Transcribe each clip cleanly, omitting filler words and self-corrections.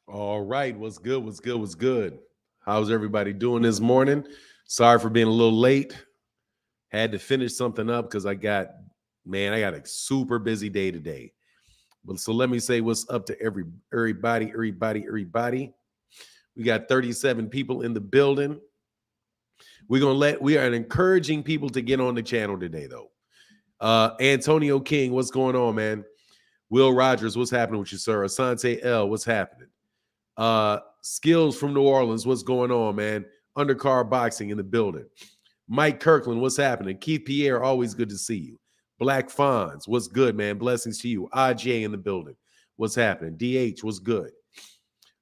All right, what's good? What's good? What's good? How's everybody doing this morning? Sorry for being a little late. Had to finish something up because I got a super busy day today. But so let me say what's up to everybody. We got 37 people in the building. We are encouraging people to get on the channel today, though. Antonio King, what's going on, man? Will Rogers, what's happening with you, sir? Asante L, what's happening? Skills from New Orleans, what's going on, man? Undercard boxing in the building. Mike Kirkland, what's happening? Keith Pierre, always good to see you. Black Fonz, what's good, man? Blessings to you. AJ in the building, what's happening? DH, what's good?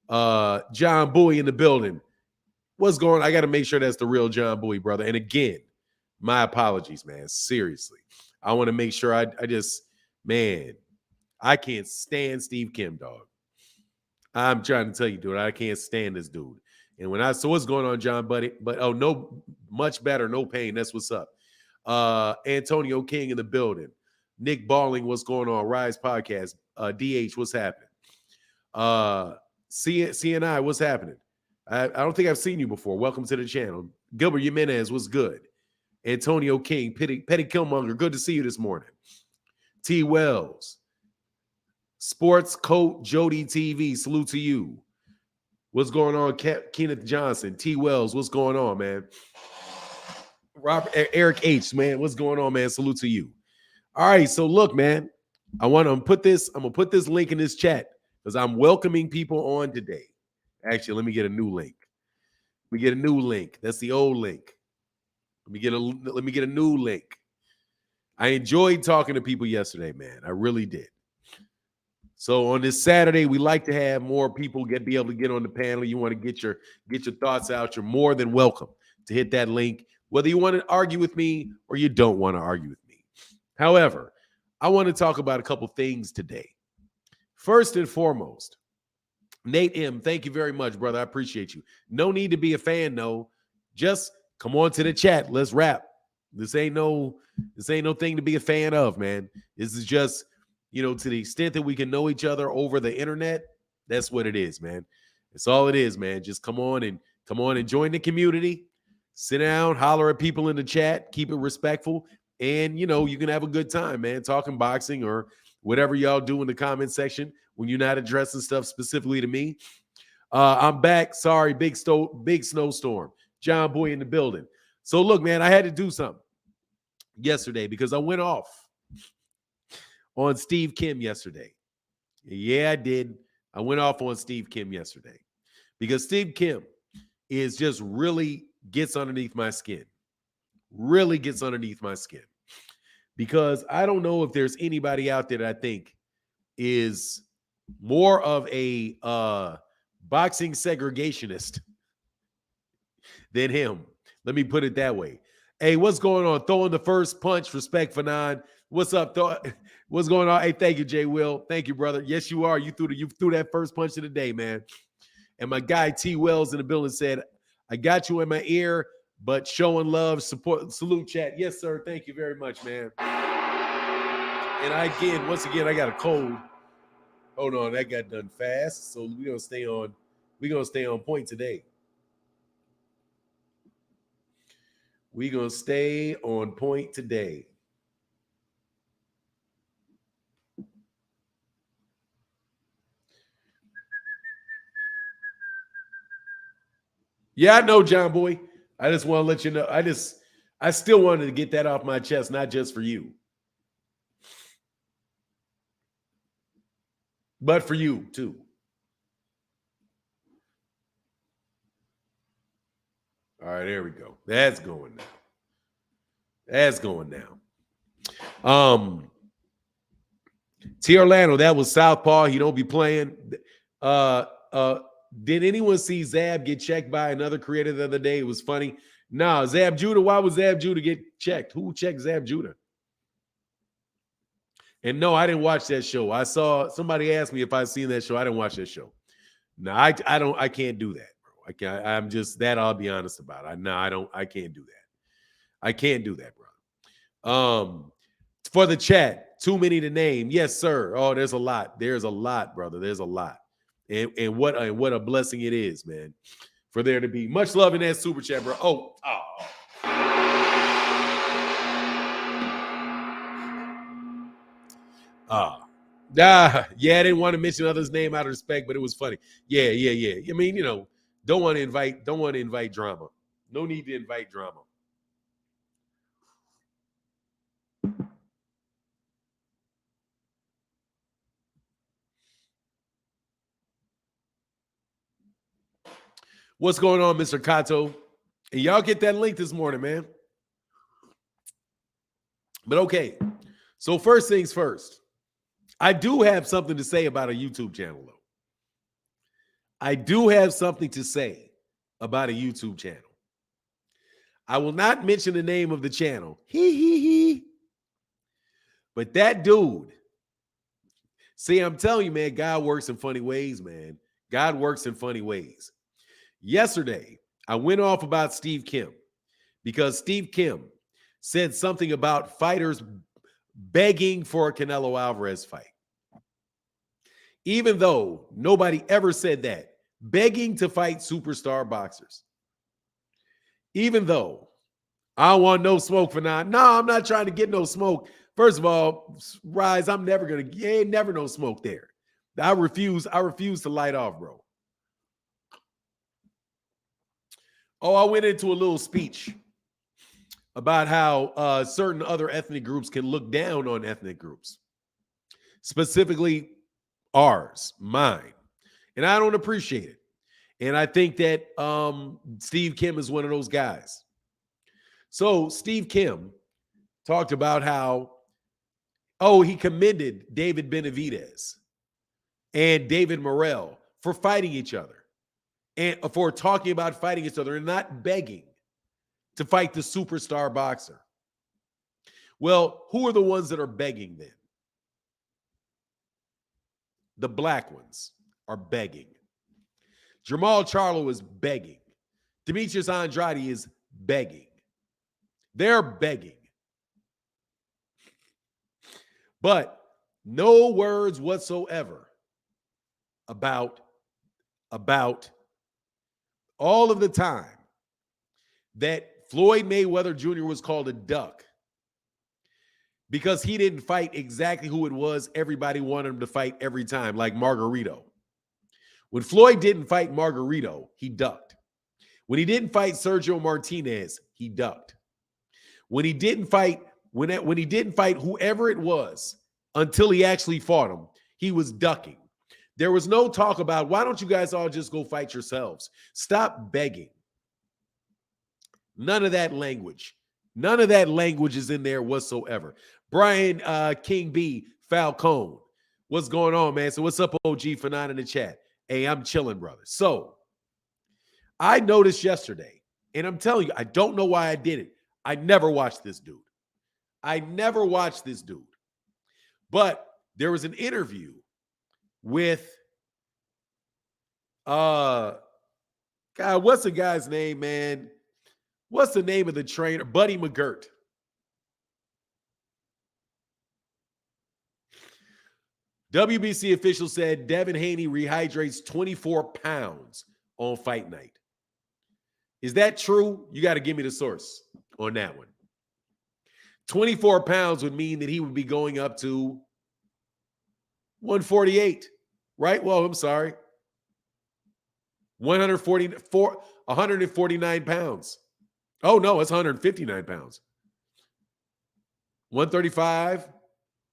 John Bowie in the building, what's going on? I got to make sure that's the real John Bowie, brother. And again, my apologies, man. Seriously, I want to make sure man, I can't stand Steve Kim, dog. I'm trying to tell you, dude, I can't stand this dude. And when I saw what's going on, John, buddy, but oh, no, much better, no pain. That's what's up. Antonio King in the building. Nick Balling, what's going on? Rise Podcast. DH, what's happening? CNI, what's happening? I don't think I've seen you before. Welcome to the channel. Gilbert Jimenez, what's good? Antonio King, Petty Killmonger, good to see you this morning. T. Wells, Sports Coat Jody TV, salute to you. What's going on, Kenneth Johnson? T. Wells, what's going on, man? Eric H, man, what's going on, man? Salute to you. All right, so look, man, I'm gonna put this link in this chat because I'm welcoming people on today. Actually, let me get a new link. We get a new link. That's the old link. Let me get a new link. I enjoyed talking to people yesterday, man. I really did. So on this Saturday, we like to have more people be able to get on the panel. You want to get your thoughts out. You're more than welcome to hit that link, whether you want to argue with me or you don't want to argue with me. However, I want to talk about a couple things today. First and foremost, Nate M, thank you very much, brother. I appreciate you. No need to be a fan, no. Just come on to the chat. Let's rap. This ain't no thing to be a fan of, man. This is just, to the extent that we can know each other over the internet, that's what it is, man. It's all it is, man. Just come on and join the community. Sit down, holler at people in the chat, keep it respectful, and you can have a good time, man, talking boxing or whatever y'all do in the comment section when you're not addressing stuff specifically to me. I'm back. Sorry, big snowstorm. John Boy in the building. So look, man, I had to do something yesterday because I went off on Steve Kim yesterday. Yeah, I did. I went off on Steve Kim yesterday because Steve Kim is just really gets underneath my skin. Really gets underneath my skin. Because I don't know if there's anybody out there that I think is more of a boxing segregationist than him. Let me put it that way. Hey, what's going on? Throwing the first punch. Respect for nine. What's up? What's going on? Hey, thank you, Jay Will. Thank you, brother. Yes, you are. You threw that first punch of the day, man. And my guy T. Wells in the building said, I got you in my ear, but showing love, support, salute chat. Yes, sir. Thank you very much, man. And once again, I got a cold. Hold on, that got done fast. So we're gonna stay on point today. We're gonna stay on point today. Yeah, I know, John Boy. I just want to let you know. I still wanted to get that off my chest, not just for you, but for you too. All right, there we go. That's going now. That's going now. T. Orlando, that was Southpaw. He don't be playing. Did anyone see Zab get checked by another creator the other day? It was funny. Nah, Zab Judah. Why was Zab Judah get checked? Who checked Zab Judah? And no, I didn't watch that show. I saw somebody asked me if I'd seen that show. I didn't watch that show. No, I don't. I can't do that, bro. I can't. I'm just that. I'll be honest about it. No, I don't. I can't do that. I can't do that, bro. For the chat, too many to name. Yes, sir. Oh, there's a lot. There's a lot, brother. There's a lot. And what a blessing it is, man, for there to be much love in that super chat, bro. Oh. Yeah, I didn't want to mention others' name out of respect, but it was funny. Yeah. I mean, don't want to invite drama. No need to invite drama. What's going on, Mr. Kato? And y'all get that link this morning, man. But okay, so first things first. I do have something to say about a YouTube channel, though. I do have something to say about a YouTube channel. I will not mention the name of the channel. But that dude, see, I'm telling you, man, God works in funny ways, man. God works in funny ways. Yesterday, I went off about Steve Kim because Steve Kim said something about fighters begging for a Canelo Alvarez fight. Even though nobody ever said that, begging to fight superstar boxers. Even though I don't want no smoke for now. No, I'm not trying to get no smoke. First of all, Rise, I'm never going to, ain't never no smoke there. I refuse to light off, bro. Oh, I went into a little speech about how certain other ethnic groups can look down on ethnic groups, specifically ours, mine. And I don't appreciate it. And I think that Steve Kim is one of those guys. So Steve Kim talked about how, he commended David Benavidez and David Morrell for fighting each other and for talking about fighting each other and not begging to fight the superstar boxer. Well, who are the ones that are begging then? The black ones are begging. Jermall Charlo is begging. Demetrius Andrade is begging. They're begging. But no words whatsoever about all of the time that Floyd Mayweather Jr. was called a duck because he didn't fight exactly who it was everybody wanted him to fight every time, like Margarito. When Floyd didn't fight Margarito, he ducked. When he didn't fight Sergio Martinez, he ducked. When he didn't fight whoever it was until he actually fought him, he was ducking. There was no talk about, why don't you guys all just go fight yourselves? Stop begging. None of that language. None of that language is in there whatsoever. Brian King B. Falcone. What's going on, man? So what's up, OG Fanon in the chat? Hey, I'm chilling, brother. So I noticed yesterday, and I'm telling you, I don't know why I did it. I never watched this dude. But there was an interview with God, what's the guy's name, man? What's the name of the trainer? Buddy McGirt. WBC official said Devin Haney rehydrates 24 pounds on fight night. Is that true? You got to give me the source on that one. 24 pounds would mean that he would be going up to 148, right? Well, I'm sorry. 149 pounds. Oh, no, it's 159 pounds. 135,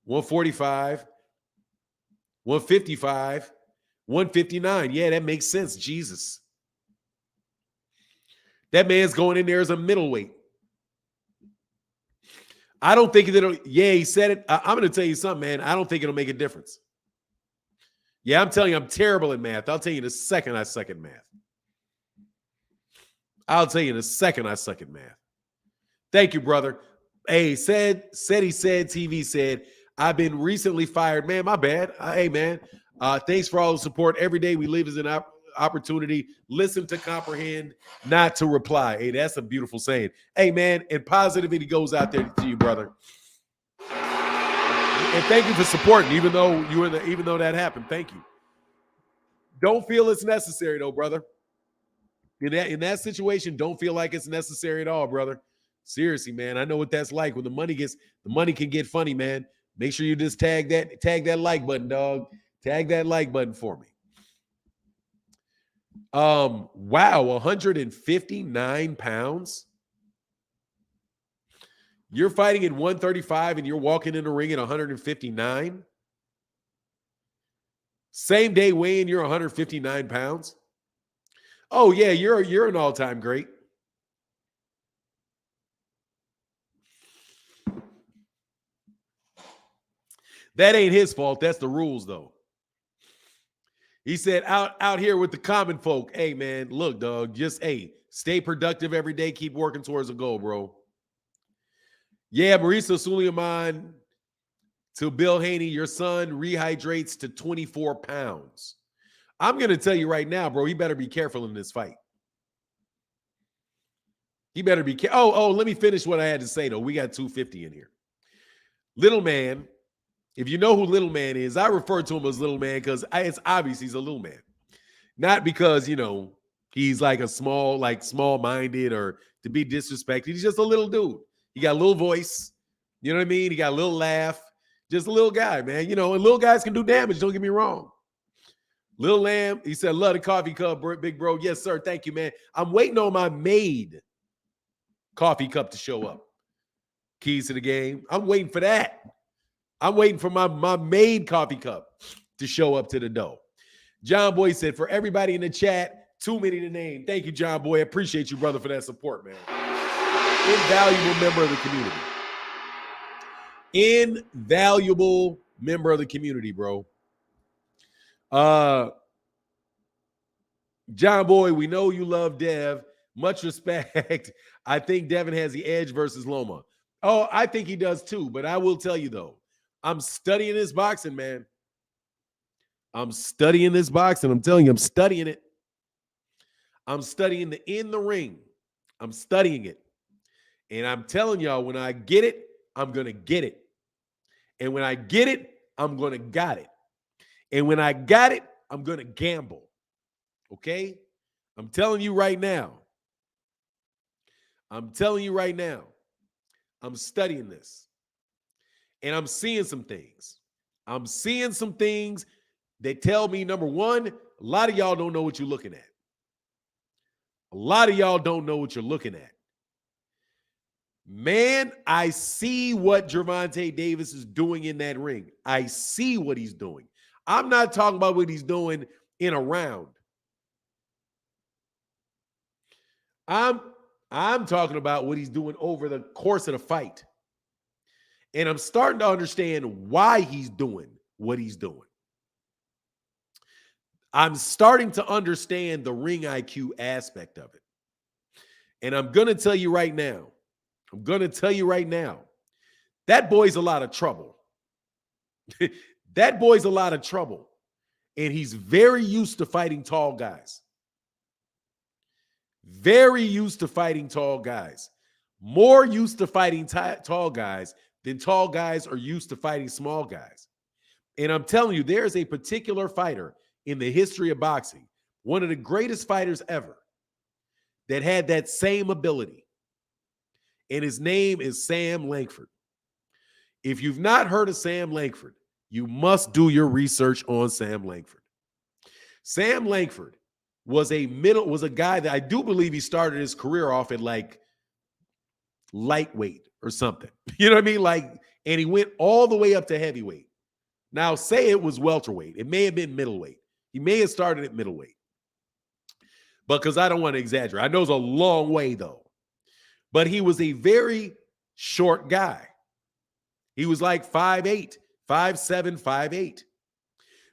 145, 155, 159. Yeah, that makes sense. Jesus. That man's going in there as a middleweight. I don't think that'll, he said it. I'm going to tell you something, man. I don't think it'll make a difference. Yeah, I'm telling you, I'm terrible at math. I'll tell you in a second I suck at math. Thank you, brother. Hey, TV said, I've been recently fired. Man, my bad. Hey, man, thanks for all the support. Every day we live as an opportunity. Listen to comprehend, not to reply. Hey, that's a beautiful saying. Hey, man, and positivity goes out there to you, brother. And thank you for supporting, even though that happened. Thank you. Don't feel it's necessary though, brother. In that situation, don't feel like it's necessary at all, brother. Seriously, man. I know what that's like when the money can get funny, man. Make sure you just tag that like button, dog. Tag that like button for me. Wow, 159 pounds. You're fighting at 135 and you're walking in the ring at 159. Same day weigh-in, you're 159 pounds. Oh yeah, you're an all-time great. That ain't his fault. That's the rules, though. He said, out here with the common folk. Hey, man, look, dog, just stay productive every day. Keep working towards a goal, bro. Yeah, Mauricio Suleiman to Bill Haney, your son rehydrates to 24 pounds. I'm going to tell you right now, bro, he better be careful in this fight. He better be careful. Oh, let me finish what I had to say, though. We got 250 in here. Little man. If you know who Little Man is, I refer to him as Little Man because it's obvious he's a little man. Not because, he's like a small-minded or to be disrespected. He's just a little dude. He got a little voice. You know what I mean? He got a little laugh. Just a little guy, man. And little guys can do damage. Don't get me wrong. Little Lamb, he said, love the coffee cup, big bro. Yes, sir. Thank you, man. I'm waiting on my made coffee cup to show up. Keys to the game. I'm waiting for that. I'm waiting for my made coffee cup to show up to the dough. John Boy said, for everybody in the chat, too many to name. Thank you, John Boy. I appreciate you, brother, for that support, man. Invaluable member of the community. Invaluable member of the community, bro. John Boy, we know you love Dev. Much respect. I think Devin has the edge versus Loma. Oh, I think he does too, but I will tell you, though. I'm studying this boxing, man. I'm studying this boxing. I'm telling you, I'm studying it. I'm studying the in the ring. I'm studying it. And I'm telling y'all, when I get it, I'm going to get it. And when I get it, I'm going to got it. And when I got it, I'm going to gamble. Okay? I'm telling you right now. I'm telling you right now. I'm studying this. And I'm seeing some things. I'm seeing some things that tell me, number one, a lot of y'all don't know what you're looking at. A lot of y'all don't know what you're looking at. Man, I see what Gervonta Davis is doing in that ring. I see what he's doing. I'm not talking about what he's doing in a round. I'm talking about what he's doing over the course of the fight. And I'm starting to understand why he's doing what he's doing. I'm starting to understand the ring IQ aspect of it. And I'm going to tell you right now, that boy's a lot of trouble. That boy's a lot of trouble. And he's very used to fighting tall guys. Very used to fighting tall guys. More used to fighting tall guys than tall guys are used to fighting small guys. And I'm telling you, there's a particular fighter in the history of boxing, one of the greatest fighters ever, that had that same ability. And his name is Sam Langford. If you've not heard of Sam Langford, you must do your research on Sam Langford. Sam Langford was a guy that I do believe he started his career off at like lightweight or something. You know what I mean? And he went all the way up to heavyweight. Now, say it was welterweight. It may have been middleweight. He may have started at middleweight. Because I don't want to exaggerate. I know it's a long way, though. But he was a very short guy. He was like 5'8", 5'7", 5'8".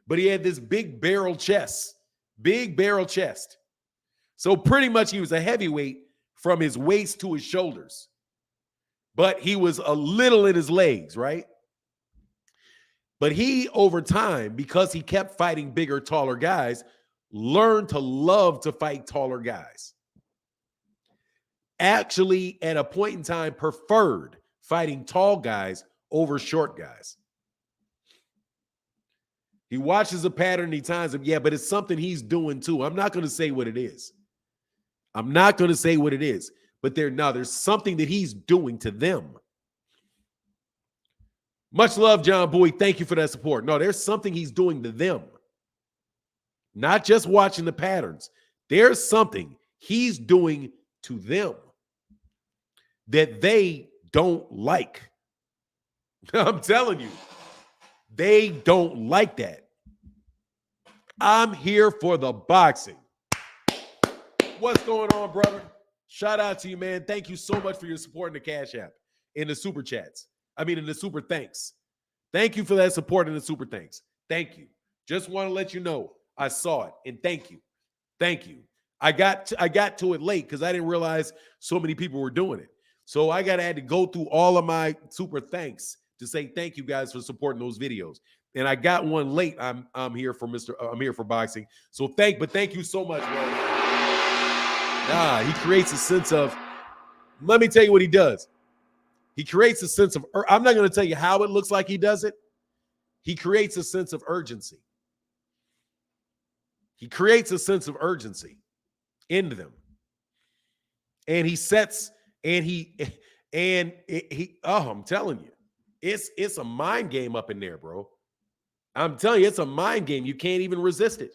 But he had this big barrel chest. So pretty much he was a heavyweight from his waist to his shoulders. But he was a little in his legs, right? But he, over time, because he kept fighting bigger, taller guys, learned to love to fight taller guys. Actually, at a point in time, preferred fighting tall guys over short guys. He watches a pattern, he times him. Yeah, but it's something he's doing too. I'm not going to say what it is. I'm not going to say what it is. But there's something that he's doing to them. Much love, John Boy. Thank you for that support. No, there's something he's doing to them. Not just watching the patterns. There's something he's doing to them that they don't like. I'm telling you, they don't like that. I'm here for the boxing. What's going on, brother? Shout out to you, man. Thank you so much for your support in the Cash App, in the super chats. In the super thanks. Thank you for that support in the super thanks. Thank you. Just want to let you know I saw it, and thank you. Thank you. I got to it late because I didn't realize so many people were doing it. So I had to go through all of my super thanks to say thank you guys for supporting those videos. And I got one late. I'm here for I'm here for boxing. So thank you so much, bro. He creates a sense of, let me tell you what he does. He creates a sense of, I'm not going to tell you how it looks like he does it. He creates a sense of urgency. He creates a sense of urgency into them. And he sets, I'm telling you, it's a mind game up in there, bro. I'm telling you, it's a mind game. You can't even resist it.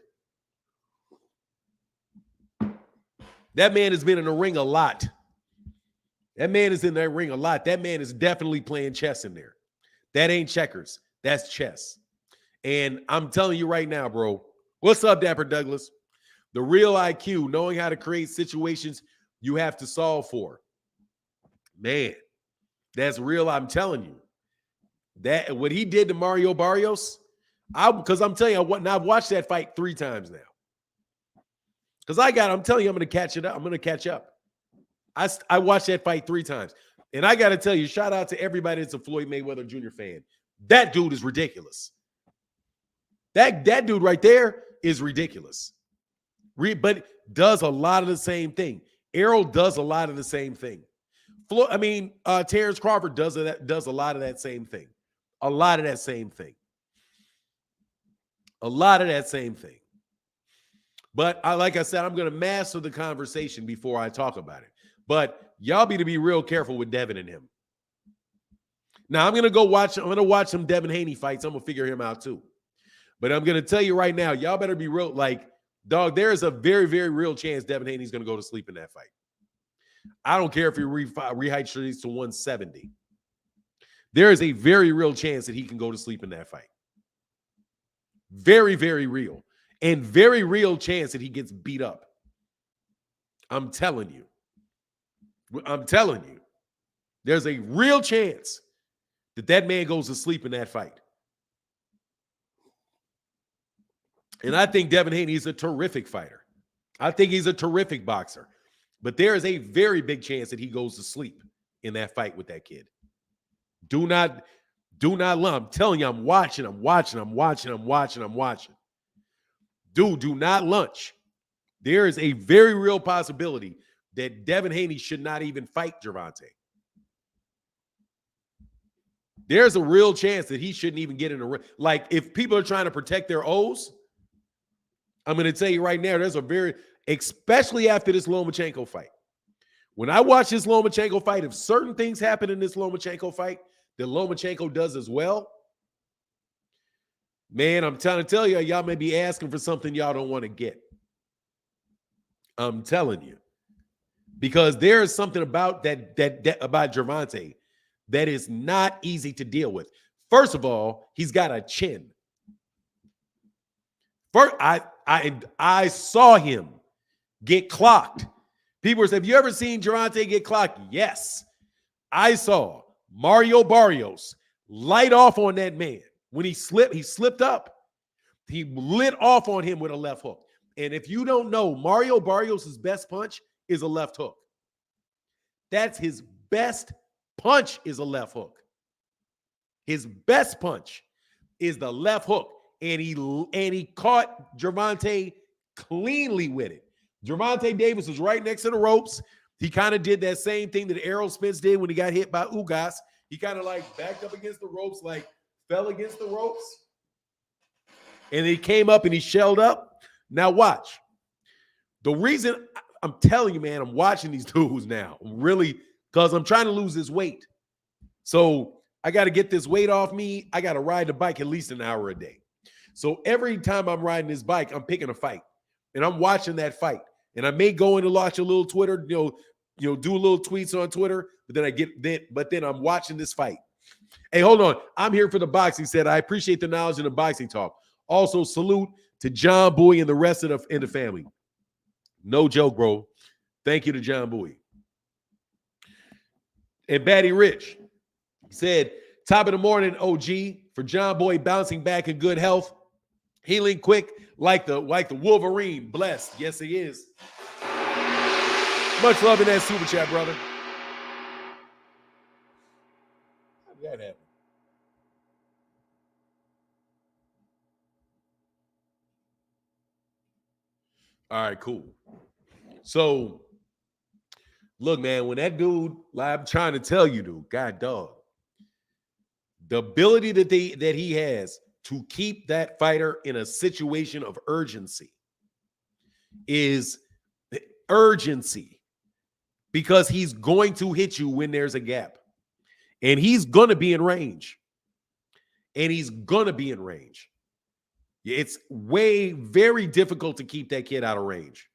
That man has been in the ring a lot. That man is in that ring a lot. That man is definitely playing chess in there. That ain't checkers. That's chess. And I'm telling you right now, bro. What's up, Dapper Douglas? The real IQ, knowing how to create situations you have to solve for. Man, that's real. I'm telling you. That what he did to Mario Barrios, because I'm telling you, I've watched that fight 3 times now. Because I'm telling you, I'm going to catch it up. I'm going to catch up. I watched that fight 3 times. And I got to tell you, shout out to everybody that's a Floyd Mayweather Jr. fan. That dude is ridiculous. That dude right there is ridiculous. But does a lot of the same thing. Errol does a lot of the same thing. Terrence Crawford does a lot of that same thing. A lot of that same thing. A lot of that same thing. But like I said, I'm going to master the conversation before I talk about it. But y'all be to be real careful with Devin and him. Now I'm going to watch some Devin Haney fights. I'm going to figure him out too. But I'm going to tell you right now, y'all better be real. Like, dog, there is a very, very real chance Devin Haney's going to go to sleep in that fight. I don't care if he rehydrates to 170. There is a very real chance that he can go to sleep in that fight. Very, very real. And very real chance that he gets beat up. I'm telling you. There's a real chance that man goes to sleep in that fight. And I think Devin Haney is a terrific fighter. I think he's a terrific boxer. But there is a very big chance that he goes to sleep in that fight with that kid. Do not lie. I'm telling you, I'm watching. Dude, do not lunch. There is a very real possibility that Devin Haney should not even fight Gervonta. There's a real chance that he shouldn't even get in a ring. Like, if people are trying to protect their O's, I'm going to tell you right now, especially after this Lomachenko fight. When I watch this Lomachenko fight, if certain things happen in this Lomachenko fight that Lomachenko does as well, man, I'm trying to tell you, y'all may be asking for something y'all don't want to get. I'm telling you. Because there is something about that about Gervonta that is not easy to deal with. First of all, he's got a chin. First, I saw him get clocked. People said, have you ever seen Gervonta get clocked? Yes. I saw Mario Barrios light off on that man. When he slipped up. He lit off on him with a left hook. And if you don't know, Mario Barrios' best punch is a left hook. That's his best punch, is a left hook. His best punch is the left hook. And he caught Gervonta cleanly with it. Gervonta Davis was right next to the ropes. He kind of did that same thing that Errol Spence did when he got hit by Ugas. He kind of like backed up against the ropes, like fell against the ropes. and he came up and he shelled up. Now watch. The reason I'm telling you, man, I'm watching these dudes now, really, because I'm trying to lose this weight. So I got to get this weight off me. I got to ride the bike at least an hour a day. So every time I'm riding this bike, I'm picking a fight, and I'm watching that fight. And I may go in and watch a little Twitter, do a little tweets on Twitter, but then I'm watching this fight. Hey, hold on. I'm here for the boxing. He said, I appreciate the knowledge and the boxing talk. Also, salute to John Bowie and the rest of the family. No joke, bro. Thank you to John Bowie. And Batty Rich said, top of the morning, OG, for John Boy bouncing back in good health, healing quick like the Wolverine. Blessed. Yes, he is. Much love in that super chat, brother. How did that happen? All right, cool. So, look, man, when that dude, like I'm trying to tell you, dude, God dog, the ability that he has to keep that fighter in a situation of urgency is urgency, because he's going to hit you when there's a gap, and he's going to be in range, It's very difficult to keep that kid out of range.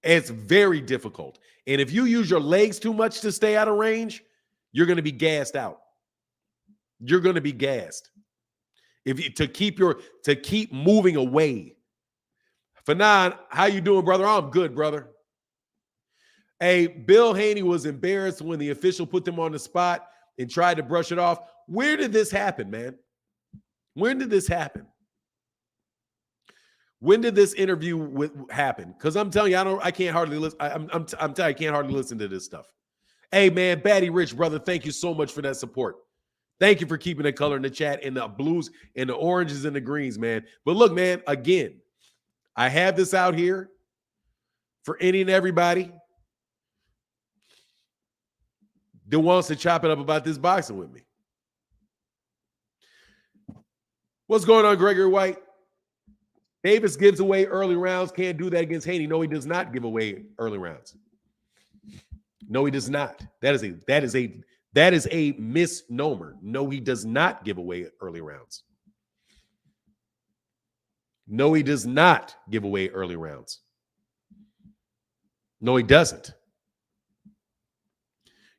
It's very difficult. And if you use your legs too much to stay out of range, you're going to be gassed out. You're going to be gassed. To keep moving away. Fanon, how you doing, brother? I'm good, brother. Hey, Bill Haney was embarrassed when the official put them on the spot and tried to brush it off. Where did this happen, man? When did this happen? When did this interview happen? Because I'm telling you, I can't hardly listen. I'm telling you, I can't hardly listen to this stuff. Hey, man, Batty Rich, brother, thank you so much for that support. Thank you for keeping the color in the chat, and the blues and the oranges and the greens, man. But look, man, again, I have this out here for any and everybody that wants to chop it up about this boxing with me. What's going on, Gregory White? Davis gives away early rounds. Can't do that against Haney. No, he does not give away early rounds. No, he does not. That is a misnomer. No, he does not give away early rounds. No, he does not give away early rounds. No, he doesn't.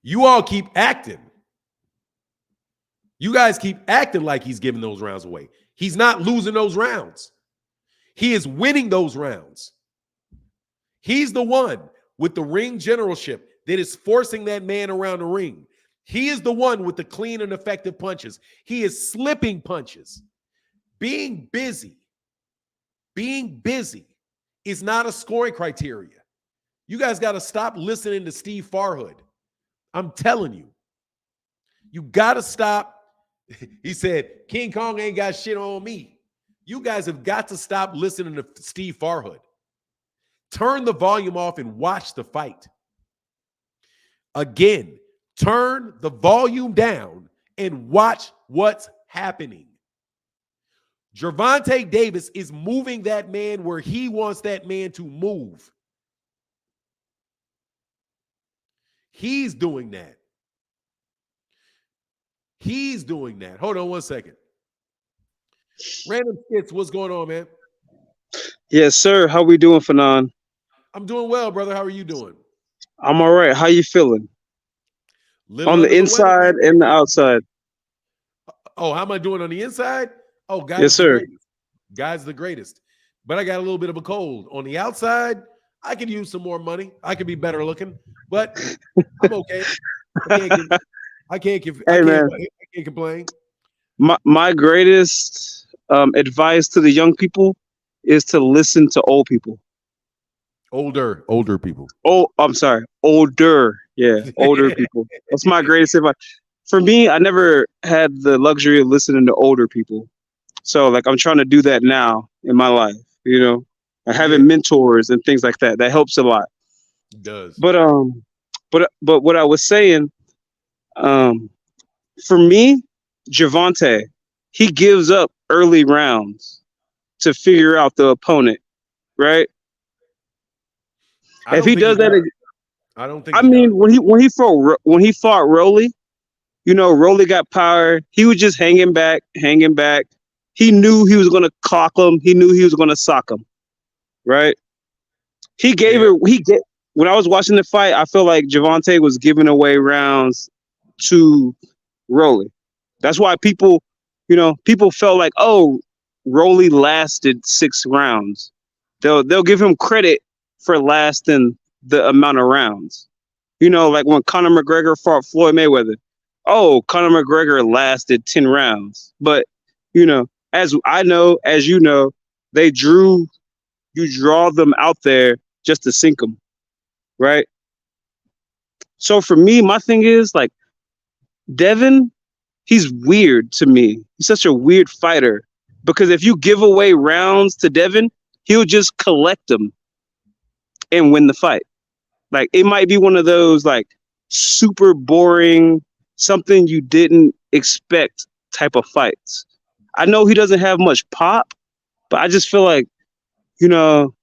You all keep acting. You guys keep acting like he's giving those rounds away. He's not losing those rounds. He is winning those rounds. He's the one with the ring generalship that is forcing that man around the ring. He is the one with the clean and effective punches. He is slipping punches. Being busy is not a scoring criteria. You guys got to stop listening to Steve Farhood. I'm telling you. You got to stop. He said, King Kong ain't got shit on me. You guys have got to stop listening to Steve Farhood. Turn the volume off and watch the fight. Again, turn the volume down and watch what's happening. Gervonta Davis is moving that man where he wants that man to move. He's doing that. He's doing that. Hold on one second. Random Skits, what's going on, man? Yes, sir. How we doing, Fanon? I'm doing well, brother. How are you doing? I'm all right. How you feeling? On the inside and the outside. Oh, how am I doing on the inside? Oh, guys, yes, sir. God's the greatest. But I got a little bit of a cold. On the outside, I could use some more money. I could be better looking, but I'm okay. I can't complain. My greatest advice to the young people is to listen to old people. Older people. Oh, I'm sorry. Older. Yeah, older people. That's my greatest advice. For me, I never had the luxury of listening to older people. So, like, I'm trying to do that now in my life, you know, having mentors and things like that. That helps a lot. It does. But what I was saying, for me, Gervonta, he gives up early rounds to figure out the opponent, right? I If don't he think he does that, does. I don't think I he does. mean, when he fought Rolly, Rolly got power. He was just hanging back, hanging back. He knew he was gonna clock him. He knew he was gonna sock him, right? He gave Yeah. it. He get When I was watching the fight, I feel like Gervonta was giving away rounds to Rolly. That's why people felt like, oh, Rolly lasted 6 rounds. They'll give him credit for lasting the amount of rounds. Like when Conor McGregor fought Floyd Mayweather. Oh, Conor McGregor lasted 10 rounds. But, as I know, as you know, you draw them out there just to sink them, right? So for me, my thing is like Devin, he's weird to me. He's such a weird fighter because if you give away rounds to Devin, he'll just collect them and win the fight. Like it might be one of those like super boring, something you didn't expect type of fights. I know he doesn't have much pop, but I just feel like, you know,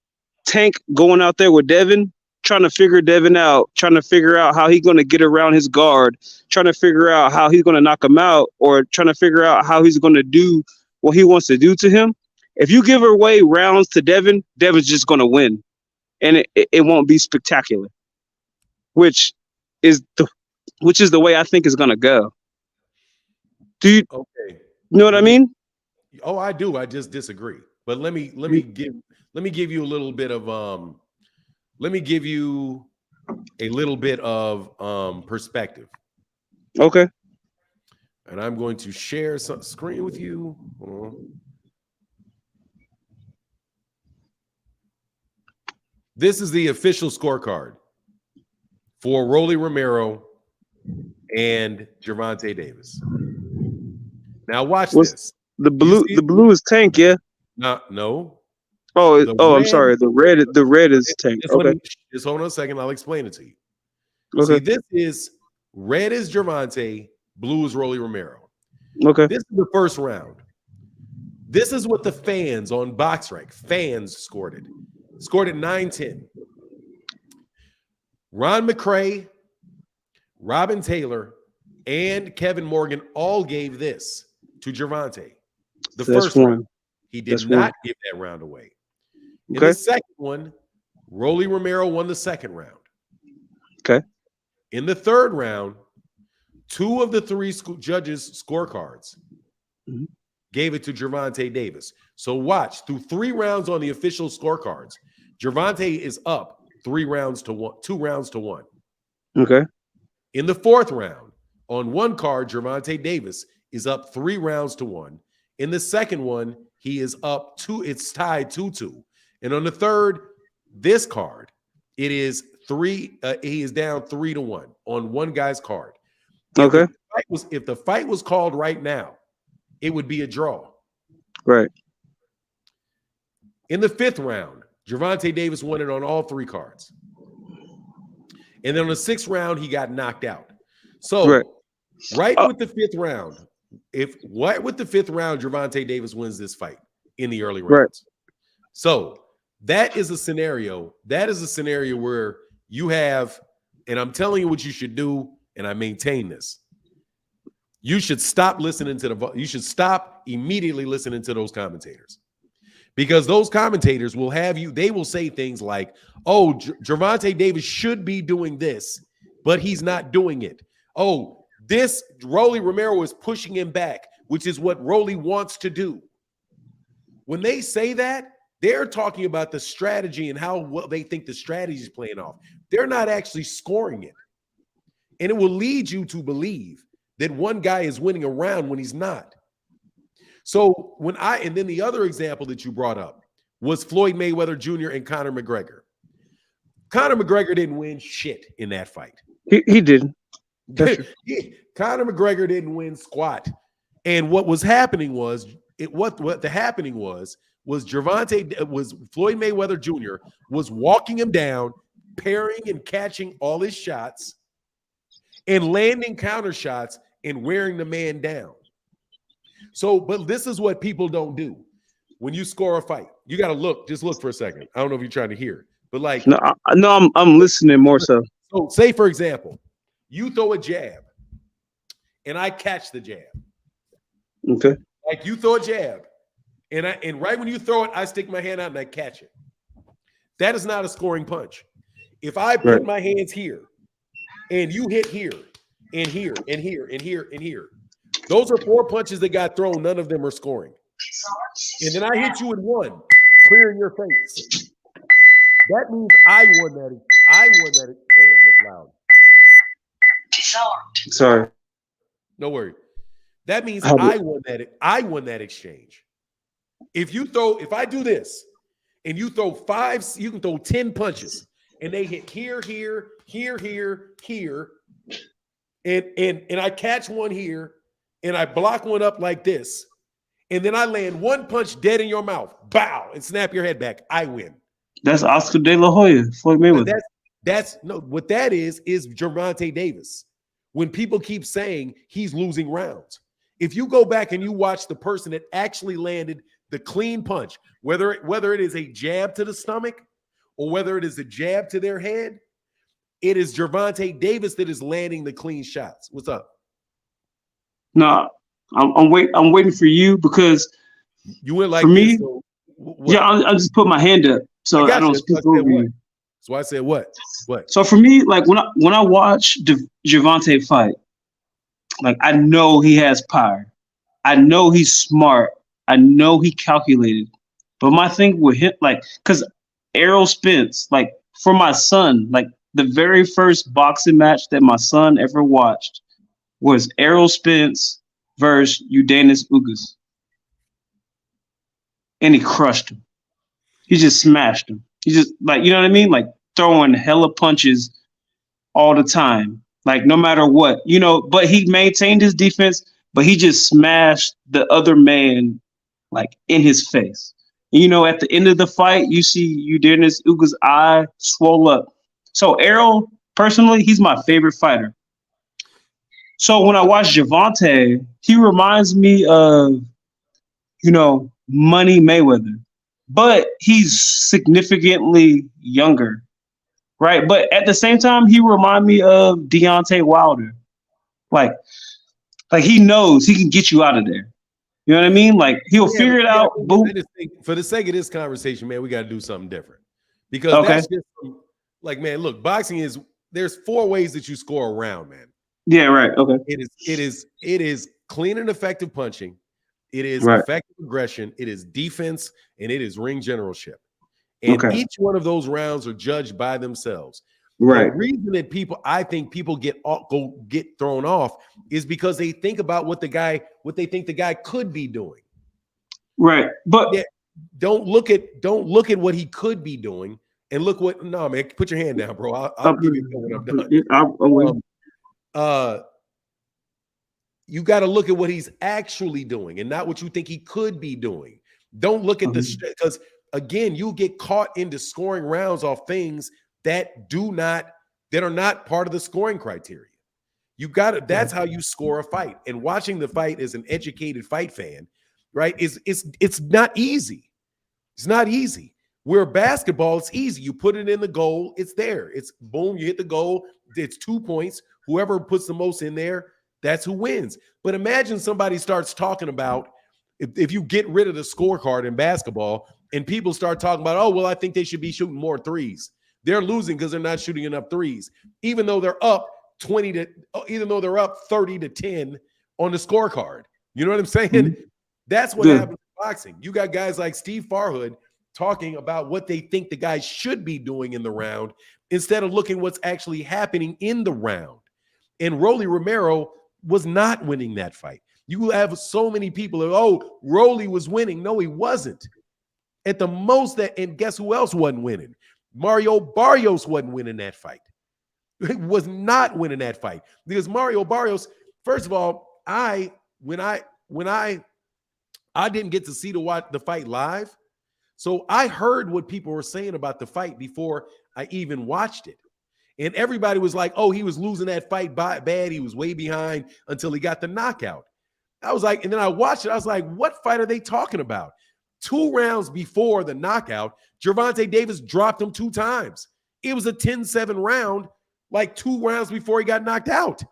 Tank going out there with Devin, trying to figure Devin out, trying to figure out how he's going to get around his guard, trying to figure out how he's going to knock him out, or trying to figure out how he's going to do what he wants to do to him. If you give away rounds to Devin, Devin's just going to win, and it won't be spectacular, which is the way I think it's going to go. Do you Okay. know what I Let me. mean? Oh, I do. I just disagree. But let me give you a little bit of let me give you a little bit of perspective. Okay. And I'm going to share some screen with you. This is the official scorecard for Rolly Romero and Gervonta Davis. Now watch What's this. the You blue? see? The blue is Tank, yeah. No. Oh, The I'm red. sorry. The red is Tank. Just, Okay. just hold on a second. I'll explain it to you. See, Okay. this is red is Gervonta, blue is Rolly Romero. Okay. This is the first round. This is what the fans on BoxRec scored it. Scored it 9-10. Ron McCray, Robin Taylor, and Kevin Morgan all gave this to Gervonta. The So that's first round. one. He did That's not one. give that round away. In Okay. the second one, Rolly Romero won the second round. Okay. In the third round, two of the three judges' scorecards Mhm. gave it to Gervonta Davis. So watch, through 3 rounds on the official scorecards, Gervonta is up 2 rounds to 1. Okay. In the fourth round, on one card, Gervonta Davis is up 3 rounds to 1. In the second one, he is up 2. It's tied 2-2. And on the third, this card, it is 3. He is down 3-1 on one guy's card. Okay. If the fight was called right now, it would be a draw. Right. In the fifth round, Gervonta Davis won it on all 3 cards. And then on the 6th round, he got knocked out. So, Right. with the 5th round, with the 5th round, Gervonta Davis wins this fight in the early Right. rounds. So, that is a scenario. That is a scenario where you have, and I'm telling you what you should do, and I maintain this. You should stop immediately listening to those commentators. Because those commentators will they will say things like, oh, Gervonta Davis should be doing this, but he's not doing it. Oh, this Rolly Romero is pushing him back, which is what Rolly wants to do. When they say that, they're talking about the strategy and how well they think the strategy is playing off. They're not actually scoring it. And it will lead you to believe that one guy is winning a round when he's not. So and then the other example that you brought up was Floyd Mayweather Jr. and Conor McGregor. Conor McGregor didn't win shit in that fight. He didn't. Conor McGregor didn't win squat. And what was happening was Gervonta was Floyd Mayweather Jr. was walking him down, parrying and catching all his shots, and landing counter shots and wearing the man down. So, but this is what people don't do. When you score a fight, you got to look. Just look for a second. I don't know if you're trying to hear, but like, No, I'm listening more so. so say for example, you throw a jab, and I catch the jab. Okay. Like you throw a jab, and right when you throw it, I stick my hand out and I catch it. That is not a scoring punch. If I put my hands here, and you hit here, and here, and here, and here, and here, those are 4 punches that got thrown. None of them are scoring. And then I hit you in one, clearing your face. That means I won that. I won that. Damn, that's loud. Sorry. No worry. That means I won that. I won that exchange. If I do this, and you throw 5, you can throw 10 punches, and they hit here, here, here, here, here, and I catch one here, and I block one up like this, and then I land one punch dead in your mouth, bow, and snap your head back. I win. That's Oscar De La Hoya, Floyd Mayweather. That's no. What that is Gervonta Davis. When people keep saying he's losing rounds, if you go back and you watch the person that actually landed the clean punch, whether it is a jab to the stomach or whether it is a jab to their head, it is Gervonta Davis that is landing the clean shots. What's up? No, I'm waiting for you because you went like for me. This, so yeah, I just put my hand up so I don't speak over you. So I said what? What? So for me, like when I watch Gervonta fight, like I know he has power. I know he's smart. I know he calculated. But my thing with him, like, because Errol Spence, like for my son, like the very first boxing match that my son ever watched was Errol Spence versus Udanis Ugas. And he crushed him. He just smashed him. He just, like, you know what I mean? Like throwing hella punches all the time. Like no matter what, you know, but he maintained his defense, but he just smashed the other man like in his face. You know, at the end of the fight, you see Udanis Ugas' eye swell up. So Errol, personally, he's my favorite fighter. So when I watch Gervonta, he reminds me of, you know, Money Mayweather, but he's significantly younger, right? But at the same time, he reminds me of Deontay Wilder. Like he knows he can get you out of there. You know what I mean? Like he'll figure it out. Boom. For the sake of this conversation, man, we got to do something different because that's just like, man, look, boxing is there's 4 ways that you score a round, man. Yeah, right. Okay. It is clean and effective punching. It is effective aggression. It is defense, and it is ring generalship. And each one of those rounds are judged by themselves. Right. The reason that I think people get thrown off is because they think about what they think the guy could be doing. Right. But don't look at what he could be doing and look what. No, man, put your hand down, bro. I'll give you when I'm done. You got to look at what he's actually doing and not what you think he could be doing. Don't look at because again, you get caught into scoring rounds off things that are not part of the scoring criteria. You got to, that's how you score a fight. And watching the fight as an educated fight fan, right, it's not easy. It's not easy. Where basketball, it's easy. You put it in the goal, it's there. It's boom, you hit the goal, it's 2 points. Whoever puts the most in there, that's who wins. But imagine somebody starts talking about if you get rid of the scorecard in basketball and people start talking about, oh, well, I think they should be shooting more threes. They're losing because they're not shooting enough threes, even though they're up 30 to 10 on the scorecard. You know what I'm saying? Mm-hmm. That's what happens in boxing. You got guys like Steve Farhood talking about what they think the guys should be doing in the round instead of looking what's actually happening in the round. And Rolly Romero was not winning that fight. You have so many people that, oh, Rolly was winning. No, he wasn't. At the most, and guess who else wasn't winning? Mario Barrios wasn't winning that fight. He was not winning that fight because Mario Barrios, first of all, when I didn't get to see the fight live, so I heard what people were saying about the fight before I even watched it. And everybody was like, oh, he was losing that fight bad. He was way behind until he got the knockout. I was like, and then I watched it. I was like, what fight are they talking about? 2 rounds before the knockout, Gervonta Davis dropped him 2 times. It was a 10-7 round, like 2 rounds before he got knocked out.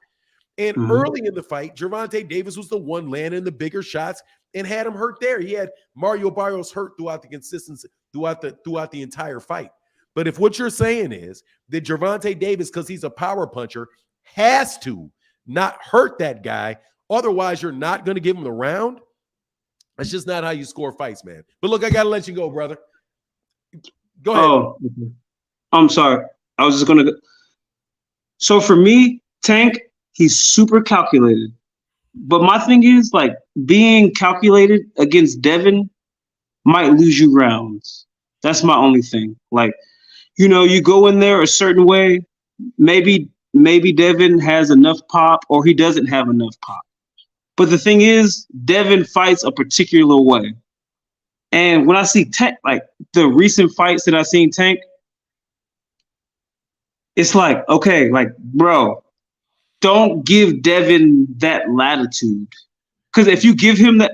And early in the fight, Gervonta Davis was the one landing the bigger shots and had him hurt there. He had Mario Barrios hurt throughout the consistency, throughout the entire fight. But if what you're saying is that Gervonta Davis, because he's a power puncher, has to not hurt that guy, otherwise you're not going to give him the round, that's just not how you score fights, man. But look, I got to let you go, brother. Go ahead. Oh, I'm sorry. I was just going to go. So for me, Tank, he's super calculated. But my thing is, like, being calculated against Devin might lose you rounds. That's my only thing. Like, you know, you go in there a certain way. Maybe Devin has enough pop or he doesn't have enough pop. But the thing is, Devin fights a particular way. And when I see Tank, like the recent fights that I've seen Tank, it's like, okay, like, bro, don't give Devin that latitude. Because if you give him that,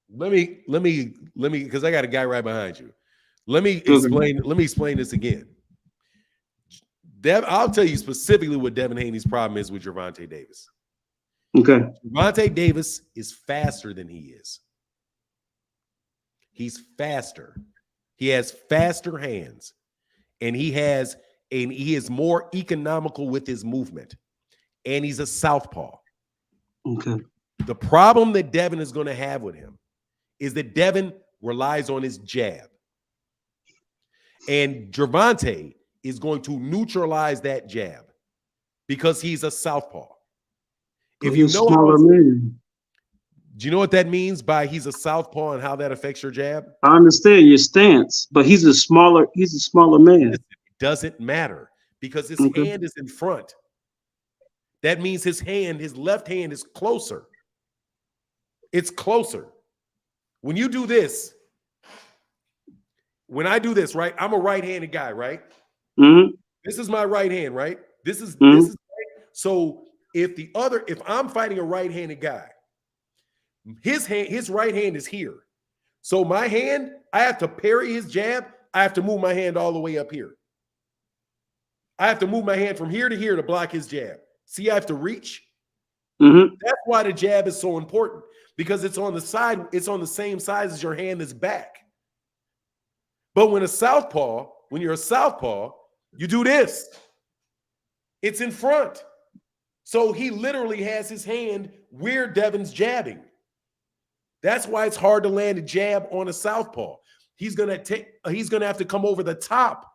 let me, because I got a guy right behind you. Let me explain this again. I'll tell you specifically what Devin Haney's problem is with Gervonta Davis. Okay. Gervonta Davis is faster than he is. He's faster. He has faster hands. And he is more economical with his movement. And he's a southpaw. Okay. The problem that Devin is going to have with him is that Devin relies on his jab. And Gervonta is going to neutralize that jab because he's a southpaw. If you know how, do you know what that means by he's a southpaw and how that affects your jab? I understand your stance, but he's a smaller man. It doesn't matter because his hand is in front. That means his left hand is closer. It's closer. When you do this, when I do this, right? I'm a right-handed guy, right? This is my right hand, right? This is so if I'm fighting a right-handed guy, his right hand is here. So my hand, I have to parry his jab. I have to move my hand all the way up here. I have to move my hand from here to here to block his jab. See, I have to reach. That's why the jab is so important, because it's on the side, it's on the same size as your hand is back. But when you're a southpaw, you do this. It's in front. So he literally has his hand where Devin's jabbing. That's why it's hard to land a jab on a southpaw. He's gonna have to come over the top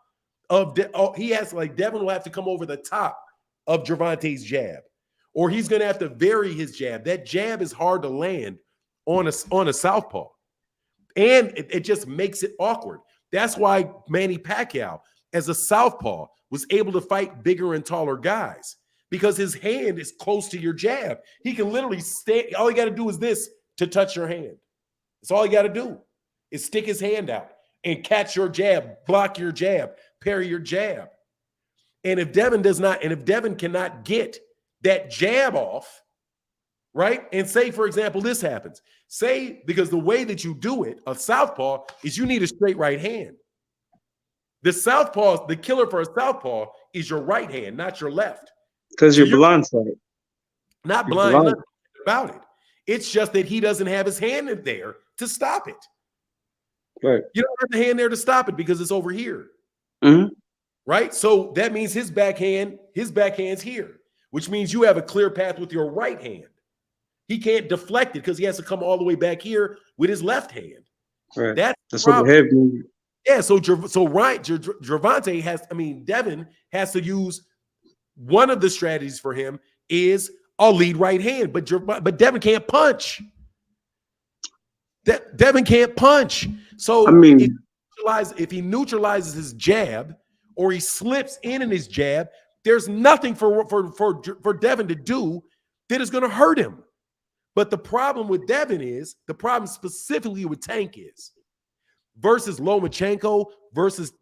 of Devin will have to come over the top of Gervonta's jab, or he's gonna have to vary his jab. That jab is hard to land on a southpaw, and it just makes it awkward. That's why Manny Pacquiao, as a southpaw, was able to fight bigger and taller guys, because his hand is close to your jab. He can literally stand. All you got to do is this to touch your hand. That's all you got to do is stick his hand out and catch your jab, block your jab, parry your jab. And if Devin cannot get that jab off, right? And say, for example, this happens. Say, because the way that you do it, a southpaw, is you need a straight right hand. The killer for a southpaw is your right hand, not your left. Because you're blindsided. Not blind about it. It's just that he doesn't have his hand in there to stop it. Right. You don't have the hand there to stop it because it's over here. Right? So that means his backhand's here, which means you have a clear path with your right hand. He can't deflect it because he has to come all the way back here with his left hand. Right. That's what the head means. Yeah, Devin has to use one of the strategies for him is a lead right hand, but Devin can't punch. Devin can't punch. So if he neutralizes his jab or he slips in his jab, there's nothing for Devin to do that is going to hurt him. But the problem with Devin is, the problem specifically with Tank is, versus Lomachenko, versus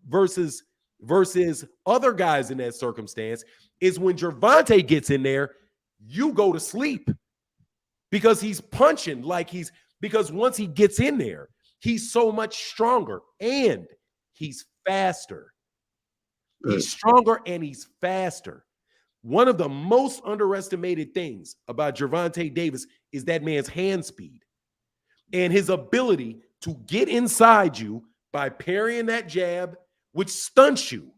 other guys in that circumstance, is when Gervonta gets in there, you go to sleep. because he's punching because once he gets in there, he's so much stronger and he's faster. He's stronger and he's faster. One of the most underestimated things about Gervonta Davis is that man's hand speed and his ability to get inside you by parrying that jab, which stunts you.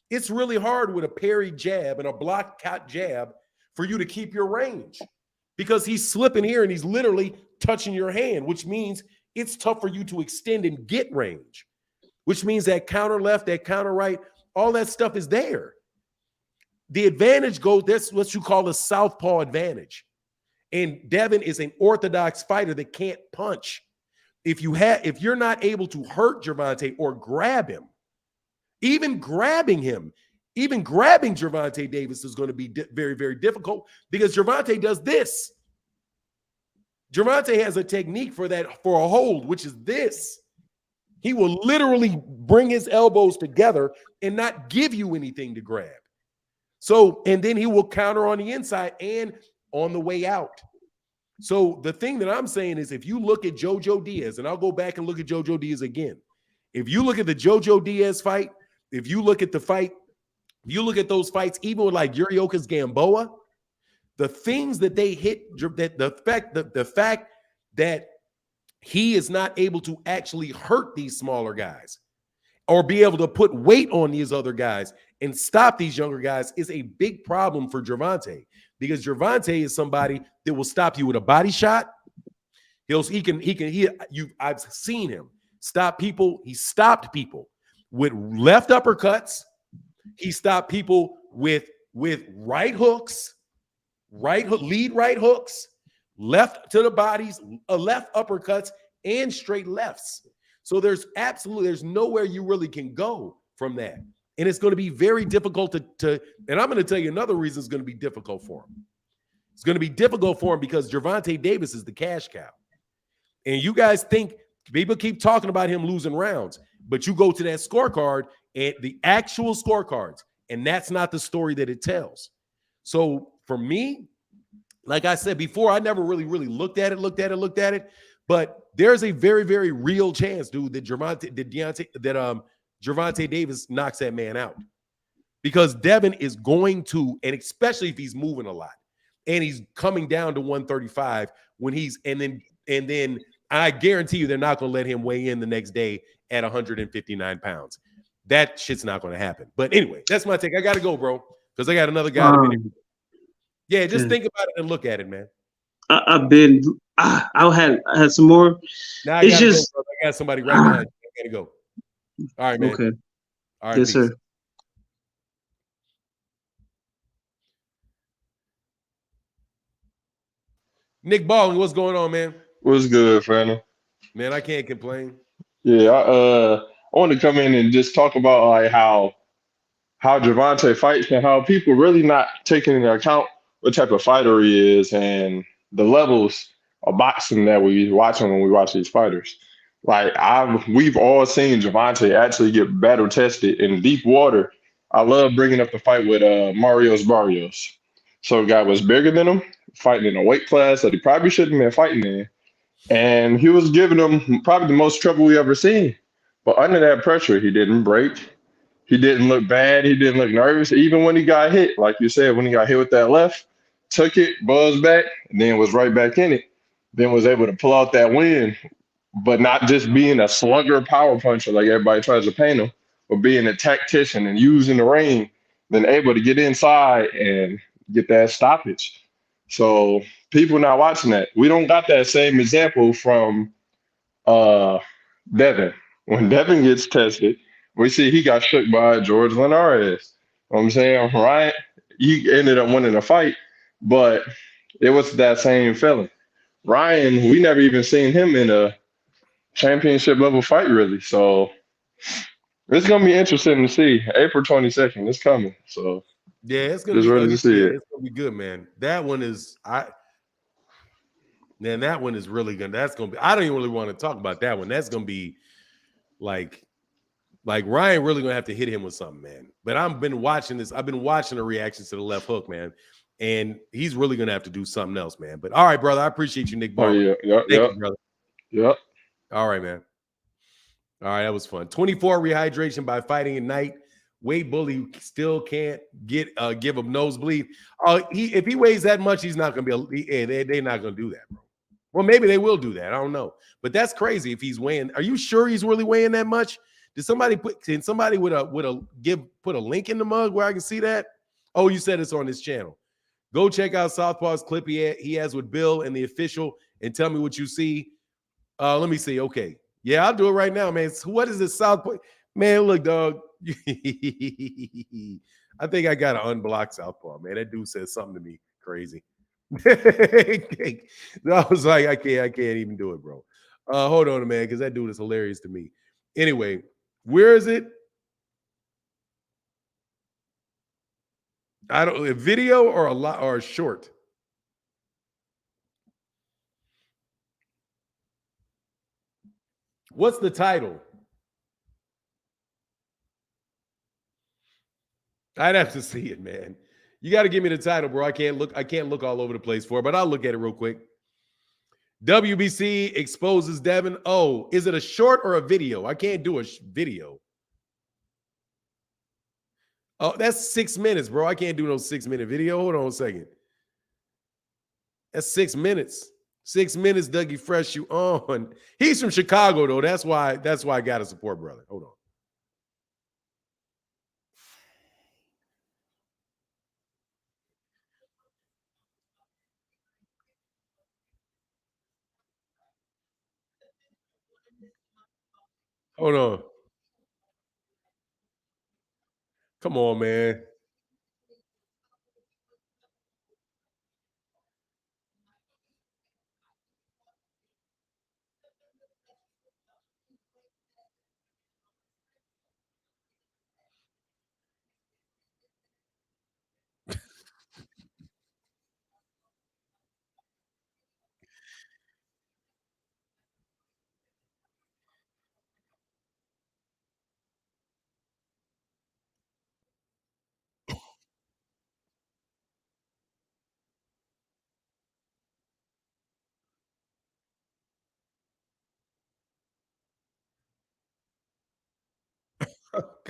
It's really hard with a parry jab and a block cut jab for you to keep your range because he's slipping here and he's literally touching your hand, which means it's tough for you to extend and get range, which means that counter left, that counter right, all that stuff is there. The advantage goes, that's what you call a southpaw advantage. And Devin is an orthodox fighter that can't punch. If you're not able to hurt Gervonta or grab him, even grabbing Gervonta Davis is going to be very, very difficult because Gervonta does this. Gervonta has a technique for a hold, which is this. He will literally bring his elbows together and not give you anything to grab. So, and then he will counter on the inside and on the way out. So the thing that I'm saying is if you look at Jojo Diaz, and I'll go back and look at Jojo Diaz again. If you look at the Jojo Diaz fight, if you look at the fight, if you look at those fights, even with like Yuriokas Gamboa, the things that they hit, that the fact that he is not able to actually hurt these smaller guys or be able to put weight on these other guys and stop these younger guys is a big problem for Gervonta because Gervonta is somebody that will stop you with a body shot. I've seen him stop people. He stopped people with left uppercuts. He stopped people with right hooks, lead right hooks, left to the bodies, left uppercuts, and straight lefts. So there's nowhere you really can go from that. And it's going to be very difficult to and I'm going to tell you another reason it's going to be difficult for him. It's going to be difficult for him because Gervonta Davis is the cash cow. And you guys think people keep talking about him losing rounds, but you go to that scorecard and the actual scorecards, and that's not the story that it tells. So for me, like I said before, I never really looked at it, but there's a very, very real chance, dude, that Gervonta Davis knocks that man out because Devin is going to, and especially if he's moving a lot and he's coming down to 135 and then I guarantee you they're not going to let him weigh in the next day at 159 pounds. That shit's not going to happen. But anyway, that's my take. I got to go, bro, because I got another guy. Yeah, just think about it and look at it, man. I had some more. Now I got somebody right behind you. I got to go. All right, man. Okay. All right, yes, sir. Nick Baldwin, what's going on, man? What's good, Fanny? Man, I can't complain. Yeah, I want to come in and just talk about like how Gervonta fights and how people really not taking into account what type of fighter he is and the levels of boxing that we watching when we watch these fighters. Like we've all seen Gervonta actually get battle tested in deep water. I love bringing up the fight with Marios Barrios. So a guy was bigger than him, fighting in a weight class that he probably shouldn't have been fighting in. And he was giving him probably the most trouble we ever seen. But under that pressure, he didn't break. He didn't look bad. He didn't look nervous. Even when he got hit, like you said, when he got hit with that left, took it, buzzed back, and then was right back in it. Then was able to pull out that win, but not just being a slugger power puncher like everybody tries to paint him, but being a tactician and using the ring, then able to get inside and get that stoppage. So people not watching that. We don't got that same example from Devin. When Devin gets tested, we see he got shook by George Linares. You know what I'm saying? Ryan, he ended up winning the fight, but it was that same feeling. Ryan, we never even seen him in a championship level fight, really. So it's gonna be interesting to see. April 22nd, it's coming. So yeah, it's gonna just ready to see it. It's gonna be good, man. That one is that one is really good. That's gonna be. I don't even really want to talk about that one. That's gonna be like Ryan really gonna have to hit him with something, man. But I've been watching this. I've been watching the reactions to the left hook, man. And he's really going to have to do something else, man. But all right, brother, I appreciate you, Nick Oh Barber. yeah, Thank you, brother. Yep. All right, man. All right, that was fun. 24 rehydration by fighting at night. Weight bully still can't give him nosebleed. If he weighs that much, he's not going to be. They're not going to do that, bro. Well, maybe they will do that. I don't know, but that's crazy. If he's weighing, are you sure he's really weighing that much? Did somebody put a link in the mug where I can see that? Oh, you said it's on this channel. Go check out Southpaw's clip he has with Bill and the official, and tell me what you see. Let me see. Okay. Yeah, I'll do it right now, man. So what is this Southpaw? Man, look, dog. I think I got to unblock Southpaw, man. That dude said something to me crazy. I was like, I can't even do it, bro. Hold on, man, because that dude is hilarious to me. Anyway, where is it? I don't, a video or a short. What's the title? I'd have to see it, man. You got to give me the title, bro. I can't look all over the place for it, but I'll look at it real quick. WBC exposes Devin. Oh, is it a short or a video? I can't do a video. Oh, that's 6 minutes, bro. I can't do no 6-minute video. Hold on a second. That's 6 minutes. 6 minutes, Dougie Fresh, you on. He's from Chicago, though. That's why I got to support brother. Hold on. Hold on. Come on, man.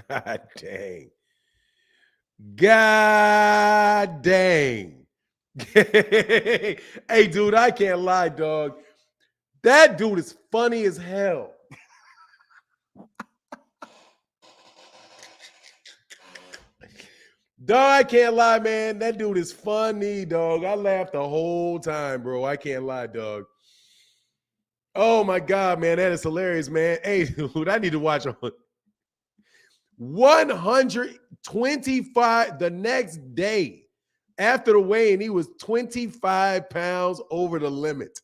God dang. God dang. Hey, dude, I can't lie, dog. That dude is funny as hell. Dog, I can't lie, man. That dude is funny, dog. I laughed the whole time, bro. I can't lie, dog. Oh my God, man. That is hilarious, man. Hey, dude, I need to watch 125 the next day after the weigh-in. He was 25 pounds over the limit.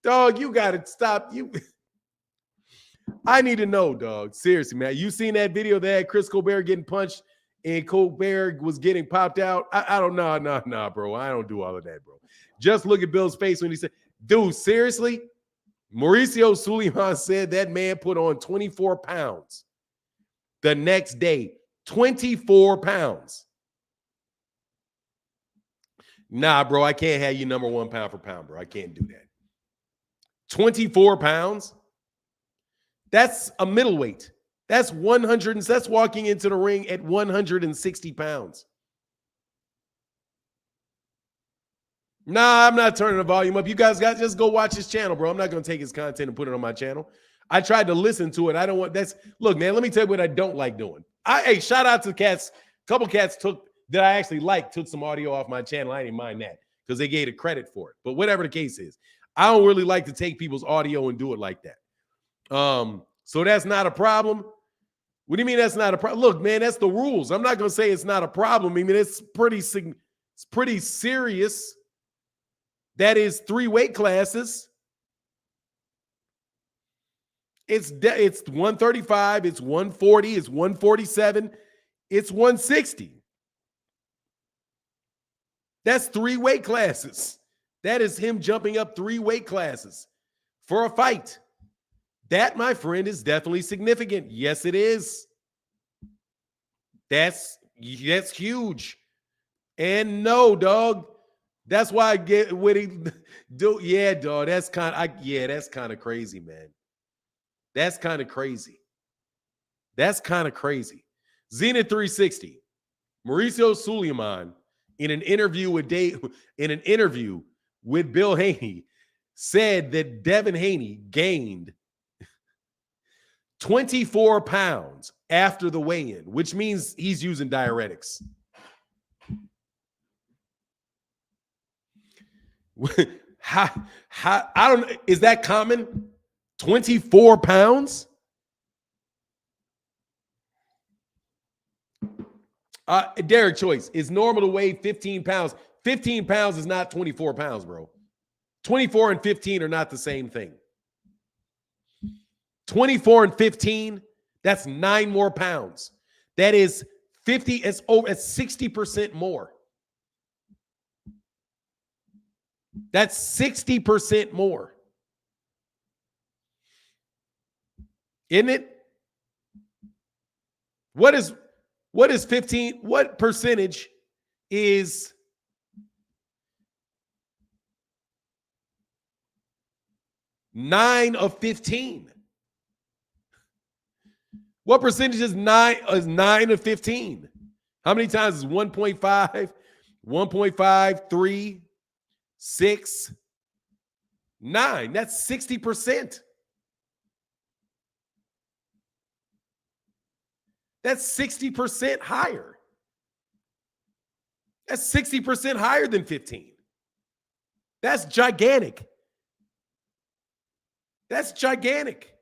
Dog, you got to stop. I need to know, dog. Seriously, man. You seen that video that had Chris Colbert getting punched and Colbert was getting popped out? I don't know. Nah, bro. I don't do all of that, bro. Just look at Bill's face when he said, dude, seriously? Mauricio Suleiman said that man put on 24 pounds the next day. 24 pounds. Nah, bro. I can't have you number one pound for pound, bro. I can't do that. 24 pounds? That's a middleweight. That's 100. That's walking into the ring at 160 pounds. Nah, I'm not turning the volume up. You guys got just go watch his channel, bro. I'm not going to take his content and put it on my channel. I tried to listen to it. I don't want look, man, let me tell you what I don't like doing. Hey, shout out to cats. A couple cats took some audio off my channel. I didn't mind that because they gave it credit for it. But whatever the case is, I don't really like to take people's audio and do it like that. So that's not a problem. What do you mean that's not a problem? Look, man, that's the rules. I'm not going to say it's not a problem. I mean, it's pretty serious. That is 3 weight classes. It's 135, it's 140, it's 147, it's 160. That's 3 weight classes. That is him jumping up 3 weight classes for a fight. That, my friend, is definitely significant. Yes, it is. That's huge. And no, dog. That's why I get what he do. Yeah, dog. That's kind of crazy, man. That's kind of crazy. That's kind of crazy. Zenith 360. Mauricio Suleiman in an interview with Bill Haney said that Devin Haney gained 24 pounds after the weigh-in, which means he's using diuretics. I don't. Is that common? 24 pounds? Derek Choice, is normal to weigh 15 pounds. 15 pounds is not 24 pounds, bro. 24 and 15 are not the same thing. 24 and 15, that's 9 more pounds. That is 50, it's over, it's 60% more. That's 60% more. Isn't it? What is 15? What percentage is 9 of 15? What percentage is 9 of 15? How many times is 1.5, 1.5, 3, 6, 9? That's 60%. That's 60% higher. That's 60% higher than 15. That's gigantic. That's gigantic.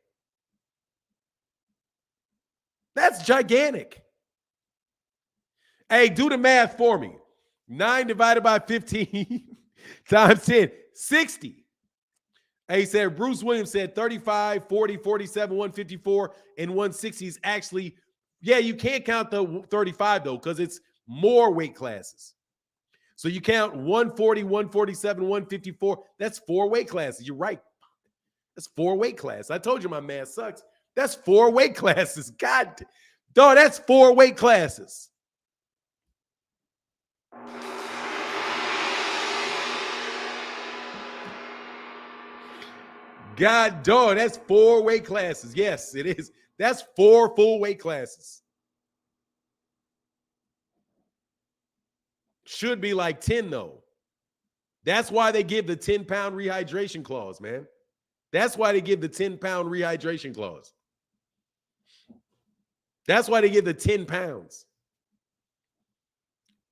That's gigantic. Hey, do the math for me. 9 divided by 15 times 10, 60. Hey, he said, Bruce Williams said 35, 40, 47, 154, and 160 is actually, yeah, you can't count the 35 though, because it's more weight classes. So you count 140, 147, 154. That's 4 weight classes. You're right. That's 4 weight classes. I told you my math sucks. That's 4 weight classes. God, dog, that's 4 weight classes. God, dog, that's 4 weight classes. Yes, it is. That's 4 full weight classes. Should be like 10, though. That's why they give the 10-pound rehydration clause, man. That's why they give the 10-pound rehydration clause. That's why they give the 10 pounds.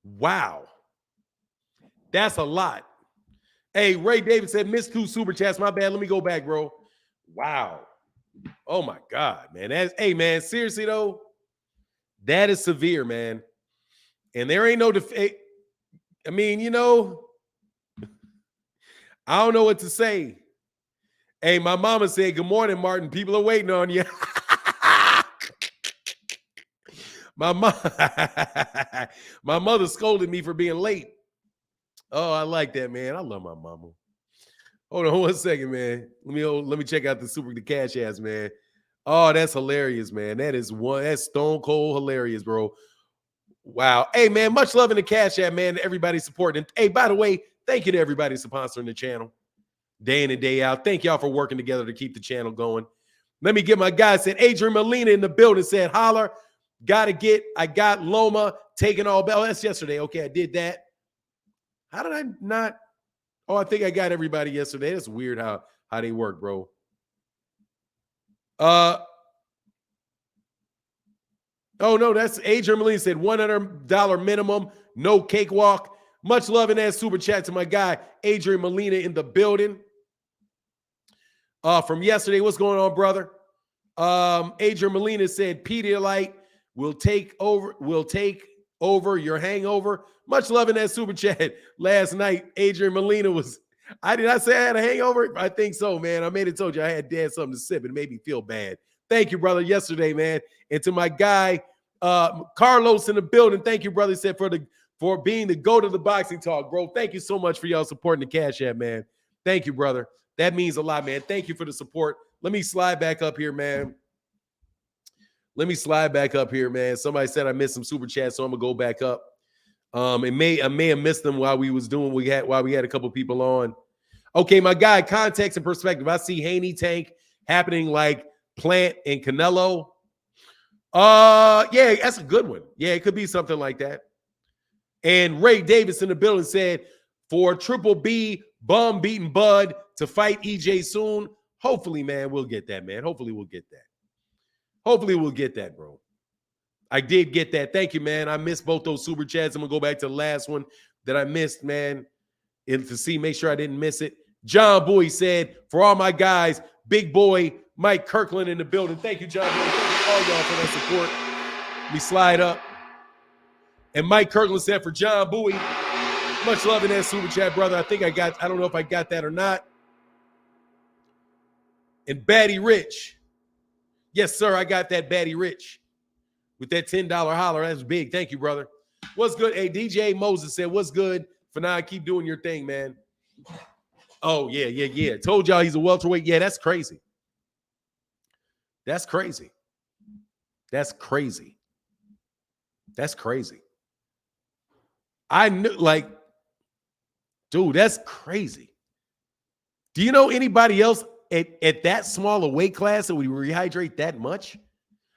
Wow. That's a lot. Hey, Ray David said, missed 2 super chats. My bad. Let me go back, bro. Wow. Oh, my God, man. Hey, man, seriously, though, that is severe, man. And there ain't no I mean, you know, I don't know what to say. Hey, my mama said, good morning, Martin. People are waiting on you. My mother scolded me for being late. Oh, I like that, man. I love my mama. Hold on 1 second, man. Let me check out the cash ass, man. Oh, that's hilarious, man. That's stone cold hilarious, bro. Wow. Hey, man, much love in the cash app, man. Everybody supporting. Hey, by the way, thank you to everybody sponsoring the channel day in and day out. Thank y'all for working together to keep the channel going. Let me get my guy said, Adrian Molina in the building said, holler. I got Loma taking all bell. That's yesterday. Okay, I did that. How did I not? Oh, I think I got everybody yesterday. That's weird how they work, bro. Oh no, that's Adrian Molina said $100 minimum, no cakewalk. Much love in that super chat to my guy Adrian Molina in the building. From yesterday, what's going on, brother? Adrian Molina said Pedialyte will take over your hangover. Much love in that super chat. Last night, Adrian Molina did I say I had a hangover? I think so, man. I made it told you I had something to sip. It made me feel bad. Thank you, brother, yesterday, man. And to my guy, Carlos in the building, thank you, brother, said for being the GOAT of the boxing talk, bro. Thank you so much for y'all supporting the Cash App, man. Thank you, brother. That means a lot, man. Thank you for the support. Let me slide back up here, man. Somebody said I missed some super chats, so I'm going to go back up. I may have missed them while we had a couple people on. Okay, my guy, context and perspective. I see Haney Tank happening like Plant and Canelo. Yeah, that's a good one. Yeah, it could be something like that. And Ray Davis in the building said, for Triple B bum beating Bud to fight EJ soon. Hopefully, man, we'll get that, man. Hopefully, we'll get that, bro. I did get that. Thank you, man. I missed both those super chats. I'm gonna go back to the last one that I missed, man, and to see, make sure I didn't miss it. John Boy said, for all my guys, big boy Mike Kirkland in the building. Thank you, John Boy. Thank you all y'all for that support. Let me slide up. And Mike Kirkland said, for John Bowie, much love in that super chat, brother. I don't know if I got that or not. And Batty Rich. Yes, sir, I got that Batty Rich. With that $10 holler, that's big. Thank you, brother. What's good? Hey, DJ Moses said, what's good? For now, keep doing your thing, man. Oh, yeah. Told y'all he's a welterweight. Yeah, that's crazy. That's crazy. I knew, like, dude, that's crazy. Do you know anybody else at that small a weight class that would rehydrate that much?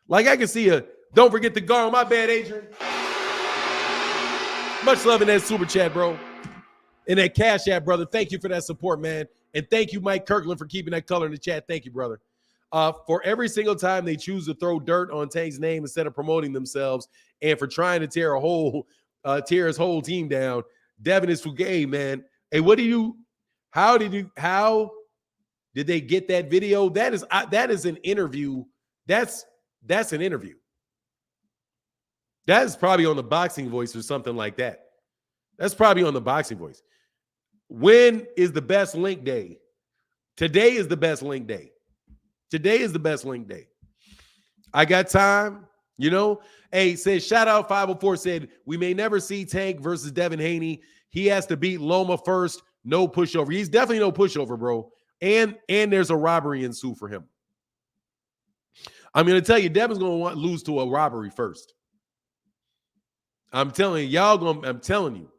Like, I can see don't forget the guard. My bad, Adrian. Much love in that super chat, bro. And that Cash App, brother. Thank you for that support, man. And thank you, Mike Kirkland, for keeping that color in the chat. Thank you, brother. For every single time they choose to throw dirt on Tank's name instead of promoting themselves, and for trying to tear his whole team down, Devin is Fugay, man. Hey, how did they get that video? That is an interview. That's an interview. That is probably on the Boxing Voice or something like that. That's probably on the Boxing Voice. When is the best link day? Today is the best link day. I got time, you know. Hey, says shout out 504 said we may never see Tank versus Devin Haney. He has to beat Loma first. No pushover. He's definitely no pushover, bro. And there's a robbery ensue for him. I'm gonna tell you, Devin's gonna lose to a robbery first. I'm telling you, I'm telling you,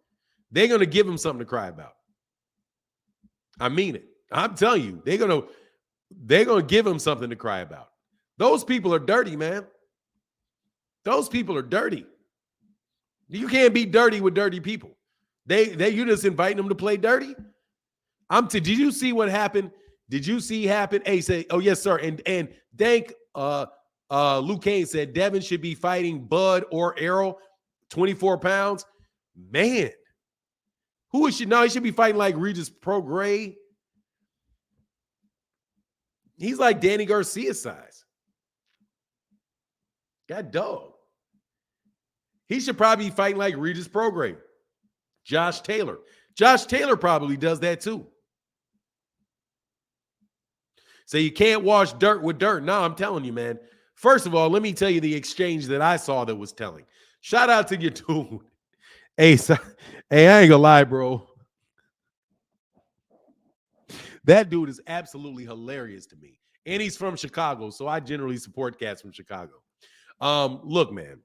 they're gonna give him something to cry about. I mean it. I'm telling you, they're gonna give him something to cry about. Those people are dirty, man. Those people are dirty. You can't be dirty with dirty people. You just inviting them to play dirty. Did you see what happened? Did you see happen? Hey, say, oh yes, sir. And thank Luke Kane said Devin should be fighting Bud or Errol, 24 pounds. Man, who is she? No, he should be fighting like Regis Prograis. He's like Danny Garcia size. God dog. He should probably be fighting like Regis Prograis. Josh Taylor. Josh Taylor probably does that too. So you can't wash dirt with dirt. No, I'm telling you, man. First of all, let me tell you the exchange that I saw that was telling. Shout out to your dude. Hey, I ain't gonna lie, bro. That dude is absolutely hilarious to me. And he's from Chicago, so I generally support cats from Chicago. Look, man.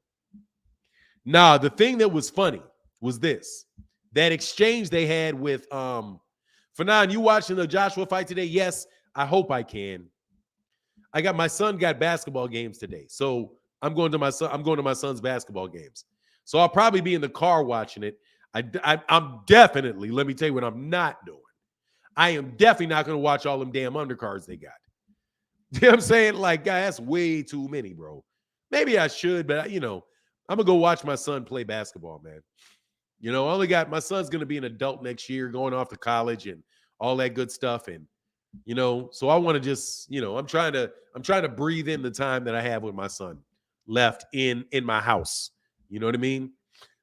Nah, the thing that was funny was this. That exchange they had with Fanon, you watching the Joshua fight today? Yes, I hope I can. My son got basketball games today. So I'm going to my son's basketball games. So I'll probably be in the car watching it. I'm definitely, let me tell you what I'm not doing. I am definitely not going to watch all them damn undercards they got. You know what I'm saying? Like, guy, that's way too many, bro. Maybe I should, but I'm going to go watch my son play basketball, man. My son's going to be an adult next year, going off to college and all that good stuff. And, so I want to just, I'm trying to breathe in the time that I have with my son left in my house. You know what I mean?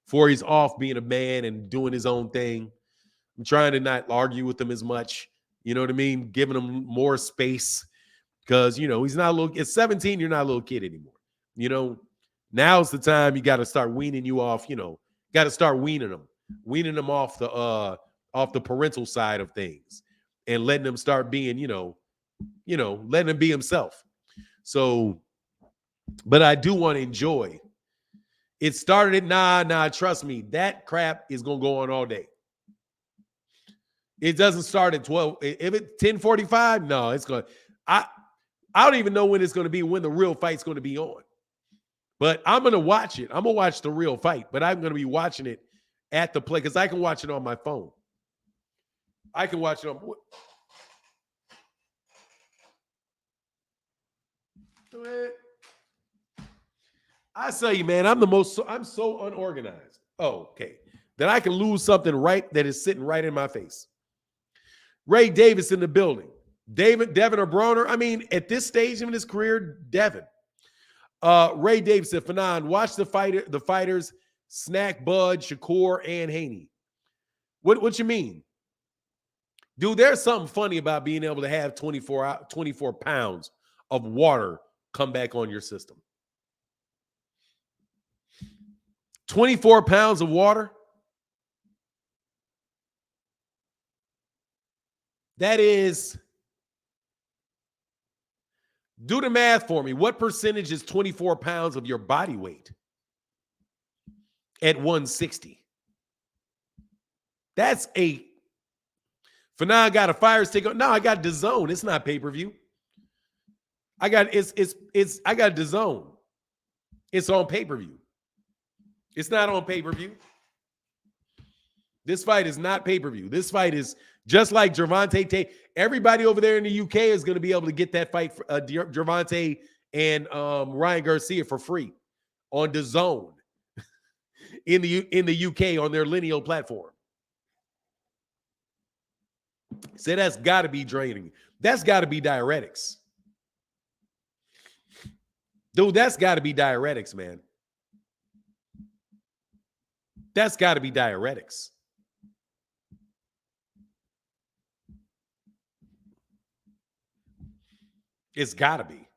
Before he's off being a man and doing his own thing. I'm trying to not argue with him as much. You know what I mean? Giving him more space because, he's not a little, at 17, you're not a little kid anymore. Now's the time you got to start weaning you off, got to start weaning them off the parental side of things and letting them start being, letting him be himself. So, but I do want to enjoy It started at nah. Trust me, that crap is gonna go on all day. It doesn't start at 12. If it's 10:45, no, it's gonna. I don't even know when it's gonna be, when the real fight's gonna be on. But I'm gonna watch it. I'm gonna watch the real fight, but I'm gonna be watching it at the play because I can watch it on my phone. I can watch it on. I tell you, man, I'm so unorganized. Oh, okay. That I can lose something right that is sitting right in my face. Ray Davis in the building. Devin or Broner. I mean, at this stage in his career, Devin. Ray Davis said, Fanon, watch the fighters, Snack, Bud, Shakur, and Haney. What you mean? Dude, there's something funny about being able to have 24 pounds of water come back on your system. 24 pounds of water? That is, do the math for me. What percentage is 24 pounds of your body weight at 160? That's for now, I got a Fire Stick on. No, I got DAZN. It's not pay-per-view. I got DAZN. It's on pay-per-view. It's not on pay-per-view. This fight is not pay-per-view. This fight is just like Gervonta. Everybody over there in the UK is going to be able to get that fight for Gervonta and Ryan Garcia for free on DAZN in the UK on their lineal platform. So that's got to be draining. That's got to be diuretics. Dude, that's got to be diuretics, man. That's got to be diuretics. It's got to be.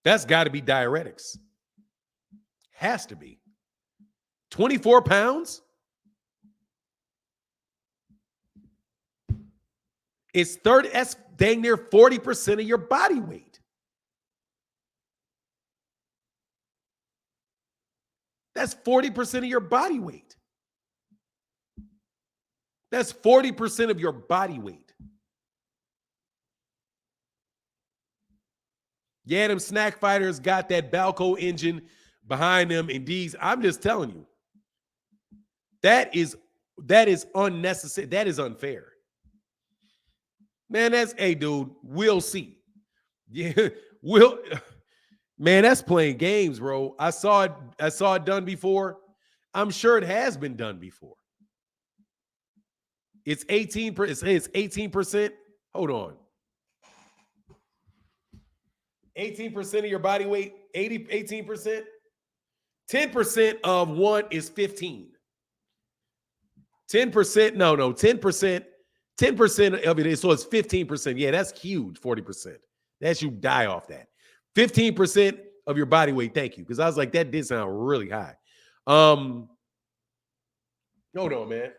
That's got to be diuretics. Has to be. 24 pounds? It's 30. That's dang near 40% of your body weight. That's 40% of your body weight. That's 40% of your body weight. Yeah, them snack fighters got that Balco engine behind them. Indeed, I'm just telling you. That is unnecessary. That is unfair. Man, hey, dude, we'll see. Yeah, man, that's playing games, bro. I saw it done before. I'm sure it has been done before. It's 18%. It's 18%. Hold on. 18% of your body weight, 18%. 10% of one is 15. 10%, no, 10%. 10% of it is, so it's 15%. Yeah, that's huge, 40%. That's you die off that. 15% of your body weight, thank you. Because I was like, that did sound really high. Hold on, man.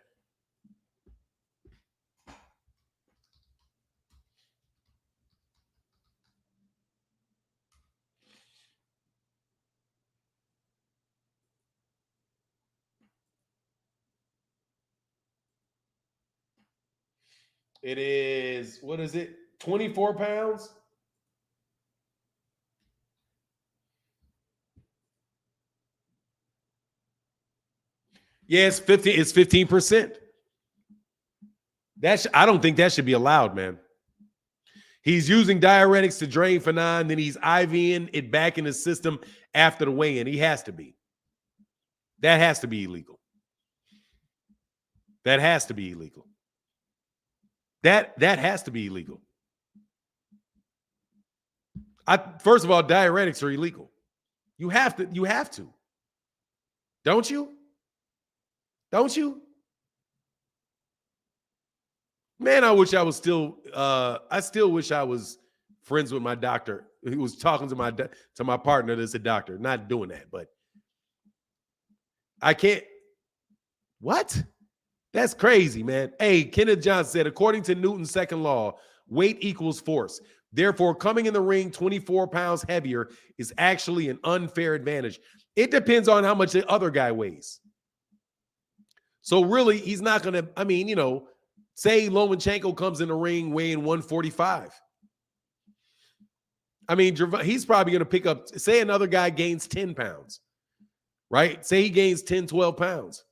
It is, what is it? 24 pounds? Yeah, it's 15%. I don't think that should be allowed, man. He's using diuretics to drain Fanon, then he's IVing it back in the system after the weigh-in. He has to be. That has to be illegal. That has to be illegal. That has to be illegal. First of all, diuretics are illegal. You have to. Don't you? Don't you? Man, I wish I was still I still wish I was friends with my doctor. He was talking to my partner that's a doctor. Not doing that, but I can't. What? That's crazy, man. Hey, Kenneth Johnson said, according to Newton's second law, weight equals force. Therefore, coming in the ring 24 pounds heavier is actually an unfair advantage. It depends on how much the other guy weighs. So really, he's not going to, I mean, you know, say Lomachenko comes in the ring weighing 145. I mean, he's probably going to pick up, say another guy gains 10 pounds, right? Say he gains 10, 12 pounds.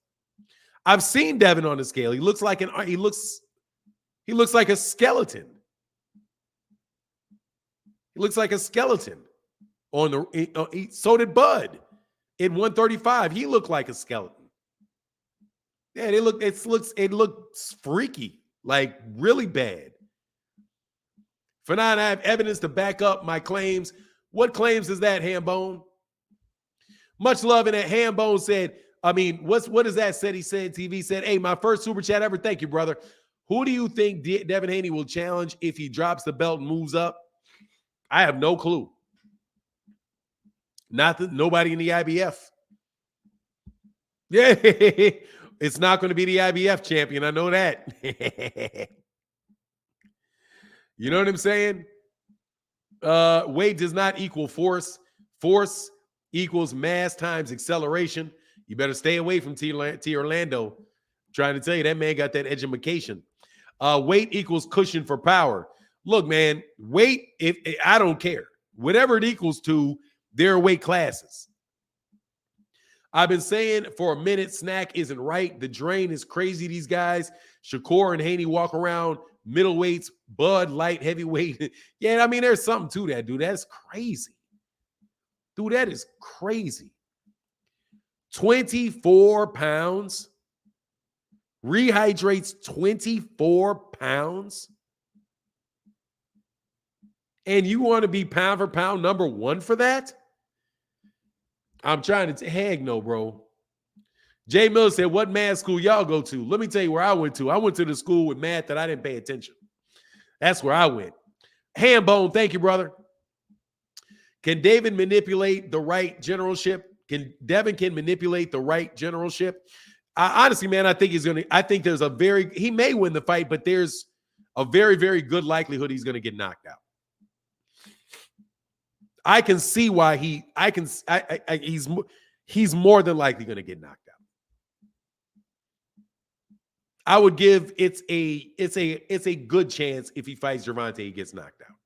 I've seen Devin on the scale. He looks like he looks like a skeleton. He looks like a skeleton on the, so did Bud in 135. He looked like a skeleton. Yeah, it looks freaky, like really bad. For now, I have evidence to back up my claims. What claims is that, Hambone? Much love in that. Hambone said, I mean, what is that said? He said, TV said, hey, my first super chat ever. Thank you, brother. Who do you think Devin Haney will challenge if he drops the belt and moves up? I have no clue. Nobody in the IBF. Yeah, it's not going to be the IBF champion. I know that. You know what I'm saying? Weight does not equal force. Force equals mass times acceleration. You better stay away from T. Orlando. I'm trying to tell you, that man got that education. Weight equals cushion for power. Look, man, weight, I don't care. Whatever it equals to, there are weight classes. I've been saying for a minute, Snack isn't right. The drain is crazy, these guys. Shakur and Haney walk around middleweights, Bud, light, heavyweight. Yeah, I mean, there's something to that, dude. That's crazy. Dude, that is crazy. 24 pounds. Rehydrates 24 pounds. And you want to be pound for pound number one for that? I'm trying to heck no, bro. Jay Miller said, what math school y'all go to? Let me tell you where I went to. I went to the school with math that I didn't pay attention. That's where I went. Hambone, thank you, brother. Can David manipulate the right generalship? Devin manipulate the right generalship? Honestly, man, I think he may win the fight, but there's a very, very good likelihood he's going to get knocked out. I can see why he's more than likely going to get knocked out. I would give it's a good chance if he fights Gervonta, he gets knocked out.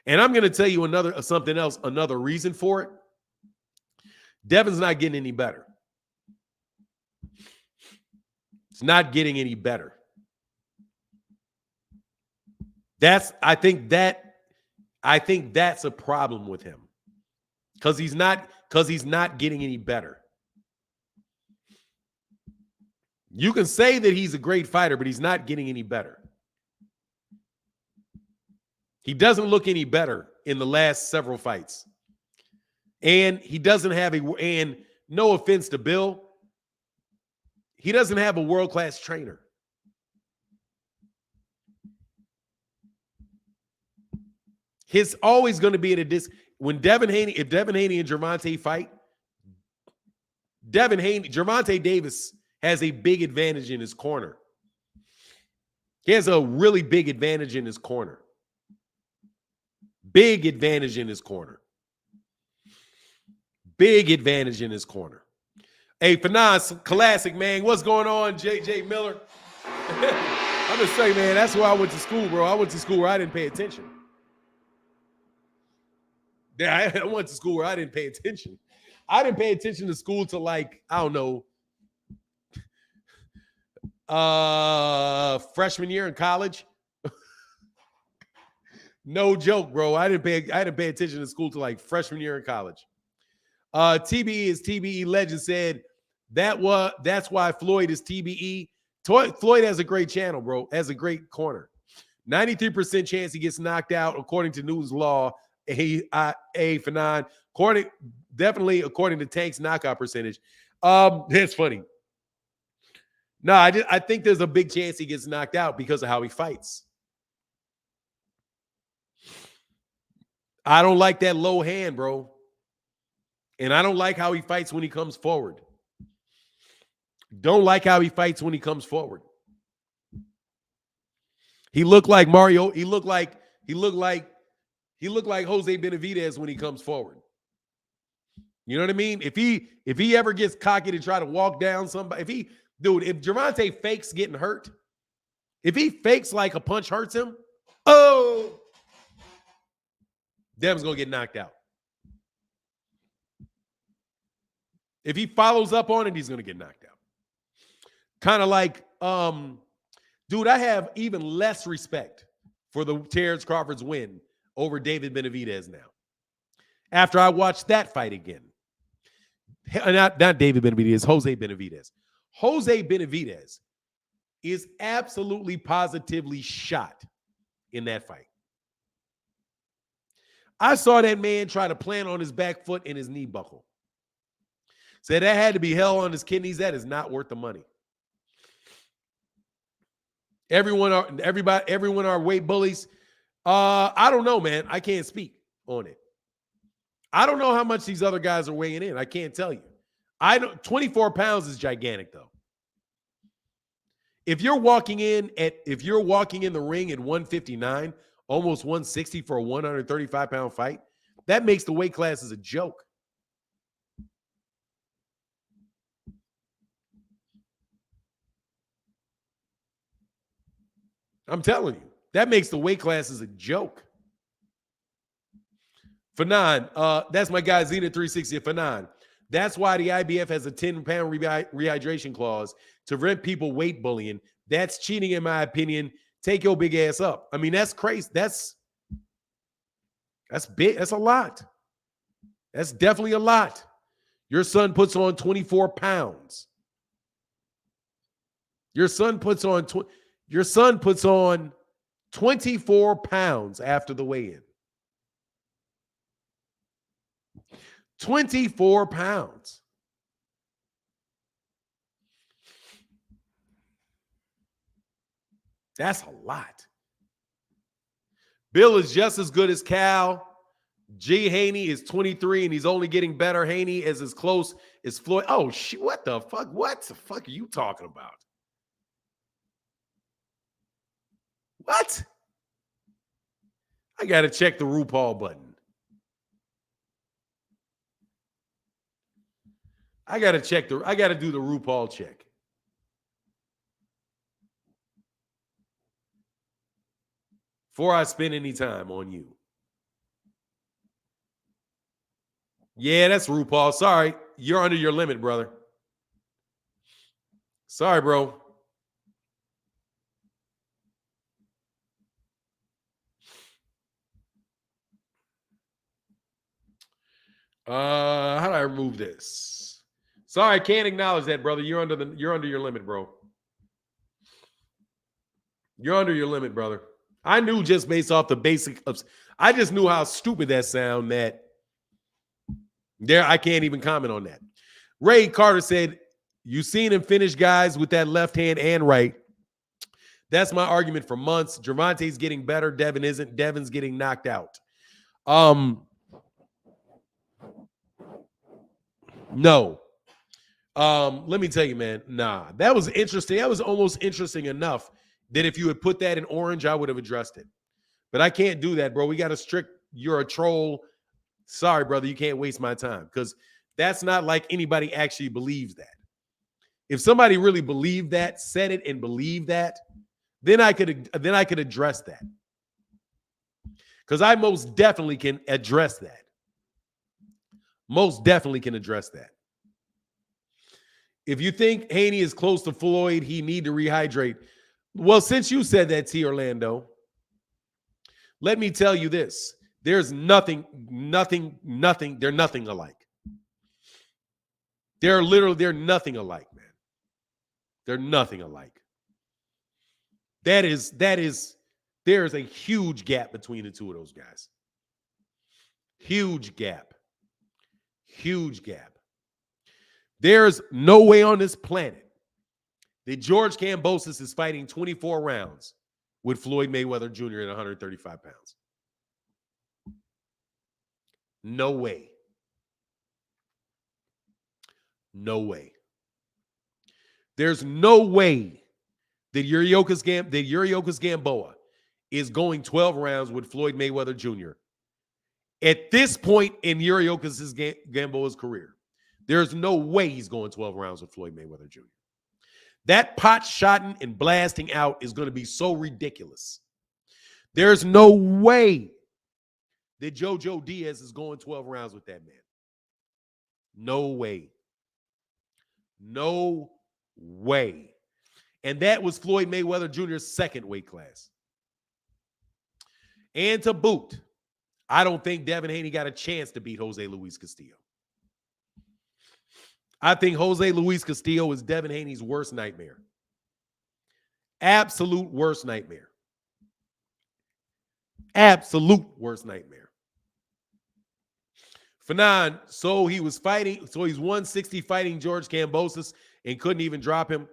And I'm going to tell you another reason for it. Devin's not getting any better. It's not getting any better. I think that's a problem with him. Because he's not getting any better. You can say that he's a great fighter, but he's not getting any better. He doesn't look any better in the last several fights. And he doesn't have and no offense to Bill, he doesn't have a world-class trainer. He's always going to be at a when if Devin Haney and Gervonta fight, Gervonta Davis has a big advantage in his corner. He has a really big advantage in his corner. Big advantage in his corner. Big advantage in his corner. Hey, Finance Classic, man. What's going on, JJ Miller? I'm just saying, man, that's where I went to school, bro. I went to school where I didn't pay attention. Yeah, I went to school where I didn't pay attention. I didn't pay attention to school till like, I don't know, freshman year in college. No joke, bro. I didn't pay attention to school till like freshman year in college. TBE is TBE legend said that's why Floyd is TBE. Floyd has a great channel, bro. Has a great corner. 93% chance he gets knocked out according to Newton's law. A for 9. Definitely according to Tank's knockout percentage. That's funny. No, I think there's a big chance he gets knocked out because of how he fights. I don't like that low hand, bro. And I don't like how he fights when he comes forward. Don't like how he fights when he comes forward. He looked like Mario. He looked like Jose Benavidez when he comes forward. You know what I mean? If he ever gets cocky to try to walk down somebody, if Gervonta fakes getting hurt, if he fakes like a punch hurts him, Devin's gonna get knocked out. If he follows up on it, he's gonna get knocked out. Kind of like, dude, I have even less respect for the Terrence Crawford's win over David Benavidez now. After I watched that fight again. Not David Benavidez, Jose Benavidez. Jose Benavidez is absolutely positively shot in that fight. I saw that man try to plant on his back foot and his knee buckle. Said that had to be hell on his kidneys. That is not worth the money. Everyone are weight bullies. I don't know, man. I can't speak on it. I don't know how much these other guys are weighing in. I can't tell you. 24 pounds is gigantic, though. If you're walking in the ring at 159, almost 160 for a 135-pound fight, that makes the weight classes a joke. I'm telling you, that makes the weight classes a joke. Fanon, that's my guy Zenith 360 Fanon. That's why the IBF has a 10-pound rehydration clause to prevent people weight bullying. That's cheating, in my opinion. Take your big ass up. I mean, that's crazy. That's big. That's a lot. That's definitely a lot. Your son puts on 24 pounds. Your son puts on 24 pounds after the weigh-in. 24 pounds. That's a lot. Bill is just as good as Cal. G. Haney is 23, and he's only getting better. Haney is as close as Floyd. Oh, shit. What the fuck? What the fuck are you talking about? What? I got to check the RuPaul button. I got to do the RuPaul check. Before I spend any time on you. Yeah, that's RuPaul. Sorry. You're under your limit, brother. Sorry, bro. How do I remove this? Sorry, I can't acknowledge that, brother. You're under your limit, bro. You're under your limit, brother. I knew just based off the basic I just knew how stupid that sound that I can't even comment on that. Ray Carter said, you seen him finish guys with that left hand and right. That's my argument for months. Gervonta's getting better. Devin isn't. Devin's getting knocked out. No. Let me tell you, man. Nah, that was interesting. That was almost interesting enough that if you had put that in orange, I would have addressed it. But I can't do that, bro. We got a strict, you're a troll. Sorry, brother, you can't waste my time because that's not like anybody actually believes that. If somebody really believed that, said it and believed that, then I could address that. Because I most definitely can address that. Most definitely can address that. If you think Haney is close to Floyd, he need to rehydrate. Well, since you said that, T. Orlando, let me tell you this. There's nothing. They're nothing alike. They're nothing alike, man. They're nothing alike. There's a huge gap between the two of those guys. Huge gap. Huge gap. There's no way on this planet that George Kambosos is fighting 24 rounds with Floyd Mayweather Jr. at 135 pounds. No way. No way. There's no way that Yuriorkis Gamboa is going 12 rounds with Floyd Mayweather Jr. At this point in Uriokas's Gamboa's career, there's no way he's going 12 rounds with Floyd Mayweather Jr. That pot shotting and blasting out is going to be so ridiculous. There's no way that JoJo Diaz is going 12 rounds with that man. No way. No way. And that was Floyd Mayweather Jr.'s second weight class. And to boot, I don't think Devin Haney got a chance to beat Jose Luis Castillo. I think Jose Luis Castillo is Devin Haney's worst nightmare. Absolute worst nightmare. Absolute worst nightmare. Fanon, so he's 160 fighting George Kambosos and couldn't even drop him.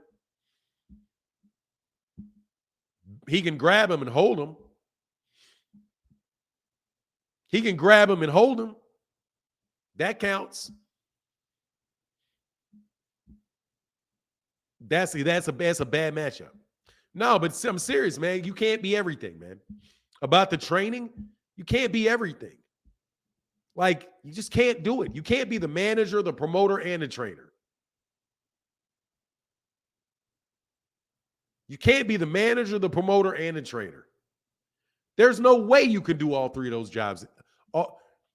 He can grab him and hold him. He can grab him and hold him. That counts. That's a bad matchup. No, but I'm serious, man. You can't be everything, man. About the training, you can't be everything. Like, you just can't do it. You can't be the manager, the promoter, and the trainer. You can't be the manager, the promoter, and the trainer. There's no way you can do all three of those jobs.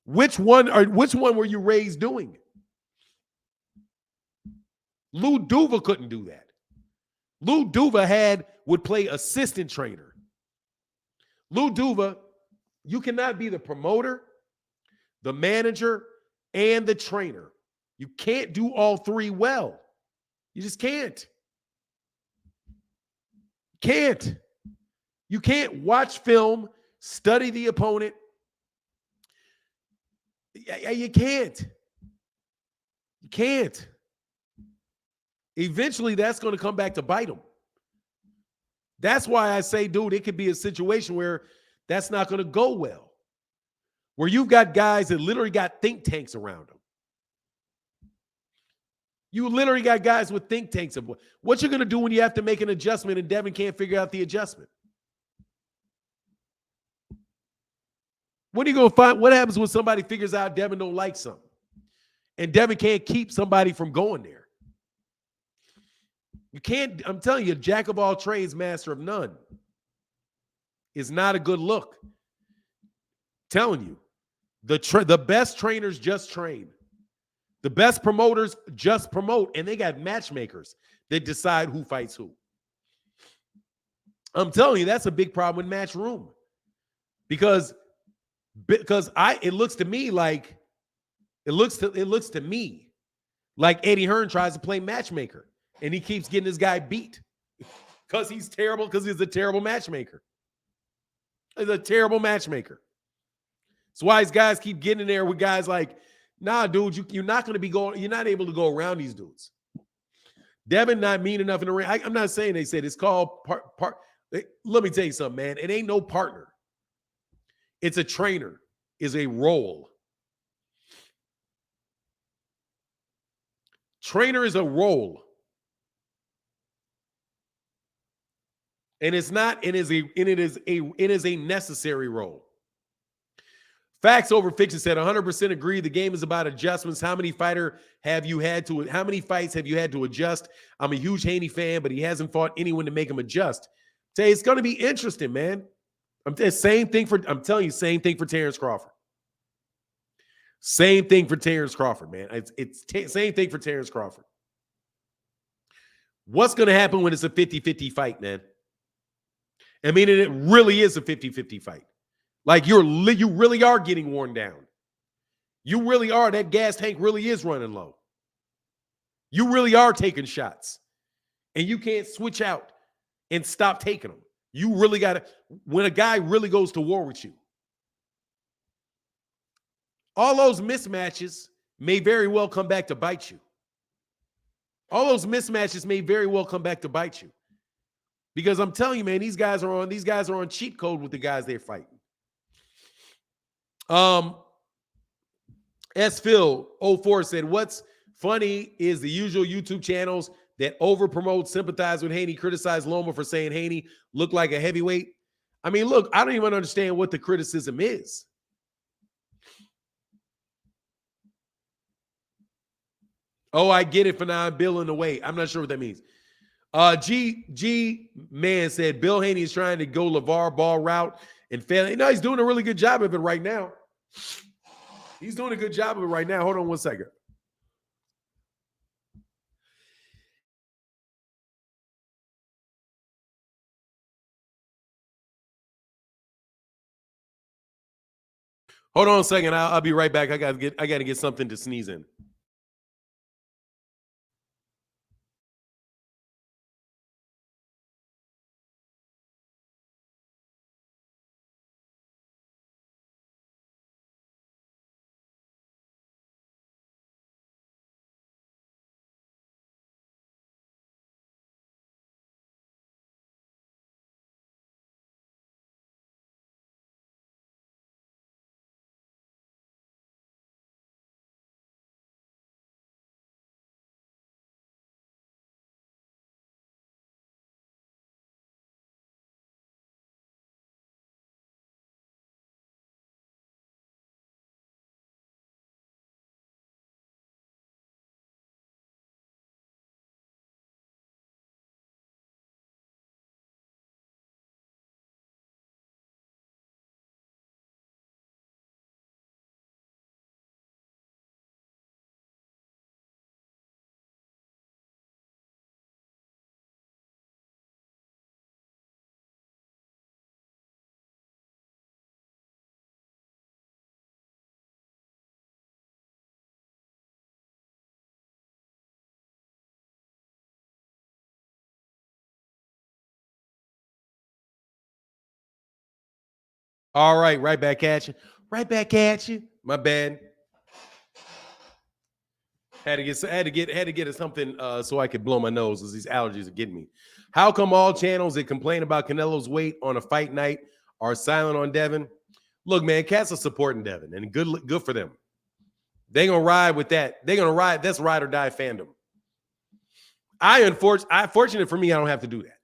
Which one were you raised doing? Lou Duva couldn't do that. Lou Duva would play assistant trainer. Lou Duva, you cannot be the promoter, the manager, and the trainer. You can't do all three well. You just can't. You can't watch film, study the opponent. You can't. You can't. Eventually, that's going to come back to bite them. That's why I say, dude, it could be a situation where that's not going to go well. Where you've got guys that literally got think tanks around them. You literally got guys with think tanks of what you're going to do when you have to make an adjustment and Devin can't figure out the adjustment. What are you going to find? What happens when somebody figures out Devin don't like something and Devin can't keep somebody from going there? You can't, I'm telling you, jack of all trades, master of none is not a good look. I'm telling you, the best trainers just train. The best promoters just promote, and they got matchmakers that decide who fights who. I'm telling you, that's a big problem in Matchroom. Because it looks to me like Eddie Hearn tries to play matchmaker. And he keeps getting this guy beat because he's terrible, because he's a terrible matchmaker. He's a terrible matchmaker. That's why his guys keep getting in there with guys like, nah, dude, you're not going to be going, you're not able to go around these dudes. Devin not mean enough in the ring. I'm not saying they said it's called part. Let me tell you something, man. It ain't no partner. It's a trainer, is a role. Trainer is a role. And it's not, it is a necessary role. Facts over fiction said 100% agree. The game is about adjustments. How many fights have you had to adjust? I'm a huge Haney fan, but he hasn't fought anyone to make him adjust. Say it's going to be interesting, man. I'm telling you, same thing for Terrence Crawford. Same thing for Terrence Crawford, man. Same thing for Terrence Crawford. What's going to happen when it's a 50-50 fight, man? I mean, it really is a 50-50 fight. Like you really are getting worn down. You really are. That gas tank really is running low. You really are taking shots. And you can't switch out and stop taking them. You really got to, when a guy really goes to war with you, all those mismatches may very well come back to bite you. All those mismatches may very well come back to bite you. Because I'm telling you, man, these guys are on cheat code with the guys they're fighting. S. Phil 04 said, what's funny is the usual YouTube channels that over-promote, sympathize with Haney, criticize Loma for saying Haney looked like a heavyweight. I mean, look, I don't even understand what the criticism is. Oh, I get it for now. Billing the weight. I'm not sure what that means. G man said Bill Haney is trying to go LeVar Ball route and failing. No, he's doing a really good job of it right now. He's doing a good job of it right now. Hold on one second. Hold on a second. I'll be right back. I gotta get something to sneeze in. All right, right back at you. Right back at you. My bad. Had to get something so I could blow my nose because these allergies are getting me. How come all channels that complain about Canelo's weight on a fight night are silent on Devin? Look, man, cats are supporting Devin, and good for them. They're gonna ride with that. They're gonna ride. That's ride or die fandom. Fortunate for me, I don't have to do that.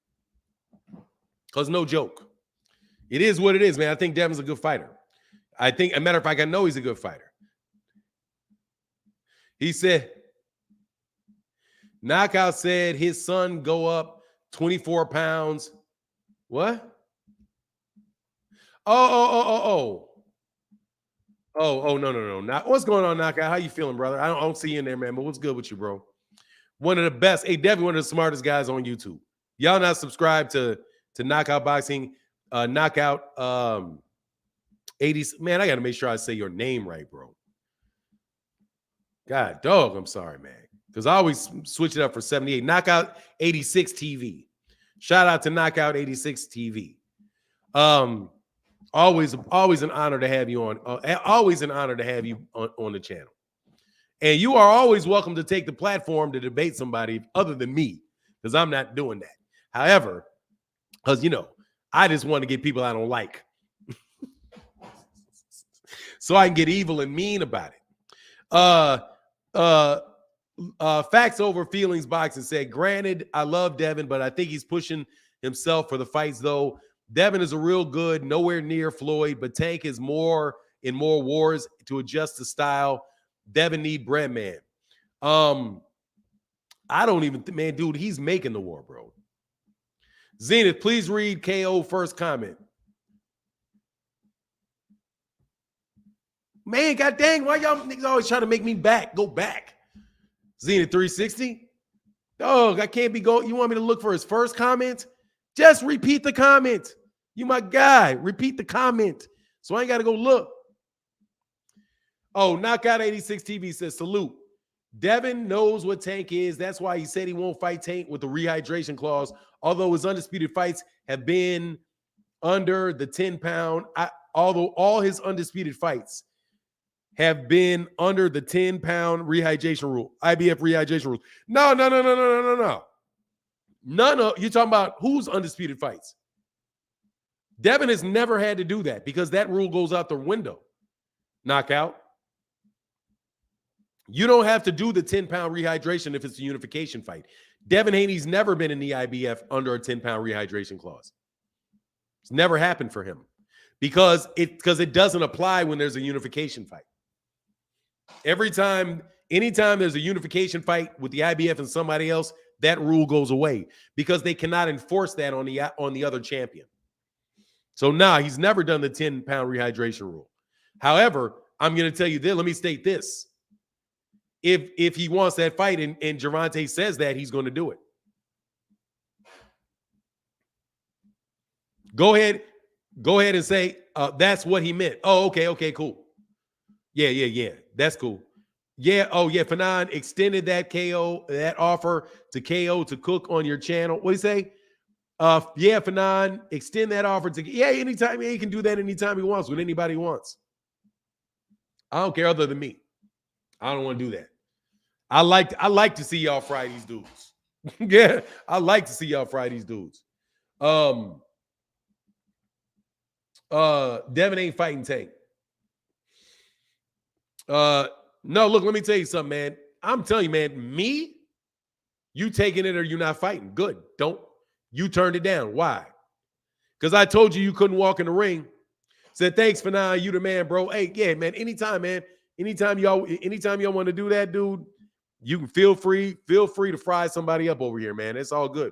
Because no joke. It is what it is, man. I think Devin's a good fighter. I think, as a matter of fact, I know he's a good fighter. He said, Knockout said his son go up 24 pounds. What? Oh, no. Now, what's going on, Knockout? How you feeling, brother? I don't see you in there, man, but what's good with you, bro? One of the best. Hey, Devin, one of the smartest guys on YouTube. Y'all not subscribed to Knockout Boxing, Knockout 80. Man, I got to make sure I say your name right, bro. God, dog, I'm sorry, man. Because I always switch it up for 78. Knockout 86 TV. Shout out to Knockout 86 TV. Always an honor to have you on. Always an honor to have you on the channel. And you are always welcome to take the platform to debate somebody other than me, because I'm not doing that. However, because, I just want to get people I don't like. So I can get evil and mean about it. Facts over feelings boxing said, granted, I love Devin, but I think he's pushing himself for the fights, though. Devin is a real good, nowhere near Floyd, but Tank is more in more wars to adjust the style. Devin need bread, man. I don't even, man, dude, he's making the war, bro. Zenith, please read KO first comment. Man, god dang, why y'all niggas always trying to make me go back? Zenith 360. Dog, I can't be going. You want me to look for his first comment? Just repeat the comment. You my guy. Repeat the comment. So I ain't got to go look. Oh, Knockout 86 TV says, salute. Devin knows what Tank is. That's why he said he won't fight Tank with the rehydration clause. Although his undisputed fights have been under the 10-pound. Although all his undisputed fights have been under the 10-pound rehydration rule, IBF rehydration rule. No. None of you talking about who's undisputed fights. Devin has never had to do that because that rule goes out the window. Knockout. You don't have to do the 10-pound rehydration if it's a unification fight. Devin Haney's never been in the IBF under a 10-pound rehydration clause. It's never happened for him because it doesn't apply when there's a unification fight. Every time Anytime there's a unification fight with the IBF and somebody else, that rule goes away because they cannot enforce that on the other champion. So he's never done the 10-pound rehydration rule. However, I'm going to tell you this. Let me state this. If he wants that fight and Gervonta says that, he's going to do it. Go ahead and say that's what he meant. Oh, okay, cool. Yeah. That's cool. Yeah, Fanon extended that offer to KO to cook on your channel. What do you say? Yeah, Fanon, extend that offer to anytime. He can do that anytime he wants with anybody he wants. I don't care other than me. I don't want to do that. I like to see y'all fry these dudes. Yeah, I like to see y'all fry these dudes. Devin ain't fighting Tank. No, look, let me tell you something, man. I'm telling you, man, you taking it or you not fighting. Good. You turned it down. Why? Because I told you couldn't walk in the ring. Said, thanks for now. You the man, bro. Hey, yeah, man. Anytime, man. Anytime y'all want to do that, dude, you can feel free to fry somebody up over here, man. It's all good.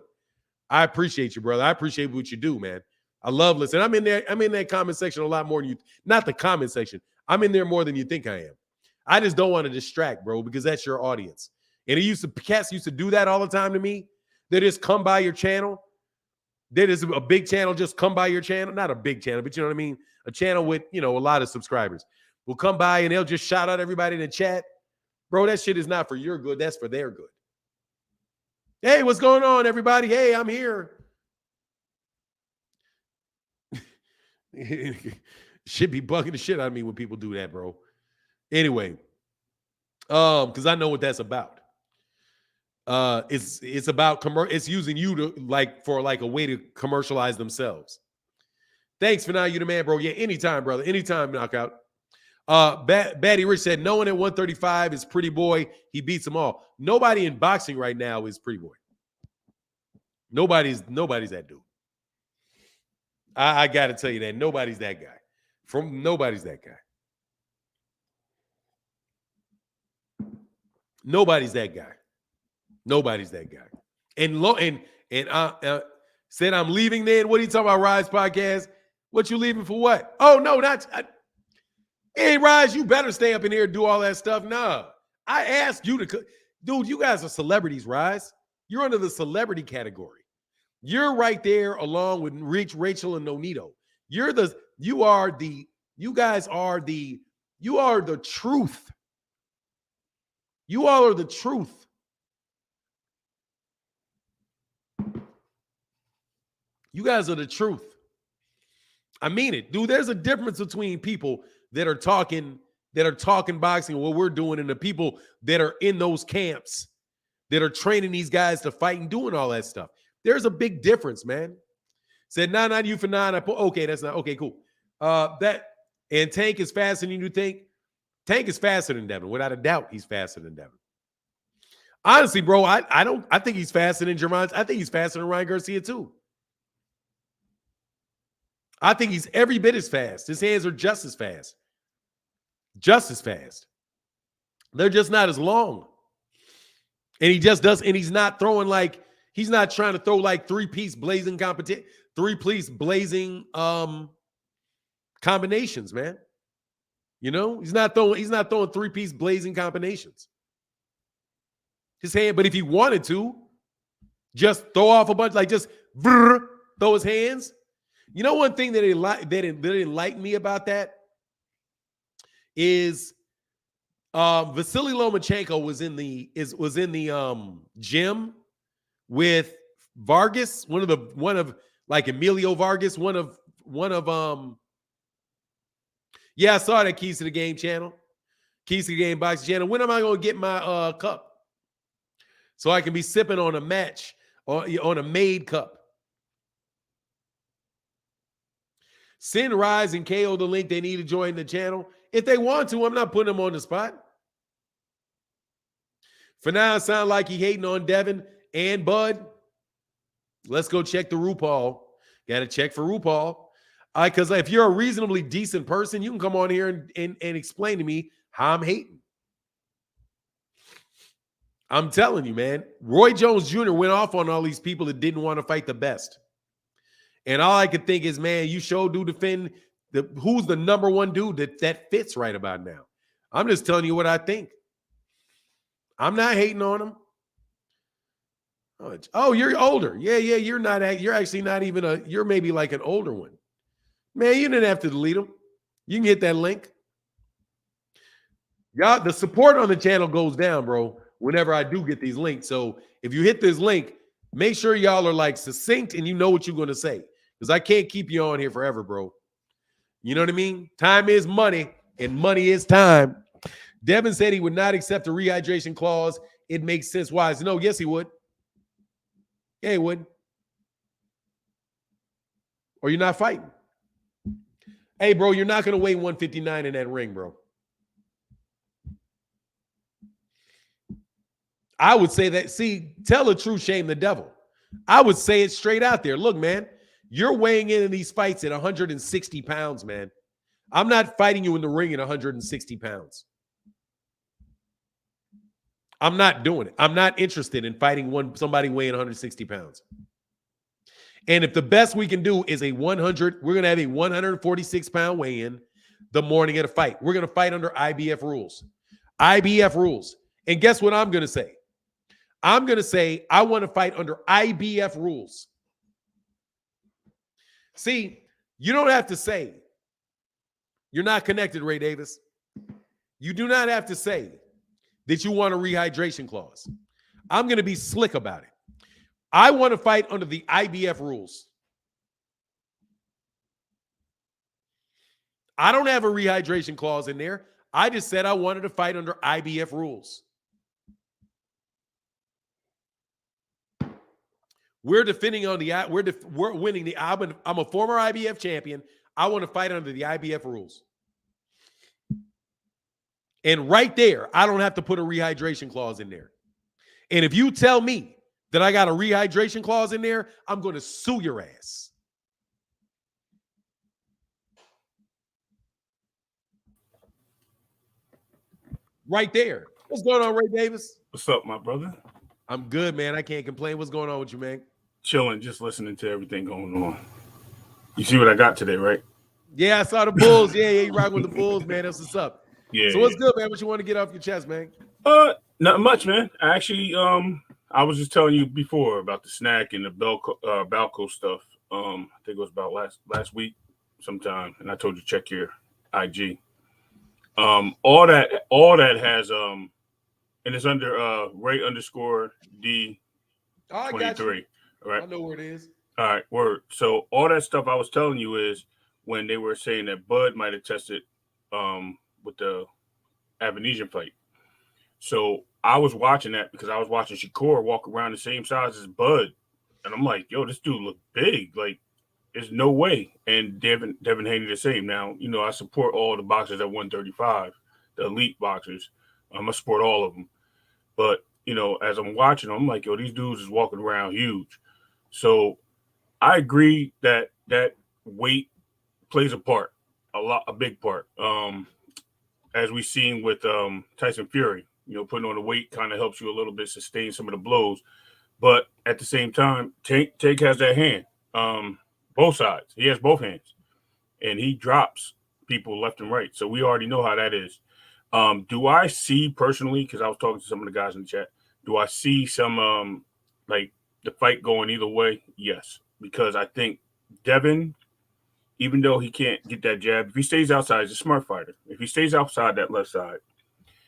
I appreciate you, brother. I appreciate what you do, man. I love listening. I'm in that comment section a lot more than you. Not the comment section. I'm in there more than you think I am. I just don't want to distract, bro, because that's your audience. And cats used to do that all the time to me. They just come by your channel. There is a big channel, just come by your channel. Not a big channel, but you know what I mean? A channel with, a lot of subscribers. Will come by and they'll just shout out everybody in the chat. Bro, that shit is not for your good. That's for their good. Hey, what's going on, everybody? Hey, I'm here. Should be bugging the shit out of me when people do that, bro. Anyway, because I know what that's about. It's about it's using you to for a way to commercialize themselves. Thanks for now, you the man, bro. Yeah, anytime, brother. Anytime, knockout. Batty Rich said, no one at 135 is Pretty Boy. He beats them all. Nobody in boxing right now is Pretty Boy. Nobody's that dude. I got to tell you that. Nobody's that guy. Nobody's that guy. Nobody's that guy. Nobody's that guy. And said I'm leaving then. What are you talking about, Rise Podcast? What you leaving for what? Oh, no, hey, Rise, you better stay up in here and do all that stuff. Nah. I asked you to dude, you guys are celebrities, Rise. You're under the celebrity category. You're right there along with Rachel and Nonito. You are the truth. You all are the truth. You guys are the truth. I mean it, dude. There's a difference between people that are talking boxing and what we're doing and the people that are in those camps that are training these guys to fight and doing all that stuff. There's a big difference, man. Said, not you for 9. Okay, that's not okay, cool. And Tank is faster than you think. Tank is faster than Devin. Without a doubt, he's faster than Devin. Honestly, bro, I think he's faster than Gervonta. I think he's faster than Ryan Garcia, too. I think he's every bit as fast. His hands are just as fast. Just as fast. They're just not as long. And he just does, and he's not throwing he's not trying to throw three-piece blazing combinations, man. He's not throwing three-piece blazing combinations. His hand, but if he wanted to, just throw off a bunch, just throw his hands. One thing that didn't like me about that is Vasily Lomachenko was in the gym with Vargas, one of Emilio Vargas, I saw that Keys to the Game channel, Keys to the Game boxing channel. When am I going to get my cup so I can be sipping on a match or on a made cup? Send Rise and KO the link they need to join the channel. If they want to, I'm not putting them on the spot. For now, it sounds like he hating on Devin and Bud. Let's go check the RuPaul. Got to check for RuPaul. Because if you're a reasonably decent person, you can come on here and explain to me how I'm hating. I'm telling you, man. Roy Jones Jr. went off on all these people that didn't want to fight the best. And all I could think is, man, you sure do defend who's the number one dude that fits right about now. I'm just telling you what I think. I'm not hating on him. Oh, you're older. Yeah, you're not. You're actually not even you're maybe like an older one. Man, you didn't have to delete them. You can hit that link. Y'all, the support on the channel goes down, bro, whenever I do get these links. So if you hit this link, make sure y'all are like succinct and you know what you're going to say. Because I can't keep you on here forever, bro. You know what I mean? Time is money, and money is time. Devin said he would not accept a rehydration clause. It makes sense. Why? No, yes, he would. Yeah, he would. Or you're not fighting. Hey, bro, you're not going to weigh 159 in that ring, bro. I would say that, see, tell the truth, shame the devil. I would say it straight out there. Look, man, you're weighing in these fights at 160 pounds, man. I'm not fighting you in the ring at 160 pounds. I'm not doing it. I'm not interested in fighting somebody weighing 160 pounds. And if the best we can do is we're going to have a 146-pound weigh-in the morning of the fight. We're going to fight under IBF rules. IBF rules. And guess what I'm going to say? I'm going to say I want to fight under IBF rules. See, you don't have to say you're not connected, Ray Davis. You do not have to say that you want a rehydration clause. I'm going to be slick about it. I want to fight under the IBF rules. I don't have a rehydration clause in there. I just said I wanted to fight under IBF rules. We're defending on the we're winning the I'm a former IBF champion. I want to fight under the IBF rules. And right there, I don't have to put a rehydration clause in there. And if you tell me that I got a rehydration clause in there, I'm going to sue your ass. Right there. What's going on, Ray Davis? What's up, my brother? I'm good, man. I can't complain. What's going on with you, man? Chilling, just listening to everything going on. You see what I got today, right? Yeah, I saw the Bulls. Yeah, you rocking with the Bulls, man. That's what's up. Yeah. So what's good, man? What you want to get off your chest, man? Not much, man. Actually, I was just telling you before about the snack and the Balco stuff. I think it was about last week sometime, and I told you check your IG. All that has and it's under Ray_D23. All right. I know where it is. All right, word. So all that stuff I was telling you is when they were saying that Bud might have tested with the Avanesian fight. So I was watching that because I was watching Shakur walk around the same size as Bud. And I'm like, yo, this dude look big. Like, there's no way. And Devin Haney the same. Now, you know, I support all the boxers at 135, the elite boxers. I support all of them. But, you know, as I'm watching them, I'm like, yo, these dudes is walking around huge. So I agree that weight plays a part, a big part. As we've seen with Tyson Fury, you know, putting on the weight kind of helps you a little bit sustain some of the blows. But at the same time, Tank has that hand, both sides. He has both hands, and he drops people left and right. So we already know how that is. Do I see personally, because I was talking to some of the guys in the chat, do I see some like the fight going either way? Yes, because I think Devin, even though he can't get that jab, if he stays outside, he's a smart fighter. If he stays outside that left side,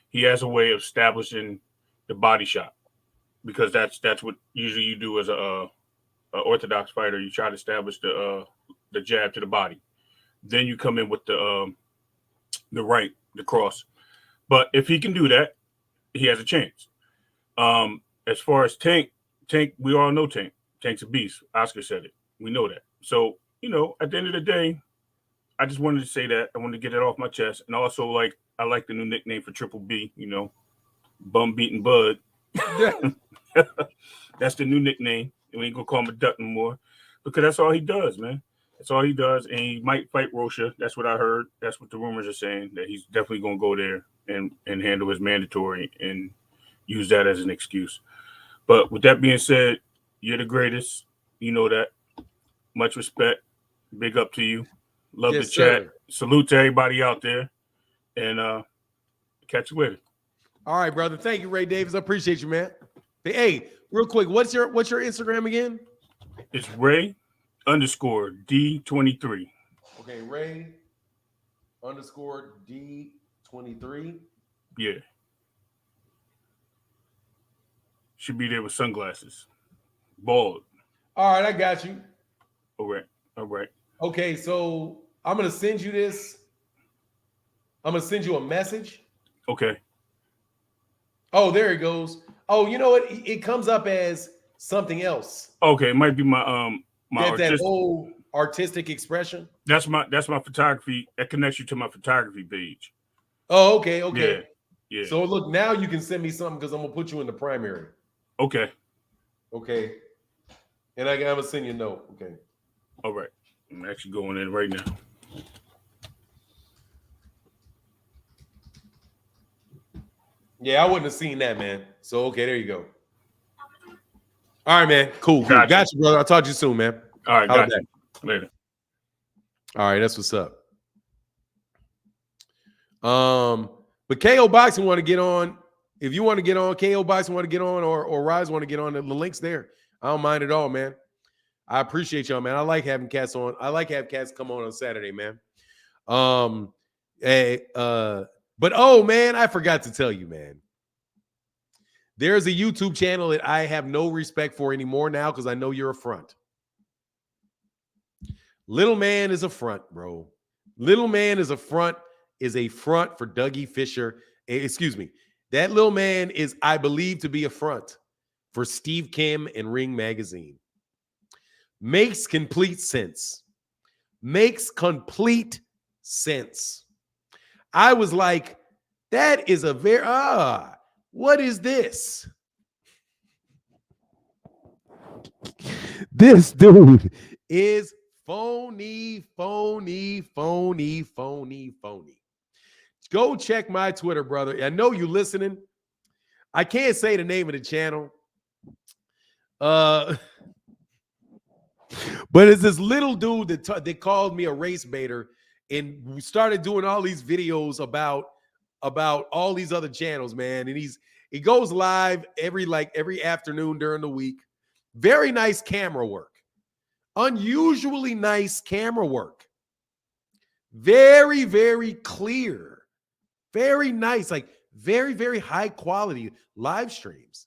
he has a way of establishing the body shot, because that's what usually you do as a orthodox fighter. You try to establish the jab to the body, then you come in with the right, the cross. But if he can do that, he has a chance. As far as Tank, we all know Tank. Tank's a beast. Oscar said it. We know that. So, you know, at the end of the day, I just wanted to say that. I wanted to get it off my chest. And also, I like the new nickname for Triple B, you know, Bum Beating Bud. That's the new nickname. We ain't going to call him a duck no more, because that's all he does, man. That's all he does. And he might fight Rocha. That's what I heard. That's what the rumors are saying, that he's definitely going to go there and handle his mandatory and use that as an excuse. But with that being said, you're the greatest. You know that. Much respect. Big up to you. Love Yes, the chat. sir. Salute to everybody out there. And catch you with it. All right, brother. Thank you, Ray Davis. I appreciate you, man. Hey, real quick, what's your Instagram again? It's Ray_D23. Okay, Ray_D23. Yeah. Should be there with sunglasses. Bald. All right, I got you. All right. Okay, so I'm gonna send you this. I'm gonna send you a message. Okay. Oh, there it goes. Oh, you know what? It comes up as something else. Okay, it might be my That whole artistic expression. That's my photography. That connects you to my photography page. Oh, okay. Yeah. So look, now you can send me something because I'm gonna put you in the primary. Okay. And I'm gonna send you a note. Okay. All right. I'm actually going in right now. Yeah, I wouldn't have seen that, man. So okay, there you go. All right, man. Cool. Gotcha. Got you, brother. I'll talk to you soon, man. All right, got you. Later. All right, that's what's up. But KO Boxing want to get on. If you want to get on, KO Boxing want to get on, or Rise want to get on, the link's there. I don't mind at all, man. I appreciate y'all, man. I like having cats on. I like having cats come on Saturday, man. But oh man, I forgot to tell you, man. There's a YouTube channel that I have no respect for anymore now because I know you're a front. Little Man is a front, bro. Little Man is a front for Dougie Fisher. Excuse me. That Little Man is, I believe, to be a front for Steve Kim and Ring Magazine. Makes complete sense. Makes complete sense. I was like, that is a very, what is this? This dude is phony. Go check my Twitter, brother. I know you listening. I can't say the name of the channel. But it's this little dude that called me a race baiter and started doing all these videos about all these other channels, man. And he goes live every afternoon during the week. Very nice camera work. Unusually nice camera work. Very, very clear. Very nice, like very, very high quality live streams.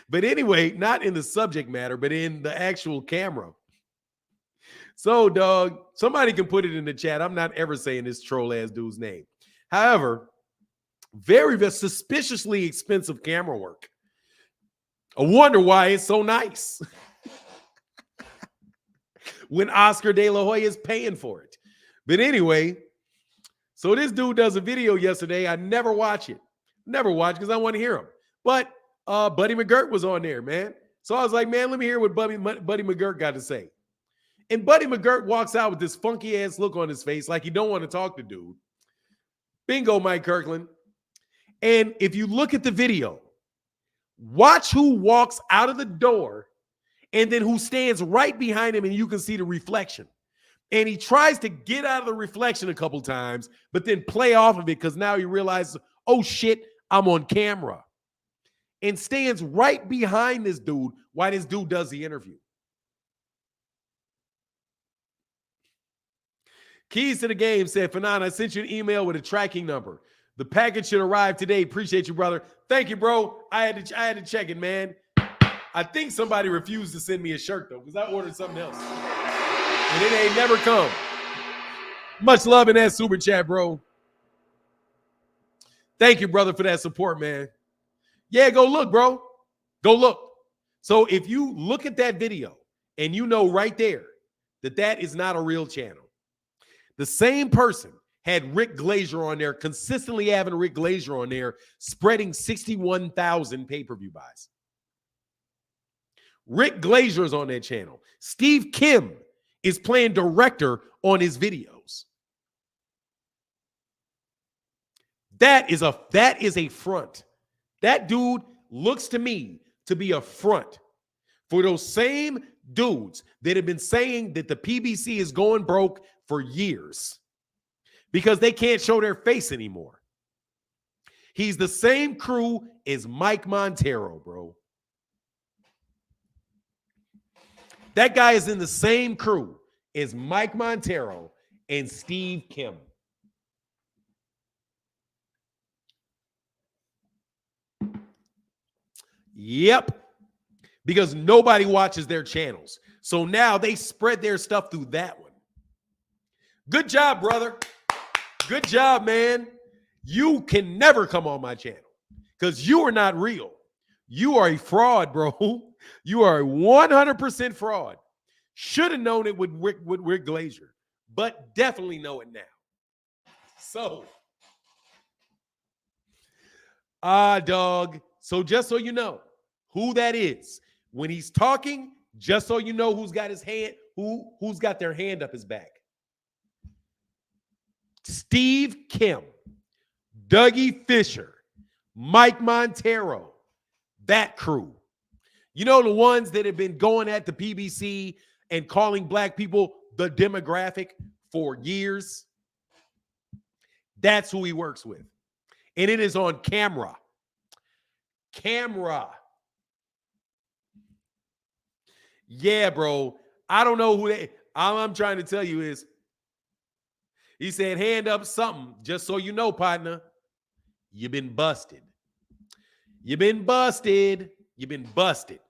But anyway, not in the subject matter, but in the actual camera. So, dog, somebody can put it in the chat. I'm not ever saying this troll ass dude's name. However, very, very suspiciously expensive camera work. I wonder why it's so nice when Oscar De La Hoya is paying for it. But anyway, so this dude does a video yesterday. I never watch it. Never watch because I want to hear him. But Buddy McGirt was on there, man. So I was like, man, let me hear what Buddy McGirt got to say. And Buddy McGirt walks out with this funky ass look on his face like he don't want to talk to dude. Bingo, Mike Kirkland. And if you look at the video, watch who walks out of the door and then who stands right behind him and you can see the reflection. And he tries to get out of the reflection a couple times, but then play off of it because now he realizes, oh shit, I'm on camera. And stands right behind this dude while this dude does the interview. Keys to the Game said, Fanon, I sent you an email with a tracking number. The package should arrive today. Appreciate you, brother. Thank you, bro. I had to check it, man. I think somebody refused to send me a shirt, though, because I ordered something else. And it ain't never come. Much love in that super chat, bro. Thank you, brother, for that support, man. Yeah, go look, bro. Go look. So if you look at that video and you know right there that is not a real channel. The same person had Rick Glazier on there, consistently having Rick Glazier on there, spreading 61,000 pay-per-view buys. Rick Glazier is on that channel. Steve Kim is playing director on his videos. That is a front. That dude looks to me to be a front for those same dudes that have been saying that the PBC is going broke for years because they can't show their face anymore. He's the same crew as Mike Montero, bro. That guy is in the same crew as Mike Montero and Steve Kim. Yep. Because nobody watches their channels. So now they spread their stuff through that one. Good job, brother. Good job, man. You can never come on my channel because you are not real. You are a fraud, bro. You are a 100% fraud. Should have known it with Rick Glazier, but definitely know it now. So, dog. So just so you know who that is, when he's talking, just so you know who's got his hand, who's got their hand up his back. Steve Kim, Dougie Fisher, Mike Montero, that crew. You know, the ones that have been going at the PBC and calling black people the demographic for years. That's who he works with. And it is on camera. Camera. Yeah, bro. I don't know who they. All I'm trying to tell you is, he said, hand up something, just so you know, partner. You've been busted. You've been busted. You've been busted.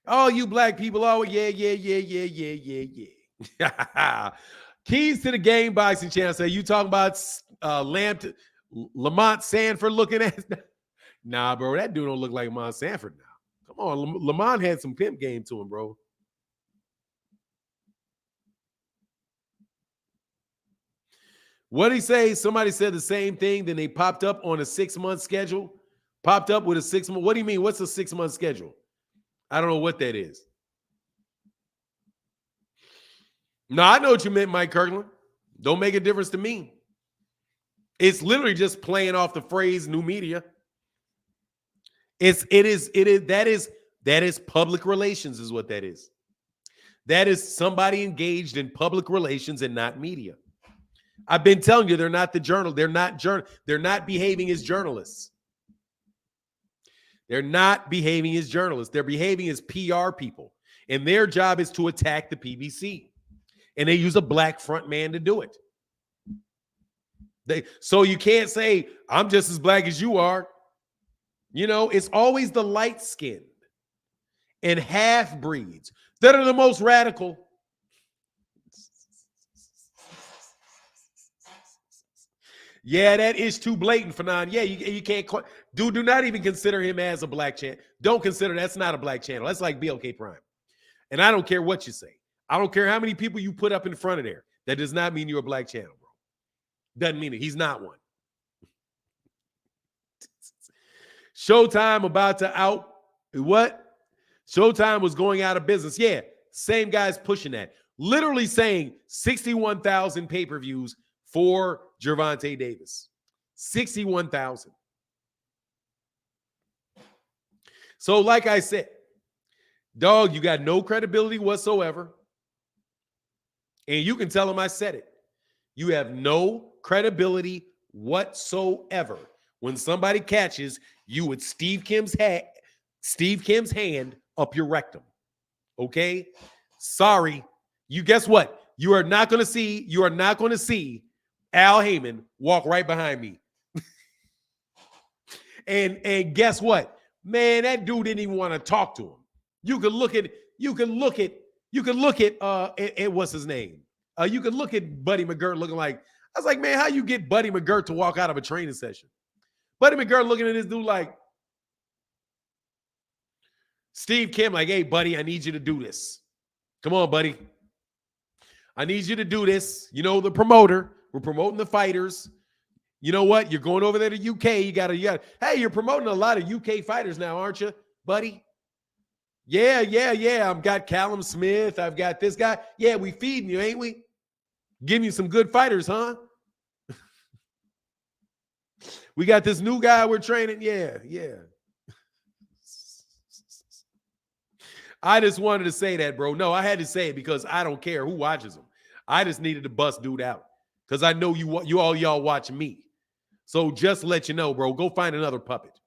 Oh, you black people. Oh, yeah. Keys to the Game Boxing Channel say, you talking about Lamont Sanford looking at? Nah, bro, that dude don't look like Lamont Sanford now. Come on, Lamont had some pimp game to him, bro. What did he say? Somebody said the same thing. Then they popped up on a 6-month schedule. Popped up with a 6-month. What do you mean? What's a 6-month schedule? I don't know what that is. No, I know what you meant, Mike Kirkland. Don't make a difference to me. It's literally just playing off the phrase new media. That is public relations is what that is. That is somebody engaged in public relations and not media. I've been telling you, they're not the journal. They're not behaving as journalists. They're not behaving as journalists. They're behaving as PR people. And their job is to attack the PBC. And they use a black front man to do it. So you can't say, I'm just as black as you are. You know, it's always the light-skinned and half-breeds that are the most radical. Yeah, that is too blatant, Fanon. Yeah, you can't. Do not even consider him as a black channel. Don't consider that's not a black channel. That's like BLK Prime. And I don't care what you say. I don't care how many people you put up in front of there. That does not mean you're a black channel, bro. Doesn't mean it. He's not one. Showtime about to out. What? Showtime was going out of business. Yeah, same guys pushing that. Literally saying 61,000 pay-per-views for Gervonta Davis. 61,000. So like I said, dog, you got no credibility whatsoever. And you can tell him I said it. You have no credibility whatsoever. When somebody catches you with Steve Kim's hand up your rectum. Okay? Sorry. You guess what? You are not going to see Al Heyman walk right behind me. and guess what? Man, that dude didn't even want to talk to him. You can look at what's his name? You can look at Buddy McGirt looking like, I was like, man, how you get Buddy McGirt to walk out of a training session? Buddy McGirt looking at this dude like, Steve Kim like, hey, buddy, I need you to do this. Come on, buddy. I need you to do this. You know, the promoter. We're promoting the fighters. You know what? You're going over there to UK. You got to. Hey, you're promoting a lot of UK fighters now, aren't you, buddy? Yeah. I've got Callum Smith. I've got this guy. Yeah, we feeding you, ain't we? Giving you some good fighters, huh? We got this new guy we're training. Yeah. I just wanted to say that, bro. No, I had to say it because I don't care who watches them. I just needed to bust dude out because I know y'all watch me. So just let you know, bro. Go find another puppet.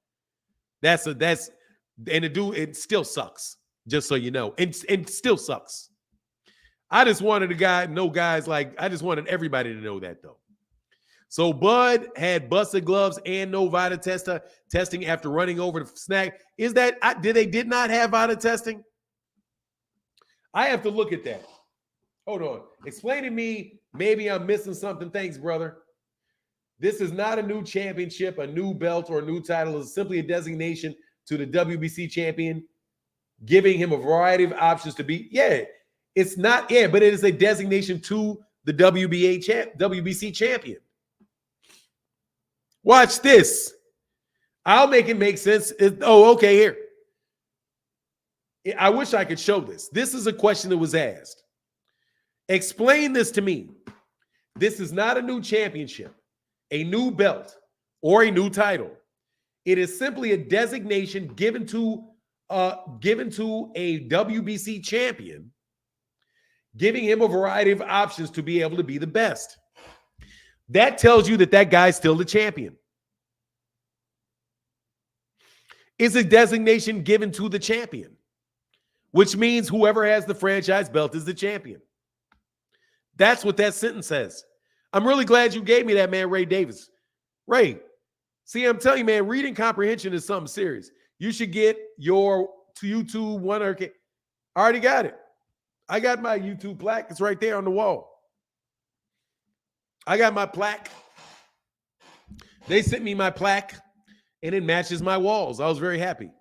And the dude, it still sucks. Just so you know, and still sucks. I just wanted I just wanted everybody to know that though. So Bud had busted gloves and no VIDA testing after running over the snag. Is that did not have VIDA testing? I have to look at that. Hold on. Explain to me. Maybe I'm missing something. Thanks, brother. This is not a new championship, a new belt, or a new title. It's simply a designation to the WBC champion, giving him a variety of options to be. Yeah, it's not. Yeah, but it is a designation to the WBC champion. Watch this. I'll make it make sense. Okay, here. I wish I could show this. This is a question that was asked. Explain this to me. This is not a new championship, a new belt, or a new title. It is simply a designation given to a WBC champion, giving him a variety of options to be able to be the best. That tells you that guy's still the champion. It's a designation given to the champion, which means whoever has the franchise belt is the champion. That's what that sentence says. I'm really glad you gave me that, man, Ray Davis. Ray, see, I'm telling you, man, reading comprehension is something serious. You should get your YouTube 100K. I already got it. I got my YouTube plaque. It's right there on the wall. I got my plaque. They sent me my plaque, and it matches my walls. I was very happy.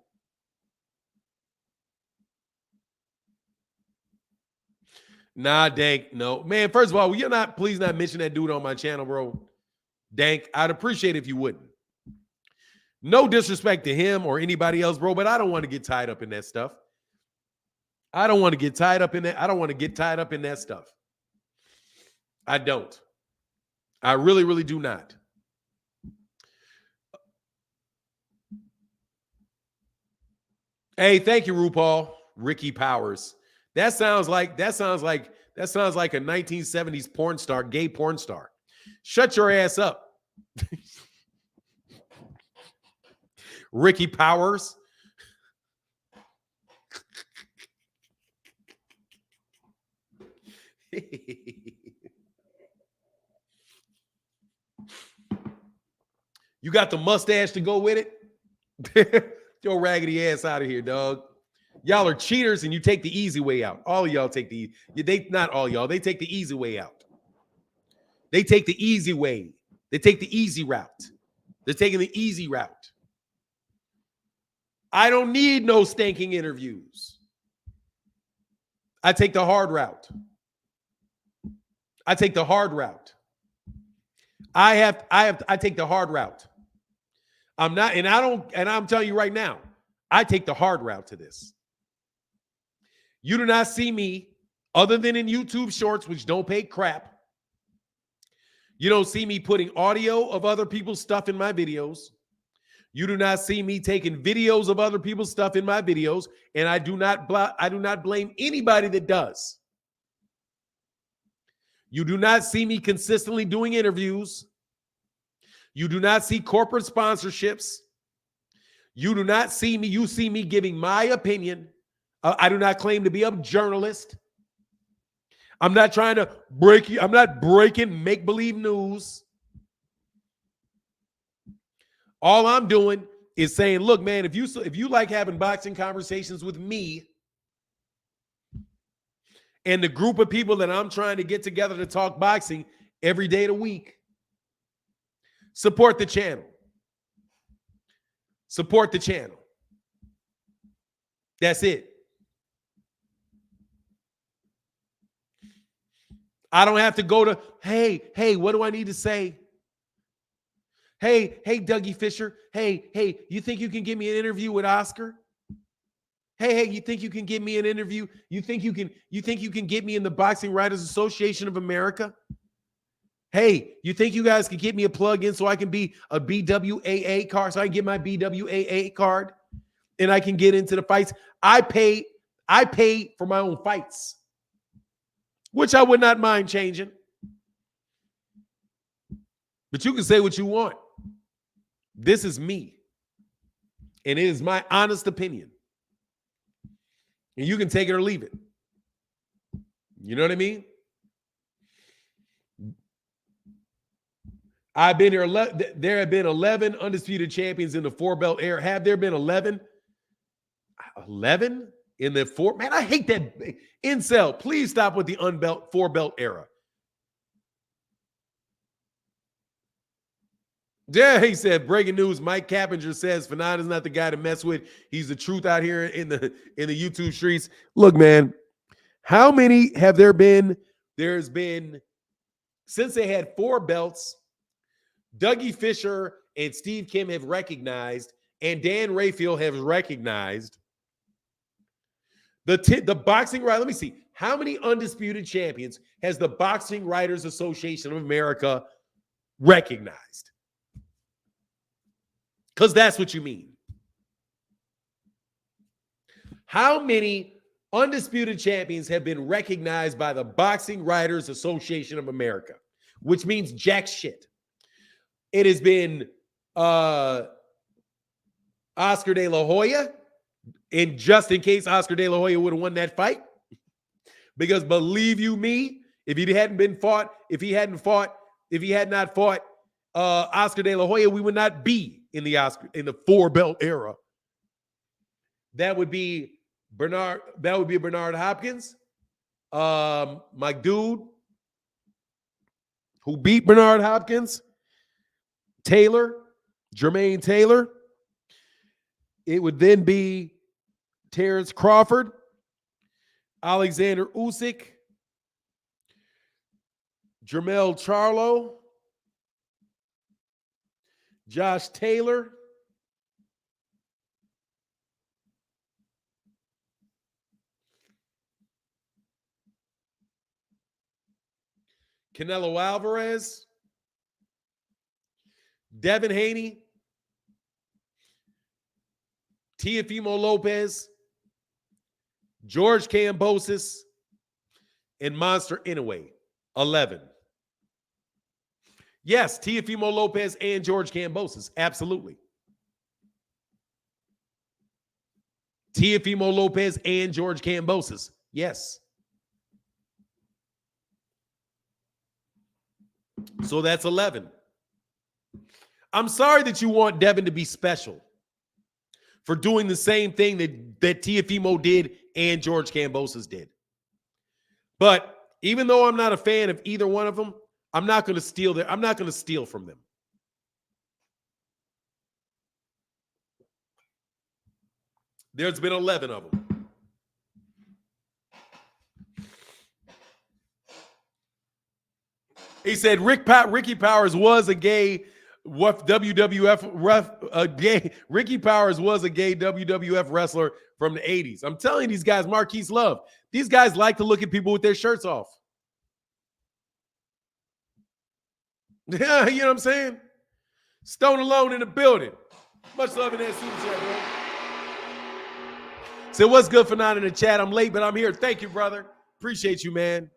Nah, Dank, no. Man, first of all, please not mention that dude on my channel, bro. Dank, I'd appreciate it if you wouldn't. No disrespect to him or anybody else, bro, but I don't want to get tied up in that stuff. I don't want to get tied up in that. I don't want to get tied up in that stuff. I don't. I really, really do not. Hey, thank you, RuPaul. Ricky Powers. That sounds like a 1970s porn star, gay porn star. Shut your ass up. Ricky Powers. You got the mustache to go with it? Your raggedy ass out of here, dog. Y'all are cheaters and you take the easy way out. All of y'all take not all y'all. They take the easy way out. They take the easy way. They take the easy route. They're taking the easy route. I don't need no stinking interviews. I take the hard route. I take the hard route. I take the hard route. I'm telling you right now, I take the hard route to this. You do not see me, other than in YouTube shorts, which don't pay crap. You don't see me putting audio of other people's stuff in my videos. You do not see me taking videos of other people's stuff in my videos, and I do not blame anybody that does. You do not see me consistently doing interviews. You do not see corporate sponsorships. You do not see me. You see me giving my opinion. I do not claim to be a journalist. I'm not trying to break you. I'm not breaking make-believe news. All I'm doing is saying, look, man, if you like having boxing conversations with me and the group of people that I'm trying to get together to talk boxing every day of the week, support the channel. Support the channel. That's it. I don't have to go to, hey, what do I need to say? Hey, Dougie Fisher. Hey, you think you can give me an interview with Oscar? Hey, you think you can give me an interview? You think you can get me in the Boxing Writers Association of America? Hey, you think you guys could get me a plug-in so I can be a BWAA card, so I can get my BWAA card and I can get into the fights? I pay for my own fights, which I would not mind changing. But you can say what you want. This is me. And it is my honest opinion. And you can take it or leave it. You know what I mean? I've been here. There have been 11 undisputed champions in the 4-belt era. Have there been 11? 11 in the 4? Man, I hate that. Incel, please stop with the 4-belt era. Yeah, he said, breaking news, Mike Cappinger says Fanon is not the guy to mess with. He's the truth out here in the YouTube streets. Look, man, how many have there been? There's been, since they had 4 belts, Dougie Fisher and Steve Kim have recognized, and Dan Rayfield have recognized the boxing right. Let me see. How many undisputed champions has the Boxing Writers Association of America recognized? Because that's what you mean. How many undisputed champions have been recognized by the Boxing Writers Association of America? Which means jack shit. It has been Oscar De La Hoya, and just in case Oscar De La Hoya would have won that fight. Because believe you me, if he had not fought Oscar De La Hoya, we would not be in the 4-belt era. That would be Bernard Hopkins, my dude who beat Bernard Hopkins, Jermaine Taylor. It would then be Terrence Crawford, Alexander Usyk, Jermell Charlo, Josh Taylor, Canelo Alvarez, Devin Haney, Teofimo Lopez, George Kambosos, and Monster Inoue. 11. Yes, Teofimo Lopez and George Kambosos. Absolutely. Teofimo Lopez and George Kambosos. Yes. So that's 11. I'm sorry that you want Devin to be special for doing the same thing that Teofimo did and George Kambosos did. But even though I'm not a fan of either one of them, I'm not going to steal from them. There's been 11 of them. He said Ricky Powers was a gay WWF ref. Ricky Powers was a gay WWF wrestler from the 80s. I'm telling you, these guys, Marquise Love, these guys like to look at people with their shirts off. Yeah, you know what I'm saying? Stone Alone in the building. Much love in that super chat, bro. So what's good for not in the chat? I'm late, but I'm here. Thank you, brother. Appreciate you, man.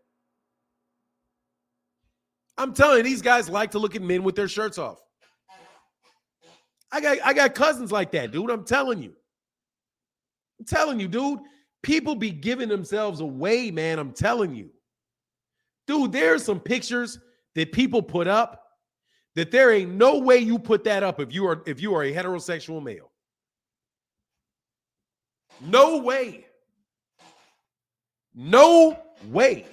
I'm telling you, these guys like to look at men with their shirts off. I got cousins like that, dude. I'm telling you. Dude. People be giving themselves away, man. I'm telling you. Dude, there's some pictures that people put up that there ain't no way you put that up if you are a heterosexual male. No way. No way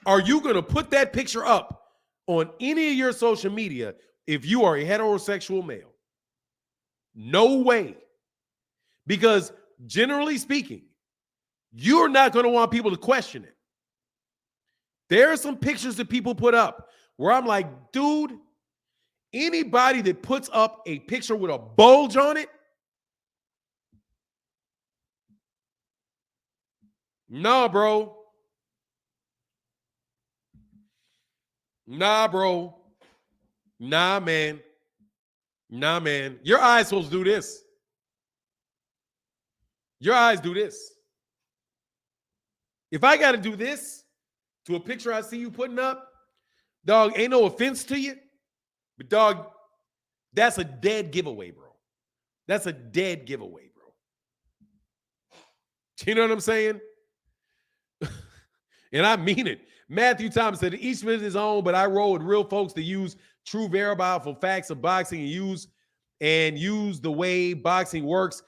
are you going to put that picture up on any of your social media if you are a heterosexual male. No way. Because generally speaking, you're not going to want people to question it. There are some pictures that people put up where I'm like, dude, anybody that puts up a picture with a bulge on it, no, bro. Nah, bro. Nah, man. Nah, man. Your eyes supposed to do this. Your eyes do this. If I got to do this to a picture I see you putting up, dog, ain't no offense to you, but dog, that's a dead giveaway, bro. That's a dead giveaway, bro. You know what I'm saying? And I mean it. Matthew Thomas said, each is his own, but I roll with real folks to use true verifiable facts of boxing and use the way boxing works.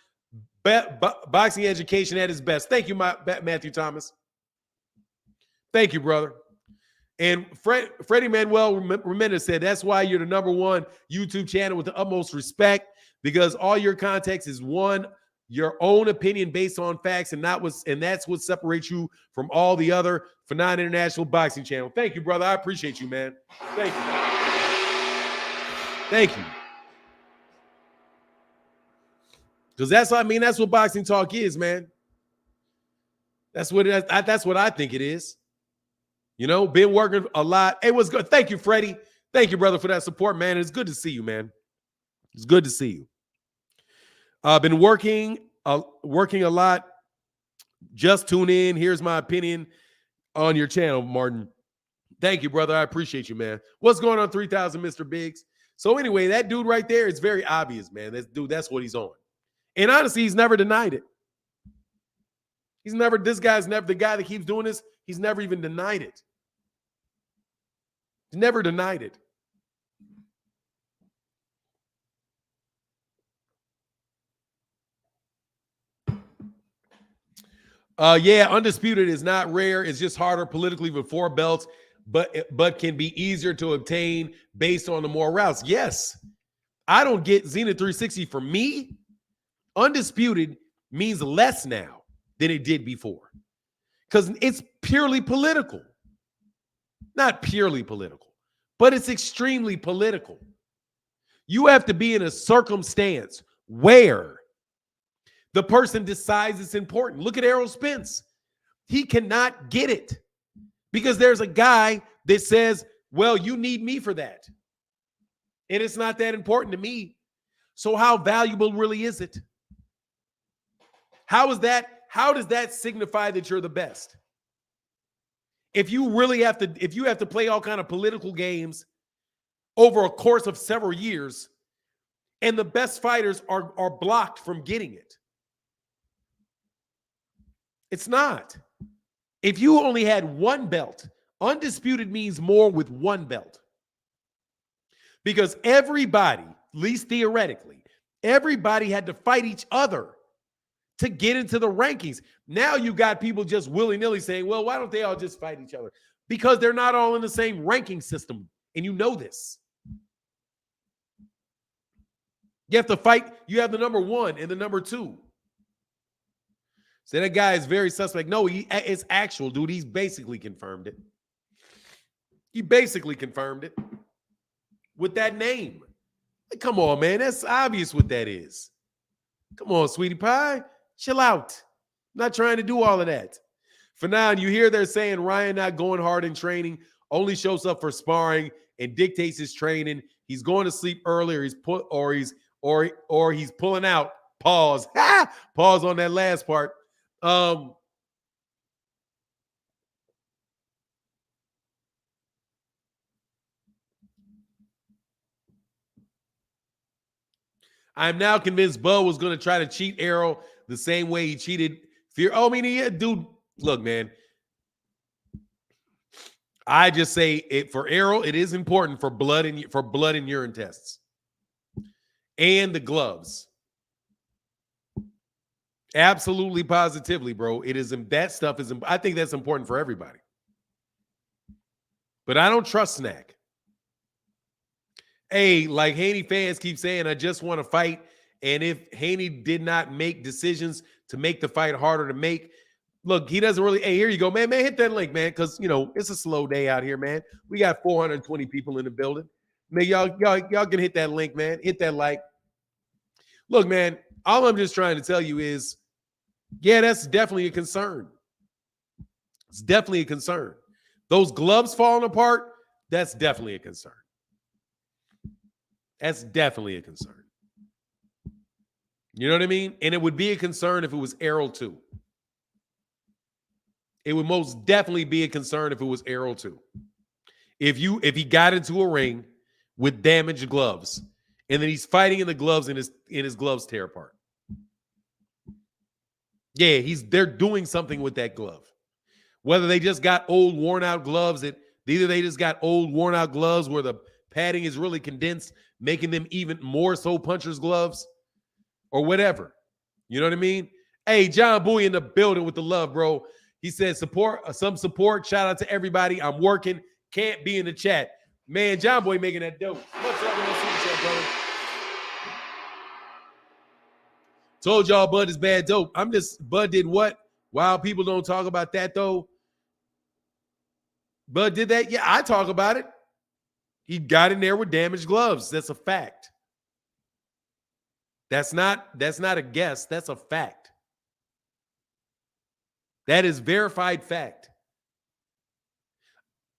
Boxing education at its best. Thank you, Matthew Thomas. Thank you, brother. And Freddie Manuel Ramirez said, that's why you're the #1 YouTube channel with the utmost respect, because all your context is your own opinion based on facts, and that's what separates you from all the other Fanon International Boxing Channel. Thank you, brother. I appreciate you, man. Thank you. Thank you. Because that's what boxing talk is, man. That's what I think it is. You know, been working a lot. It was good. Thank you, Freddie. Thank you, brother, for that support, man. It's good to see you, man. It's good to see you. I've been working a lot. Just tune in. Here's my opinion on your channel, Martin. Thank you, brother. I appreciate you, man. What's going on, 3000, Mr. Biggs? So anyway, that dude right there, it's very obvious, man. That's what he's on. And honestly, he's never denied it. This guy's never, the guy that keeps doing this, he's never even denied it. He's never denied it. Yeah, undisputed is not rare. It's just harder politically with 4 belts, but can be easier to obtain based on the more routes. Yes. I don't get Zenith 360 for me. Undisputed means less now than it did before, because it's purely political. Not purely political, but it's extremely political. You have to be in a circumstance where the person decides it's important. Look at Errol Spence. He cannot get it because there's a guy that says, well, you need me for that. And it's not that important to me. So how valuable really is it? How does that signify that you're the best? If you have to play all kind of political games over a course of several years, and the best fighters are blocked from getting it. It's not. If you only had 1 belt, undisputed means more with 1 belt. Because everybody, at least theoretically, everybody had to fight each other to get into the rankings. Now you got people just willy-nilly saying, well, why don't they all just fight each other? Because they're not all in the same ranking system, and you know this. You have to fight. You have the #1 and the #2. So that guy is very suspect. No, it's actual, dude. He's basically confirmed it. He basically confirmed it with that name. Like, come on, man. That's obvious what that is. Come on, sweetie pie. Chill out. I'm not trying to do all of that. For now, you hear they're saying Ryan not going hard in training, only shows up for sparring and dictates his training. He's going to sleep early, or he's pulling out. Pause. Pause on that last part. I'm now convinced Bud was going to try to cheat Errol the same way he cheated Fear. Oh, I mean, yeah, dude. Look, man. I just say it for Errol. It is important for blood and urine tests, and the gloves. Absolutely, positively, bro. It is that stuff is. I think that's important for everybody. But I don't trust Snack. Hey, like Haney fans keep saying, I just want to fight. And if Haney did not make decisions to make the fight harder to make, look, he doesn't really. Hey, here you go, man. Man, hit that link, man, because it's a slow day out here, man. We got 420 people in the building. Man, y'all can hit that link, man. Hit that like. Look, man, all I'm just trying to tell you is, yeah, that's definitely a concern. It's definitely a concern. Those gloves falling apart, That's definitely a concern. That's definitely a concern. You know what I mean? And it would be a concern if it was Errol too. It would most definitely be a concern if it was Errol too. If he got into a ring with damaged gloves, and then he's fighting in the gloves and his gloves tear apart. Yeah, they're doing something with that glove. Whether they just got old, worn out gloves, either they just got old, worn out gloves where the padding is really condensed, making them even more so puncher's gloves, or whatever. You know what I mean? Hey, John Boy in the building with the love, bro. He said some support. Shout out to everybody. I'm working. Can't be in the chat. Man, John Boy making that dope. What's up with that chat, brother? Told y'all Bud is bad dope. Bud did what? Wow, people don't talk about that though. Bud did that? Yeah, I talk about it. He got in there with damaged gloves. That's a fact. That's not a guess. That's a fact. That is verified fact.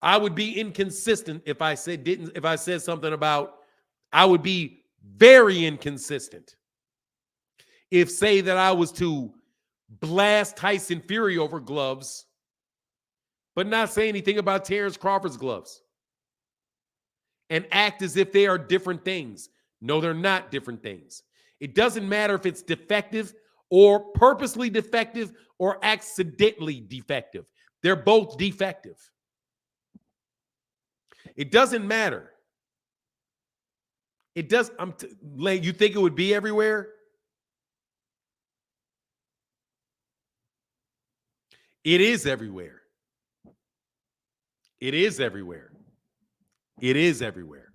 I would be inconsistent if I said something about, I would be very inconsistent if say that I was to blast Tyson Fury over gloves, but not say anything about Terrence Crawford's gloves and act as if they are different things. No, they're not different things. It doesn't matter if it's defective or purposely defective or accidentally defective. They're both defective. It doesn't matter. It does. You think it would be everywhere? It is everywhere. It is everywhere. It is everywhere.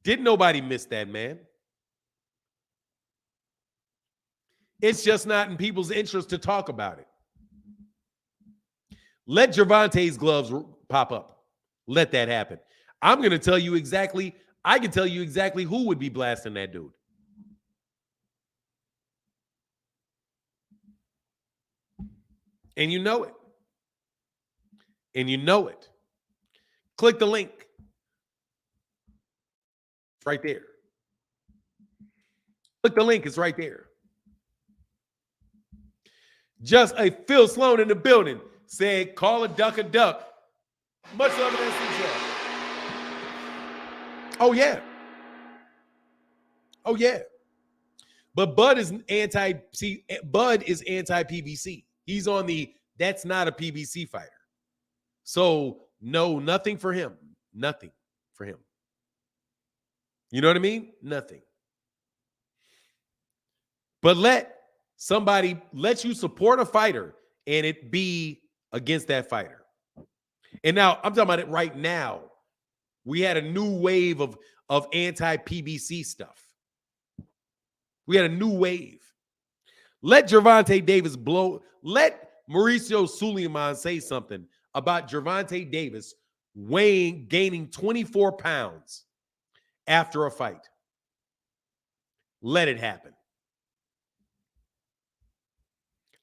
Didn't nobody miss that, man? It's just not in people's interest to talk about it. Let Gervonta's gloves pop up. Let that happen. I'm going to tell you exactly. I can tell you exactly who would be blasting that dude. And you know it. And you know it. Click the link. It's right there. Click the link. It's right there. Just a Phil Sloan in the building said, call a duck a duck. Much love to that. Oh, yeah. Oh, yeah. But Bud is anti-PBC. He's on that's not a PBC fighter. So, no, nothing for him. Nothing for him. You know what I mean? Nothing. But let you support a fighter and it be against that fighter. And now, I'm talking about it right now. We had a new wave of anti-PBC stuff. We had a new wave. Let Gervonta Davis let Mauricio Suleiman say something about Gervonta Davis gaining 24 pounds after a fight. Let it happen.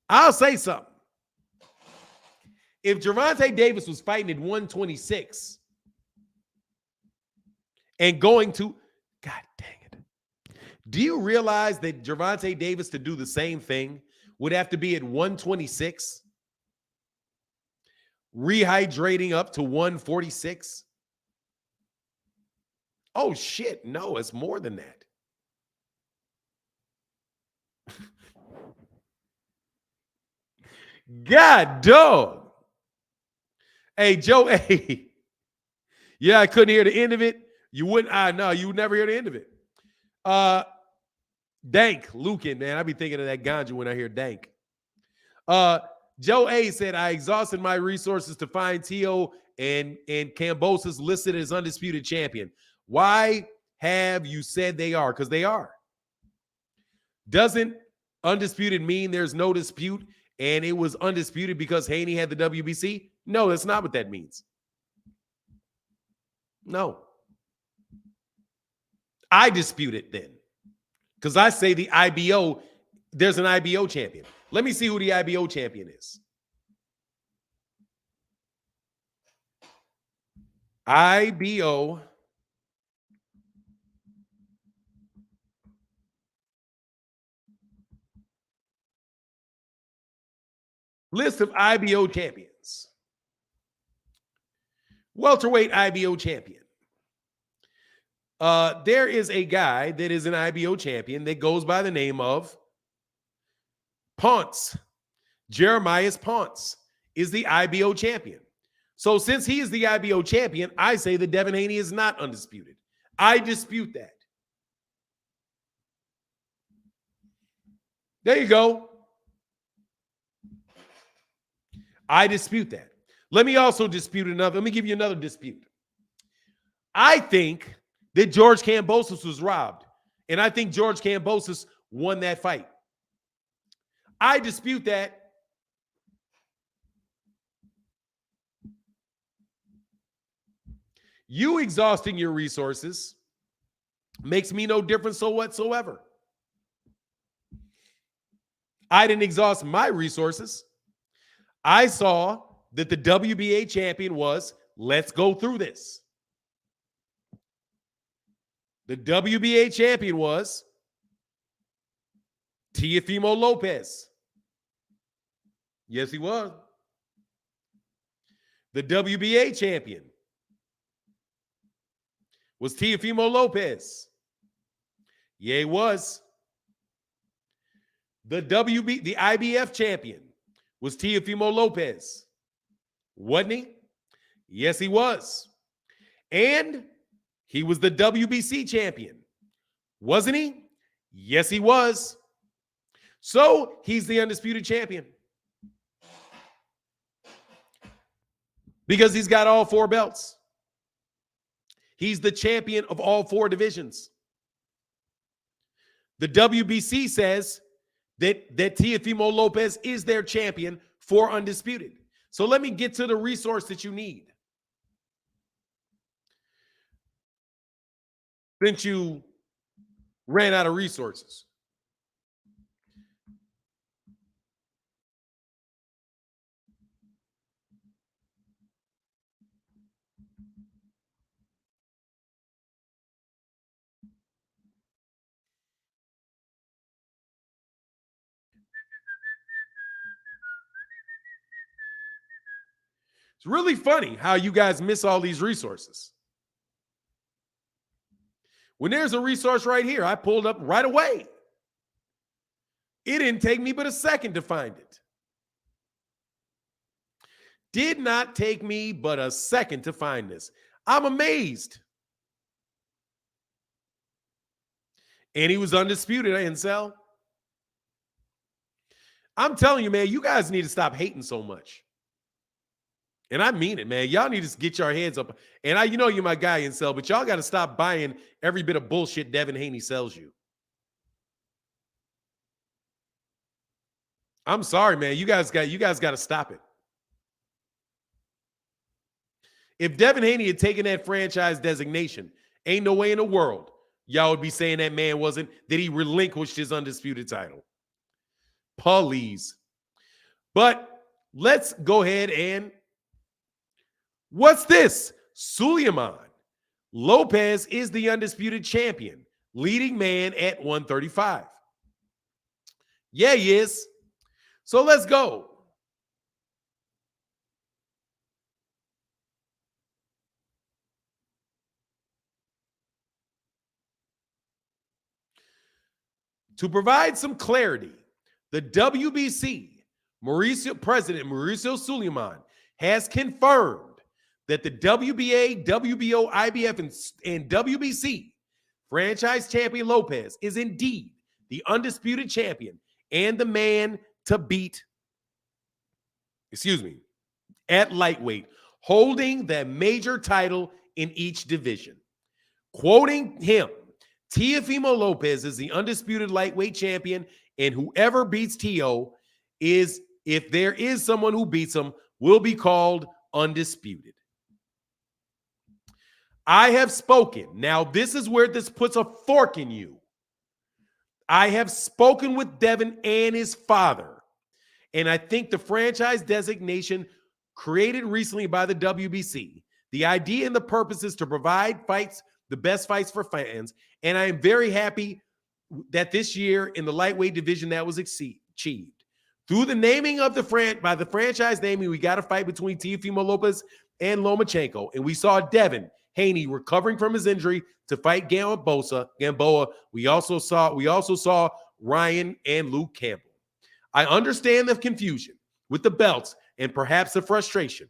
I'll say something. If Gervonta Davis was fighting at 126 and going to, God dang it. Do you realize that Gervonta Davis to do the same thing would have to be at 126? Rehydrating up to 146? Oh, shit. No, it's more than that. God, dog. Hey, Joe, hey. Yeah, I couldn't hear the end of it. You wouldn't, no, you would never hear the end of it. Dank, Lucan, man. I be thinking of that ganja when I hear Dank. Joe A said, I exhausted my resources to find Tio and Kambosos listed as undisputed champion. Why have you said they are? Because they are. Doesn't undisputed mean there's no dispute and it was undisputed because Haney had the WBC? No, that's not what that means. No. I dispute it then. Because I say the IBO, there's an IBO champion. Let me see who the IBO champion is. IBO list of IBO champions. Welterweight IBO champion. There is a guy that is an IBO champion that goes by the name of Ponce. Jeremiah Ponce is the IBO champion. So since he is the IBO champion, I say that Devin Haney is not undisputed. I dispute that. There you go. I dispute that. Let me also dispute another. Let me give you another dispute. I think that George Kambosos was robbed, and I think George Kambosos won that fight. I dispute that. You exhausting your resources makes me no difference so whatsoever. I didn't exhaust my resources. I saw that the WBA champion was, let's go through this. The WBA champion was Teofimo Lopez. Yes, he was. The WBA champion was Teofimo Lopez. Yeah, he was. The IBF champion was Teofimo Lopez. Wasn't he? Yes, he was. And he was the WBC champion. Wasn't he? Yes, he was. So he's the undisputed champion. Because he's got all 4 belts. He's the champion of all 4 divisions. The WBC says that Teofimo Lopez is their champion for undisputed. So let me get to the resource that you need. Since you ran out of resources. It's really funny how you guys miss all these resources. When there's a resource right here, I pulled up right away. It didn't take me but a second to find it. Did not take me but a second to find this. I'm amazed. And he was undisputed, Ansel. I'm telling you, man, you guys need to stop hating so much. And I mean it, man. Y'all need to get your heads up. And you know you're my guy, Ansel, but y'all got to stop buying every bit of bullshit Devin Haney sells you. I'm sorry, man. You guys got to stop it. If Devin Haney had taken that franchise designation, ain't no way in the world y'all would be saying that man that he relinquished his undisputed title. Please. But let's go ahead and what's this? Suleiman Lopez is the undisputed champion, leading man at 135. Yeah, he is. So let's go. To provide some clarity, the WBC President Mauricio Suleiman has confirmed that the WBA, WBO, IBF, and WBC franchise champion Lopez is indeed the undisputed champion and the man to beat, at lightweight, holding the major title in each division. Quoting him, Teofimo Lopez is the undisputed lightweight champion, and whoever beats Teo is, if there is someone who beats him, will be called undisputed. I have spoken. Now, this is where this puts a fork in you. I have spoken with Devin and his father, and I think the franchise designation created recently by the WBC The idea and the purpose is to provide fights, the best fights for fans. And I am very happy that this year in the lightweight division that was achieved. Through the naming of by the franchise naming, we got a fight between Teofimo Lopez and Lomachenko. And we saw Devin Haney recovering from his injury to fight Gamboa. We also saw Ryan and Luke Campbell. I understand the confusion with the belts and perhaps the frustration,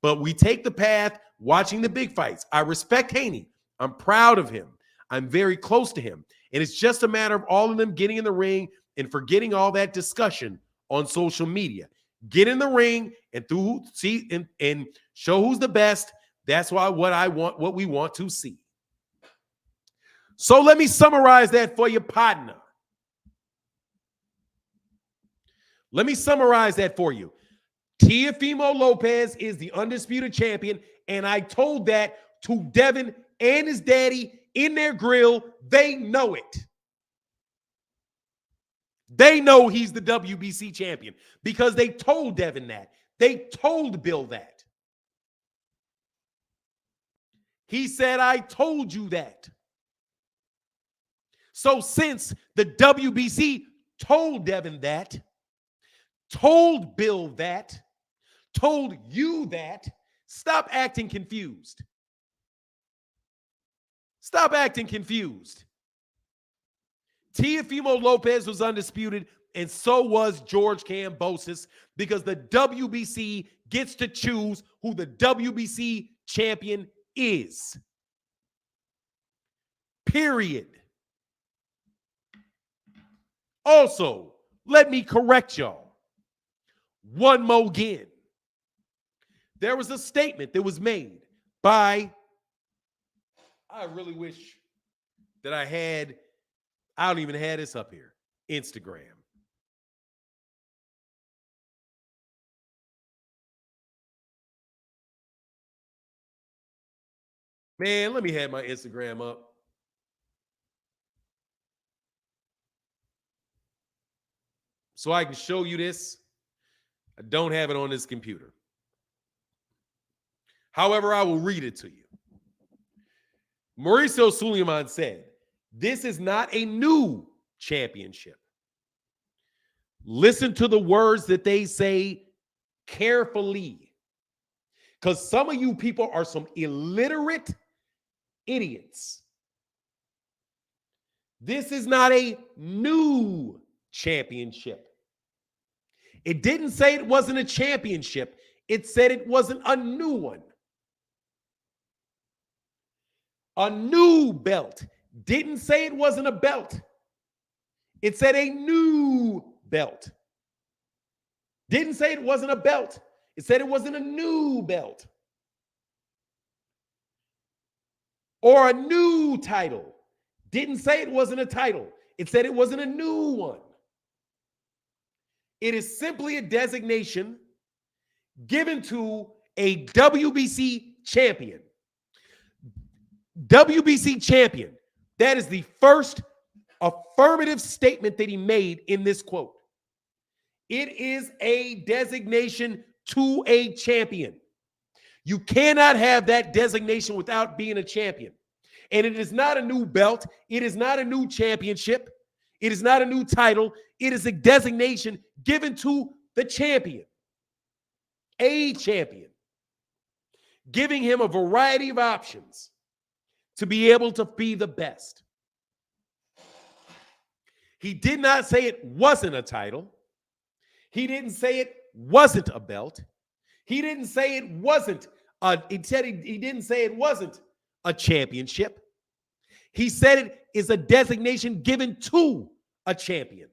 but we take the path watching the big fights. I respect Haney. I'm proud of him. I'm very close to him. And it's just a matter of all of them getting in the ring and forgetting all that discussion on social media. Get in the ring and and show who's the best. That's what we want to see. So let me summarize that for you, partner. Let me summarize that for you. Teofimo Lopez is the undisputed champion, and I told that to Devin and his daddy in their grill. They know it. They know he's the WBC champion because they told Devin that. They told Bill that. He said, I told you that. So since the WBC told Devin that, told Bill that, told you that, stop acting confused. Stop acting confused. Teofimo Lopez was undisputed, and so was George Kambosos, because the WBC gets to choose who the WBC champion is. Period. Also, let me correct y'all. One more again. There was a statement that was made by, I really wish that I don't even have this up here, Instagram. Man, let me have my Instagram up. So I can show you this. I don't have it on this computer. However, I will read it to you. Mauricio Suleiman said, this is not a new championship. Listen to the words that they say carefully. Because some of you people are some illiterate idiots. This is not a new championship. It didn't say it wasn't a championship. It said it wasn't a new one. A new belt. Didn't say it wasn't a belt. It said a new belt. Didn't say it wasn't a belt. It said it wasn't a new belt. Or a new title. Didn't say it wasn't a title. It said it wasn't a new one. It is simply a designation given to a WBC champion. WBC champion. That is the first affirmative statement that he made in this quote. It is a designation to a champion. You cannot have that designation without being a champion. And it is not a new belt. It is not a new championship. It is not a new title. It is a designation given to the champion. A champion. Giving him a variety of options to be able to be the best. He did not say it wasn't a title. He didn't say it wasn't a belt. He didn't say it wasn't he didn't say it wasn't a championship. He said it is a designation given to a champion.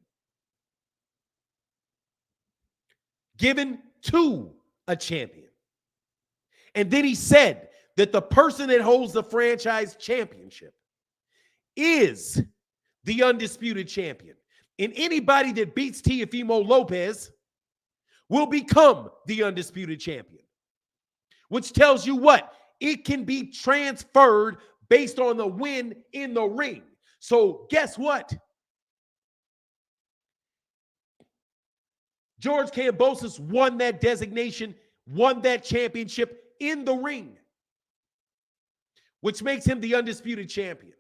Given to a champion. And then he said that the person that holds the franchise championship is the undisputed champion. And anybody that beats Teofimo Lopez will become the undisputed champion. Which tells you what? It can be transferred based on the win in the ring. So guess what? George Kambosos won that designation, won that championship in the ring. which makes him the undisputed champion.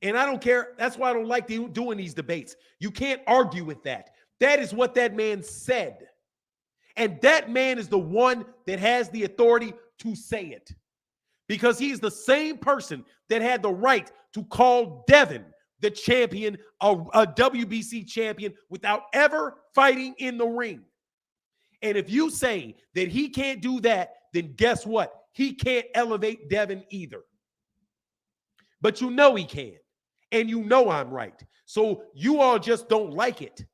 And I don't care. That's why I don't like doing these debates. You can't argue with that. That is what that man said. And that man is the one that has the authority to say it. Because he's the same person that had the right to call Devin the champion, a WBC champion, without ever fighting in the ring. And if you say that he can't do that, then guess what? He can't elevate Devin either. But you know he can. And you know I'm right. So you all just don't like it.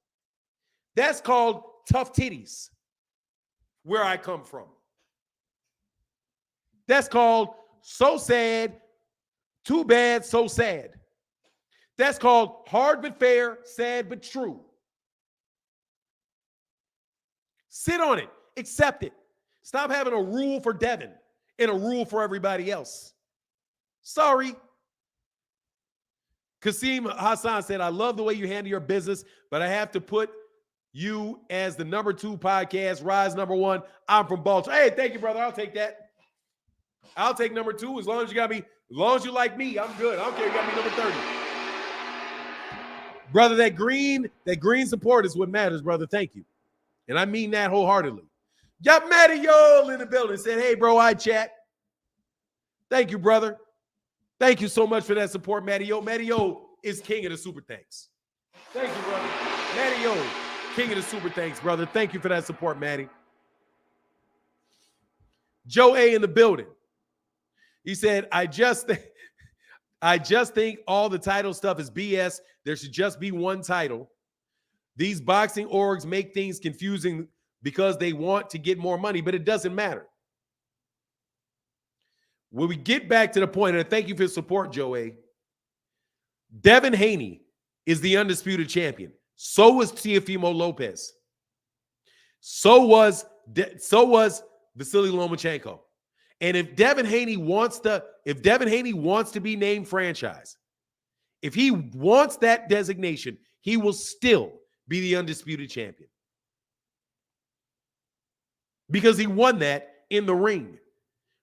That's called tough titties, where I come from. That's called so sad, too bad, so sad. That's called hard but fair, sad but true. Sit on it. Accept it. Stop having a rule for Devin and a rule for everybody else. Sorry. Kasim Hassan said, I love the way you handle your business, but I have to put you as the number 2 podcast, Rise number 1. I'm from Baltimore. Hey, thank you, brother. I'll take that. I'll take number 2 as long as you got me. As long as you like me, I'm good. I don't care. You got me number 30. Brother, that green support is what matters, brother. Thank you. And I mean that wholeheartedly. Got Mario in the building. Said, hey, bro, I chat. Thank you, brother. Thank you so much for that support, Mario. Mario is king of the super thanks. Thank you, brother. Mario, king of the super thanks, brother. Thank you for that support, Matty. Joe A in the building. He said, I just think all the title stuff is BS. There should just be one title. These boxing orgs make things confusing because they want to get more money, but it doesn't matter. When we get back to the point, and thank you for your support, Joe A. Devin Haney is the undisputed champion. So was Teofimo Lopez. So was Vasily Lomachenko. And if Devin Haney wants to be named franchise, if he wants that designation, he will still be the undisputed champion. Because he won that in the ring,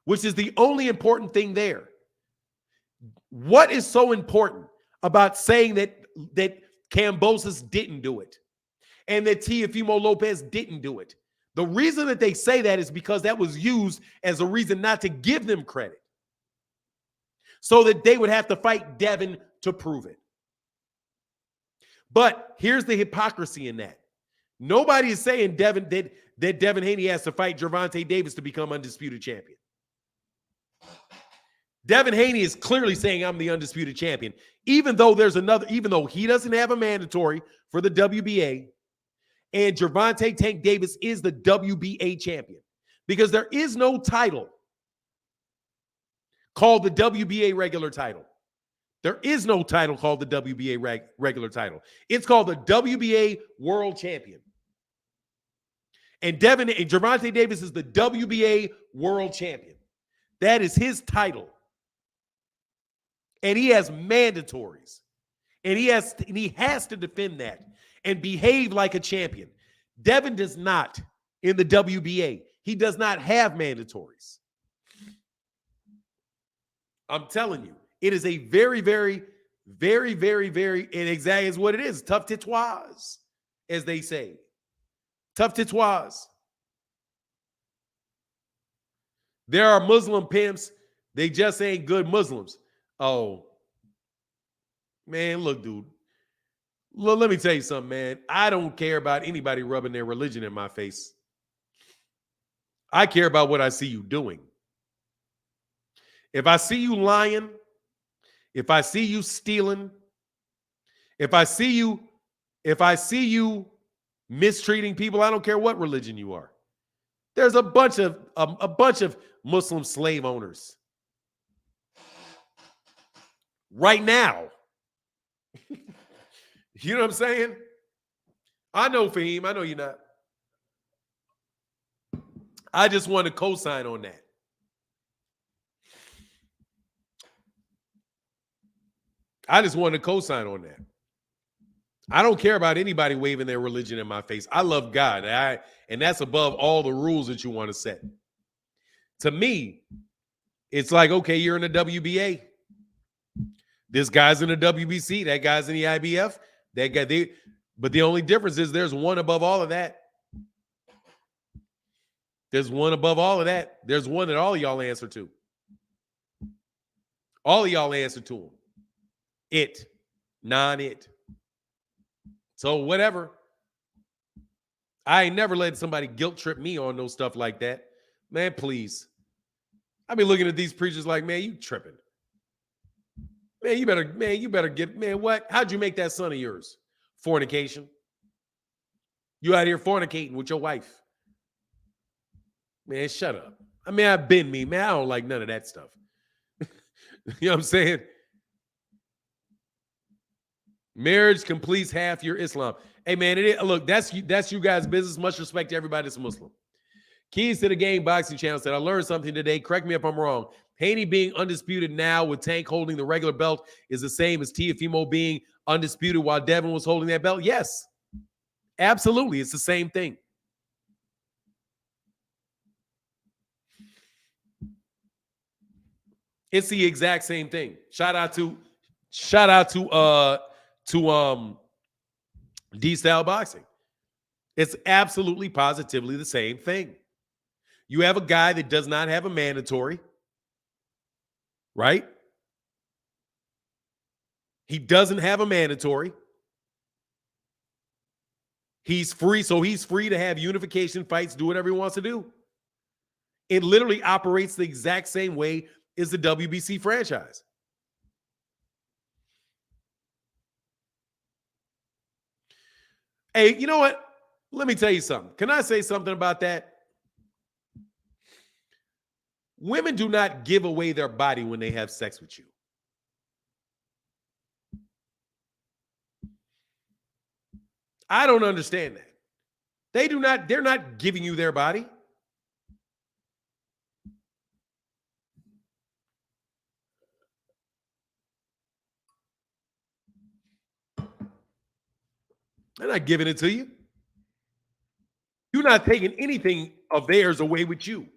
which is the only important thing there. What is so important about saying that Kambosos didn't do it and that Teofimo Lopez didn't do it? The reason that they say that is because that was used as a reason not to give them credit, so that they would have to fight Devin to prove it. But here's the hypocrisy in that. Nobody is saying that Devin Haney has to fight Gervonta Davis to become undisputed champion. Devin Haney is clearly saying I'm the undisputed champion, even though he doesn't have a mandatory for the WBA, and Gervonta Tank Davis is the WBA champion, because there is no title called the WBA regular title. There is no title called the WBA regular title. It's called the WBA World Champion. And Gervonta Davis is the WBA World Champion. That is his title. And he has mandatories. And he has to defend that and behave like a champion. Devin does not in the WBA. He does not have mandatories. I'm telling you, it is a very, very, very, very, very, and exactly is what it is. Tough titoise, as they say. Tough titoise. There are Muslim pimps. They just ain't good Muslims. Oh, man, look, dude. Look, let me tell you something, man. I don't care about anybody rubbing their religion in my face. I care about what I see you doing. If I see you lying, if I see you stealing, if I see you mistreating people, I don't care what religion you are. There's a bunch of Muslim slave owners right now. You know what I'm saying? I know, Fahim. I know you're not. I just want to co-sign on that. I just want to co-sign on that. I don't care about anybody waving their religion in my face. I love God, and that's above all the rules that you want to set. To me, It's like, okay, you're in the WBA. This guy's in the WBC. That guy's in the IBF. That guy, but the only difference is there's one above all of that. There's one above all of that. There's one that all of y'all answer to. All of y'all answer to him. It, non-it. So whatever. I ain't never let somebody guilt trip me on no stuff like that. Man, please. I be looking at these preachers like, man, you tripping. Man, you better get, man, what? How'd you make that son of yours? Fornication. You out here fornicating with your wife. Man, shut up. I mean, I've been me, man. I don't like none of that stuff. You know what I'm saying? Marriage completes half your Islam. Hey, man, look, that's you guys' business. Much respect to everybody that's Muslim. Keys to the Game Boxing Channel said, I learned something today. Correct me if I'm wrong. Haney being undisputed now with Tank holding the regular belt is the same as Teofimo being undisputed while Devin was holding that belt? Yes. Absolutely. It's the same thing. It's the exact same thing. Shout out to D-Style Boxing. It's absolutely positively the same thing. You have a guy that does not have a mandatory, right? He doesn't have a mandatory. He's free, so he's free to have unification fights, do whatever he wants to do. It literally operates the exact same way as the WBC franchise. Hey, you know what? Let me tell you something. Can I say something about that? Women do not give away their body when they have sex with you. I don't understand that. They're not giving you their body. They're not giving it to you. You're not taking anything of theirs away with you.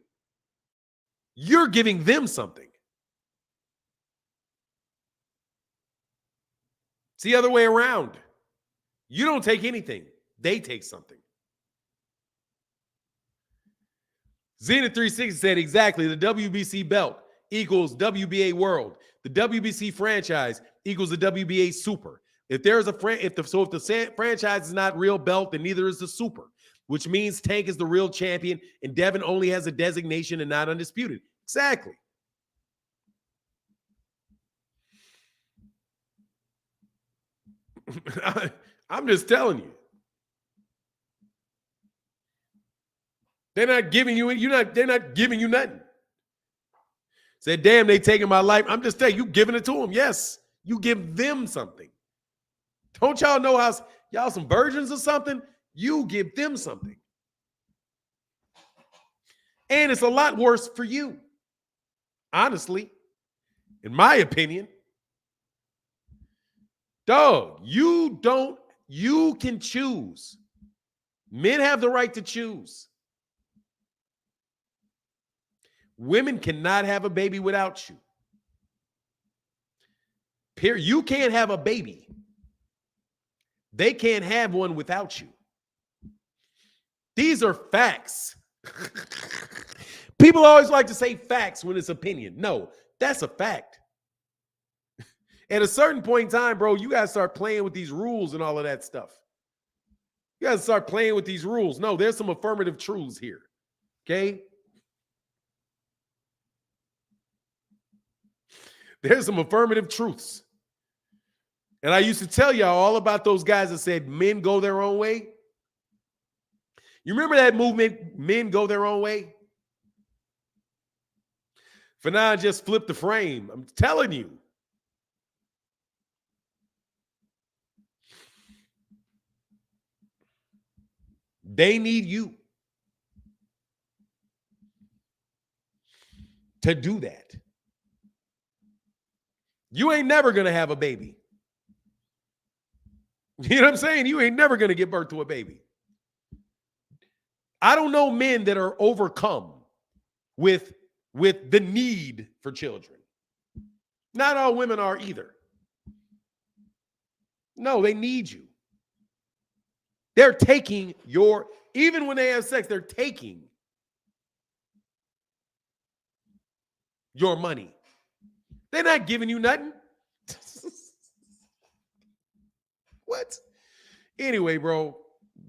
You're giving them something. It's the other way around. You don't take anything. They take something. Zenith 360 said exactly, the WBC belt equals WBA World. The WBC franchise equals the WBA Super. If there's a if the franchise is not real belt, then neither is the Super, which means Tank is the real champion and Devin only has a designation and not undisputed. Exactly. I'm just telling you. They're not giving you, they're not giving you nothing. Said, damn, they taking my life. I'm just telling you, giving it to them. Yes, you give them something. Don't y'all know how y'all some virgins or something? You give them something. And it's a lot worse for you. Honestly, in my opinion. Dog, you can choose. Men have the right to choose. Women cannot have a baby without you. Period. You can't have a baby. They can't have one without you. These are facts. People always like to say facts when it's opinion. No, that's a fact. At a certain point in time, bro, you got to start playing with these rules and all of that stuff. You got to start playing with these rules. No, there's some affirmative truths here. Okay? There's some affirmative truths. And I used to tell y'all all about those guys that said men go their own way. You remember that movement, men go their own way? Fanon just flipped the frame. I'm telling you. They need you to do that. You ain't never going to have a baby. You know what I'm saying? You ain't never going to give birth to a baby. I don't know men that are overcome with with the need for children. Not all women are either. No, they need you. They're taking your, even when they have sex, they're taking your money. They're not giving you nothing. What? Anyway, bro,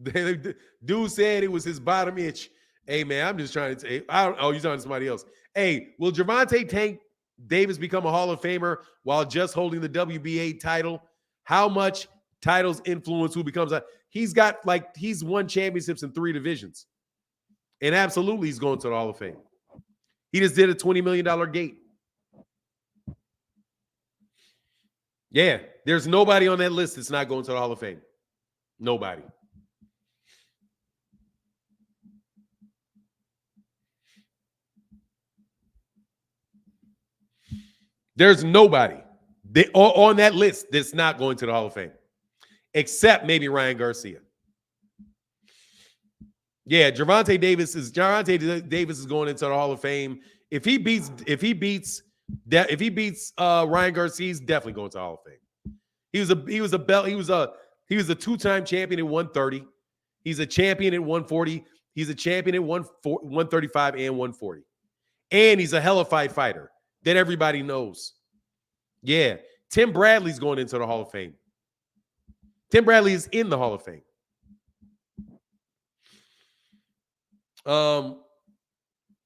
dude said it was his bottom itch. Hey, man, I'm just trying to say, you're talking to somebody else. Hey, will Gervonta Tank Davis become a Hall of Famer while just holding the WBA title? How much titles influence who becomes a, he's won championships in 3 divisions. And absolutely he's going to the Hall of Fame. He just did a $20 million gate. Yeah, there's nobody on that list that's not going to the Hall of Fame. Nobody. There's nobody on that list that's not going to the Hall of Fame, except maybe Ryan Garcia. Yeah, Gervonta Davis is going into the Hall of Fame. If he beats Ryan Garcia, he's definitely going to the Hall of Fame. He was a 2-time champion at 130. He's a champion at 140. He's a champion at 135 and 140. And he's a hella fighter that everybody knows. Yeah, Tim Bradley's going into the Hall of Fame. Tim Bradley is in the Hall of Fame.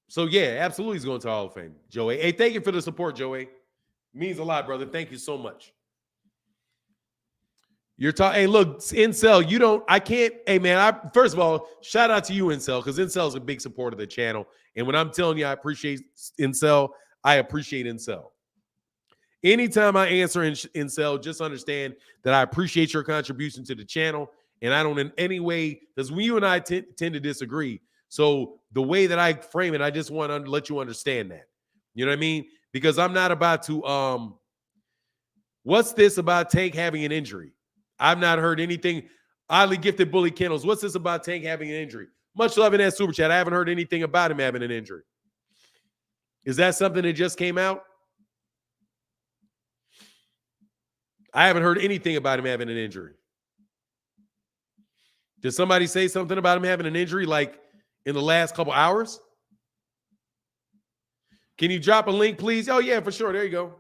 So yeah, absolutely he's going to the Hall of Fame, Joey. Hey, thank you for the support, Joey. Means a lot, brother. Thank you so much. You're talking. Hey, look, Incel, I can't. Hey, man, first of all, shout out to you, Incel, because Incel's a big supporter of the channel. And when I'm telling you I appreciate Incel, I appreciate Incel. Anytime I answer Incel, just understand that I appreciate your contribution to the channel. And I don't in any way, because you and I tend to disagree. So the way that I frame it, I just want to let you understand that. You know what I mean? Because I'm not about to, what's this about Tank having an injury? I've not heard anything. Oddly gifted Bully Kennels. What's this about Tank having an injury? Much love in that super chat. I haven't heard anything about him having an injury. Is that something that just came out? I haven't heard anything about him having an injury. Did somebody say something about him having an injury like in the last couple hours? Can you drop a link, please? Oh, yeah, for sure. There you go.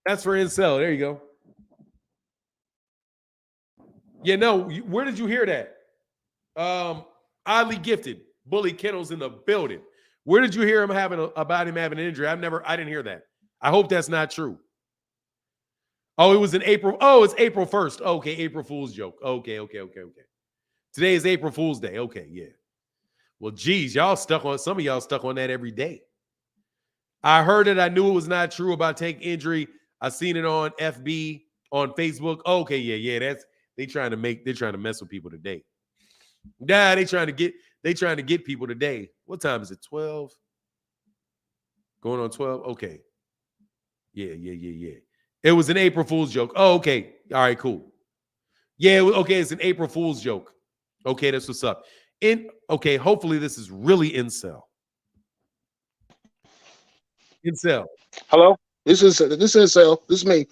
That's for Incel. There you go. Yeah, no, where did you hear that? Oddly gifted. Bully Kennels in the building. Where did you hear him about him having an injury? I didn't hear that. I hope that's not true. Oh, it was in April. Oh, it's April 1st. Okay, April Fool's joke. Okay. Today is April Fool's Day. Okay, yeah. Well, geez, some of y'all stuck on that every day. I heard it. I knew it was not true about Tank injury. I seen it on FB, on Facebook. Okay, yeah. They're trying to mess with people today. Nah, they trying to get people today. What time is it? 12? Going on 12? Okay. Yeah. It was an April Fool's joke. Oh, okay. All right, cool. Yeah, okay, it's an April Fool's joke. Okay, that's what's up. Okay, hopefully this is really Incel. Incel. Hello? This is Incel. This is me.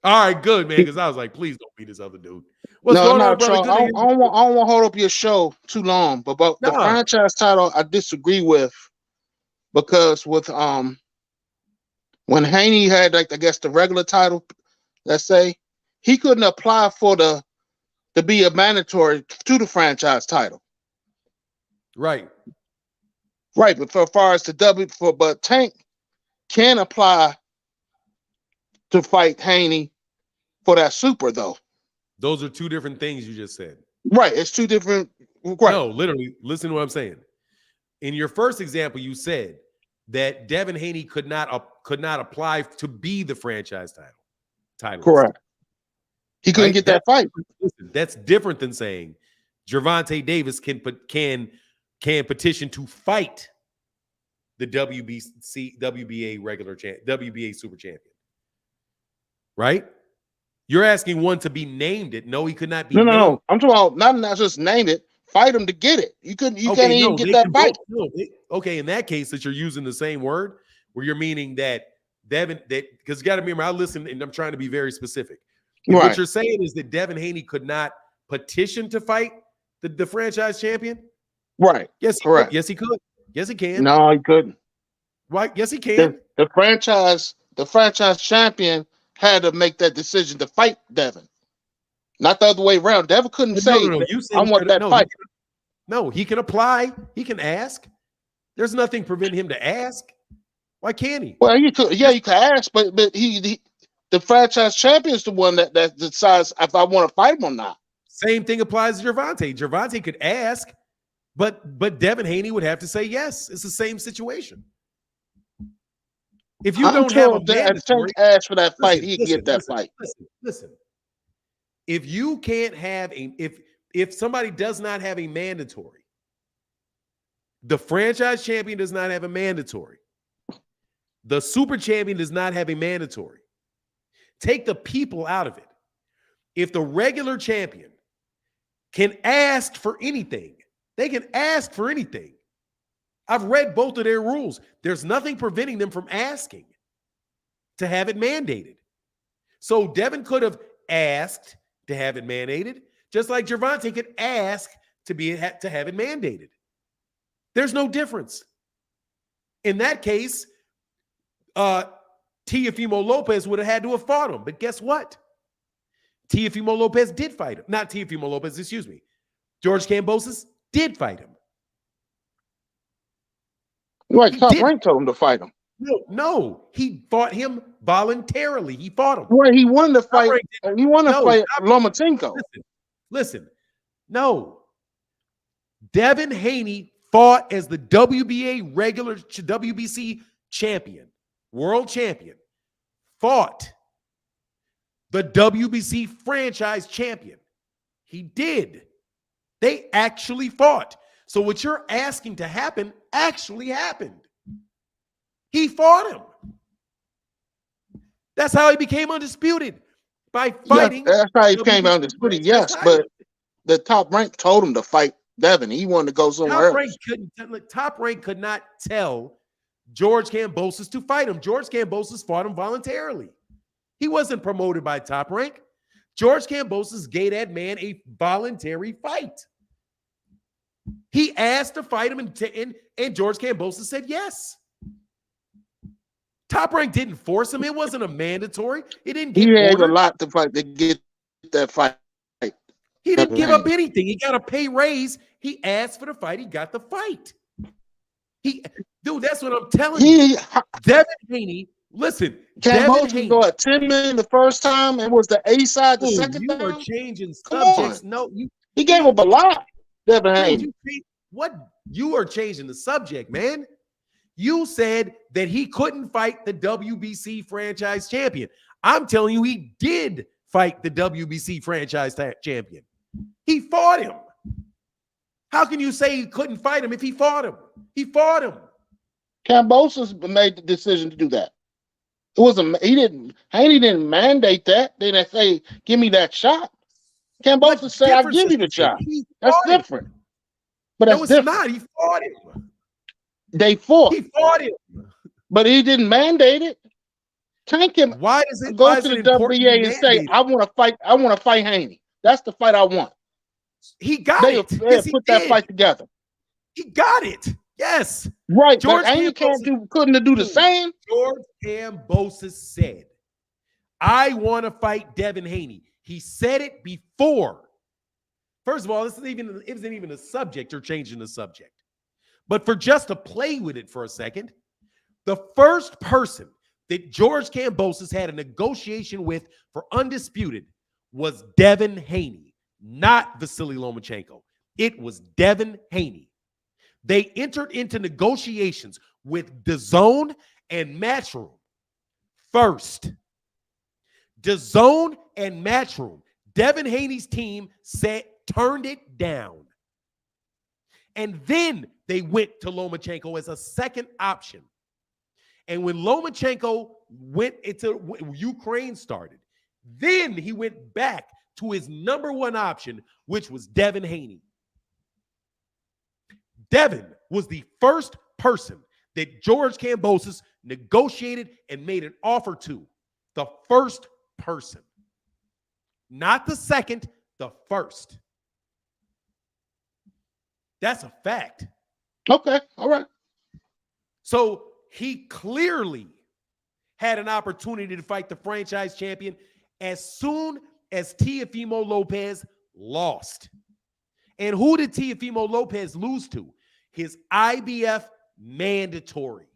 All right, good, man, because I was like, please don't be this other dude. What's No, going I'm on, not brother? I don't want to hold up your show too long, but the franchise title I disagree with, because with when Haney had, like, I guess the regular title, let's say, he couldn't apply to be a mandatory to the franchise title. Right. But for as far as but Tank can apply to fight Haney for that super, though. Those are two different things you just said. Right. It's two different. Right. No, literally, listen to what I'm saying. In your first example, you said that Devin Haney could not apply to be the franchise title. Correct. He couldn't get that fight. Listen, that's different than saying Gervonta Davis can petition to fight the WBA WBA super champion. Right? You're asking one to be named it. No, he could not be. No. I'm talking about not just name it, fight him to get it. You can't even get they that can fight. Okay, in that case, that you're using the same word, where you're meaning that Devin, because you got to remember, I listen and I'm trying to be very specific. Right. What you're saying is that Devin Haney could not petition to fight the franchise champion? Right. Yes, correct. Yes, he could. Yes, he can. No, he couldn't. Right? Yes, he can. The franchise champion had to make that decision to fight Devin. Not the other way around. Devin couldn't say, You said I want that fight. He can apply. He can ask. There's nothing preventing him to ask. Why can't he? Well, you could ask, but the franchise champion is the one that decides if I want to fight him or not. Same thing applies to Gervonta. Gervonta could ask, but Devin Haney would have to say yes. It's the same situation. If you don't have a mandatory, ask for that fight, he can get that fight. Listen. If you can't have if somebody does not have a mandatory, the franchise champion does not have a mandatory. The super champion does not have a mandatory. Take the people out of it. If the regular champion can ask for anything, they can ask for anything. I've read both of their rules. There's nothing preventing them from asking to have it mandated. So Devin could have asked to have it mandated, just like Gervonta could ask to have it mandated. There's no difference. In that case, Teofimo Lopez would have had to have fought him. But guess what? Teofimo Lopez did fight him. Not Teofimo Lopez, excuse me. George Kambosos did fight him. Right, Top Rank told him to fight him. No, he fought him voluntarily. He fought him. Well, he wanted to fight. He wanted to fight Lomachenko. Listen. No. Devin Haney fought as the WBC champion, world champion, fought the WBC franchise champion. He did. They actually fought. So what you're asking to happen actually happened. He fought him. That's how he became undisputed, by fighting. That's how he became undisputed, yes. But the Top Rank told him to fight Devin. He wanted to go somewhere else. Top Rank could not tell George Kambosos to fight him. George Kambosos fought him voluntarily. He wasn't promoted by Top Rank. George Kambosos gave that man a voluntary fight. He asked to fight him, and George Kambosos said yes. Top Rank didn't force him. It wasn't a mandatory. It didn't get He had ordered. a lot to fight to get that fight. He didn't give up anything. He got a pay raise. He asked for the fight. He got the fight. Dude, that's what I'm telling you. Devin Haney, listen. Kambosos go at 10 million the first time and was the A side the second time. You are changing subjects. No, he gave up a lot. Devin Haney. What? You are changing the subject, man. You said that he couldn't fight the WBC franchise champion. I'm telling you, he did fight the WBC franchise champion. He fought him. How can you say he couldn't fight him if he fought him? He fought him. Kambosos made the decision to do that. It wasn't. Haney didn't mandate that. They didn't say, "Give me that shot." Kambosos said, "I'll give you the shot." That's different. But that's different. Not. He fought him. They fought. He fought him, but he didn't mandate it. Tank him. Why does it go to the WBA and say, "I want to fight. I want to fight Haney. That's the fight I want." He got it. They put that fight together. He got it. Yes. Right. George Haney couldn't do the same. George Kambosos said, "I want to fight Devin Haney." He said it before. First of all, it isn't even a subject or changing the subject. But for just to play with it for a second, the first person that George Kambosos had a negotiation with for undisputed was Devin Haney, not Vasily Lomachenko. It was Devin Haney. They entered into negotiations with DAZN and Matchroom first. DAZN and Matchroom, Devin Haney's team turned it down. And then they went to Lomachenko as a second option. And when Lomachenko went into Ukraine started, then he went back to his number one option, which was Devin Haney. Devin was the first person that George Kambosos negotiated and made an offer to. The first person. Not the second, the first. That's a fact. Okay, all right. So he clearly had an opportunity to fight the franchise champion as soon as Teofimo Lopez lost. And who did Teofimo Lopez lose to? His IBF mandatory,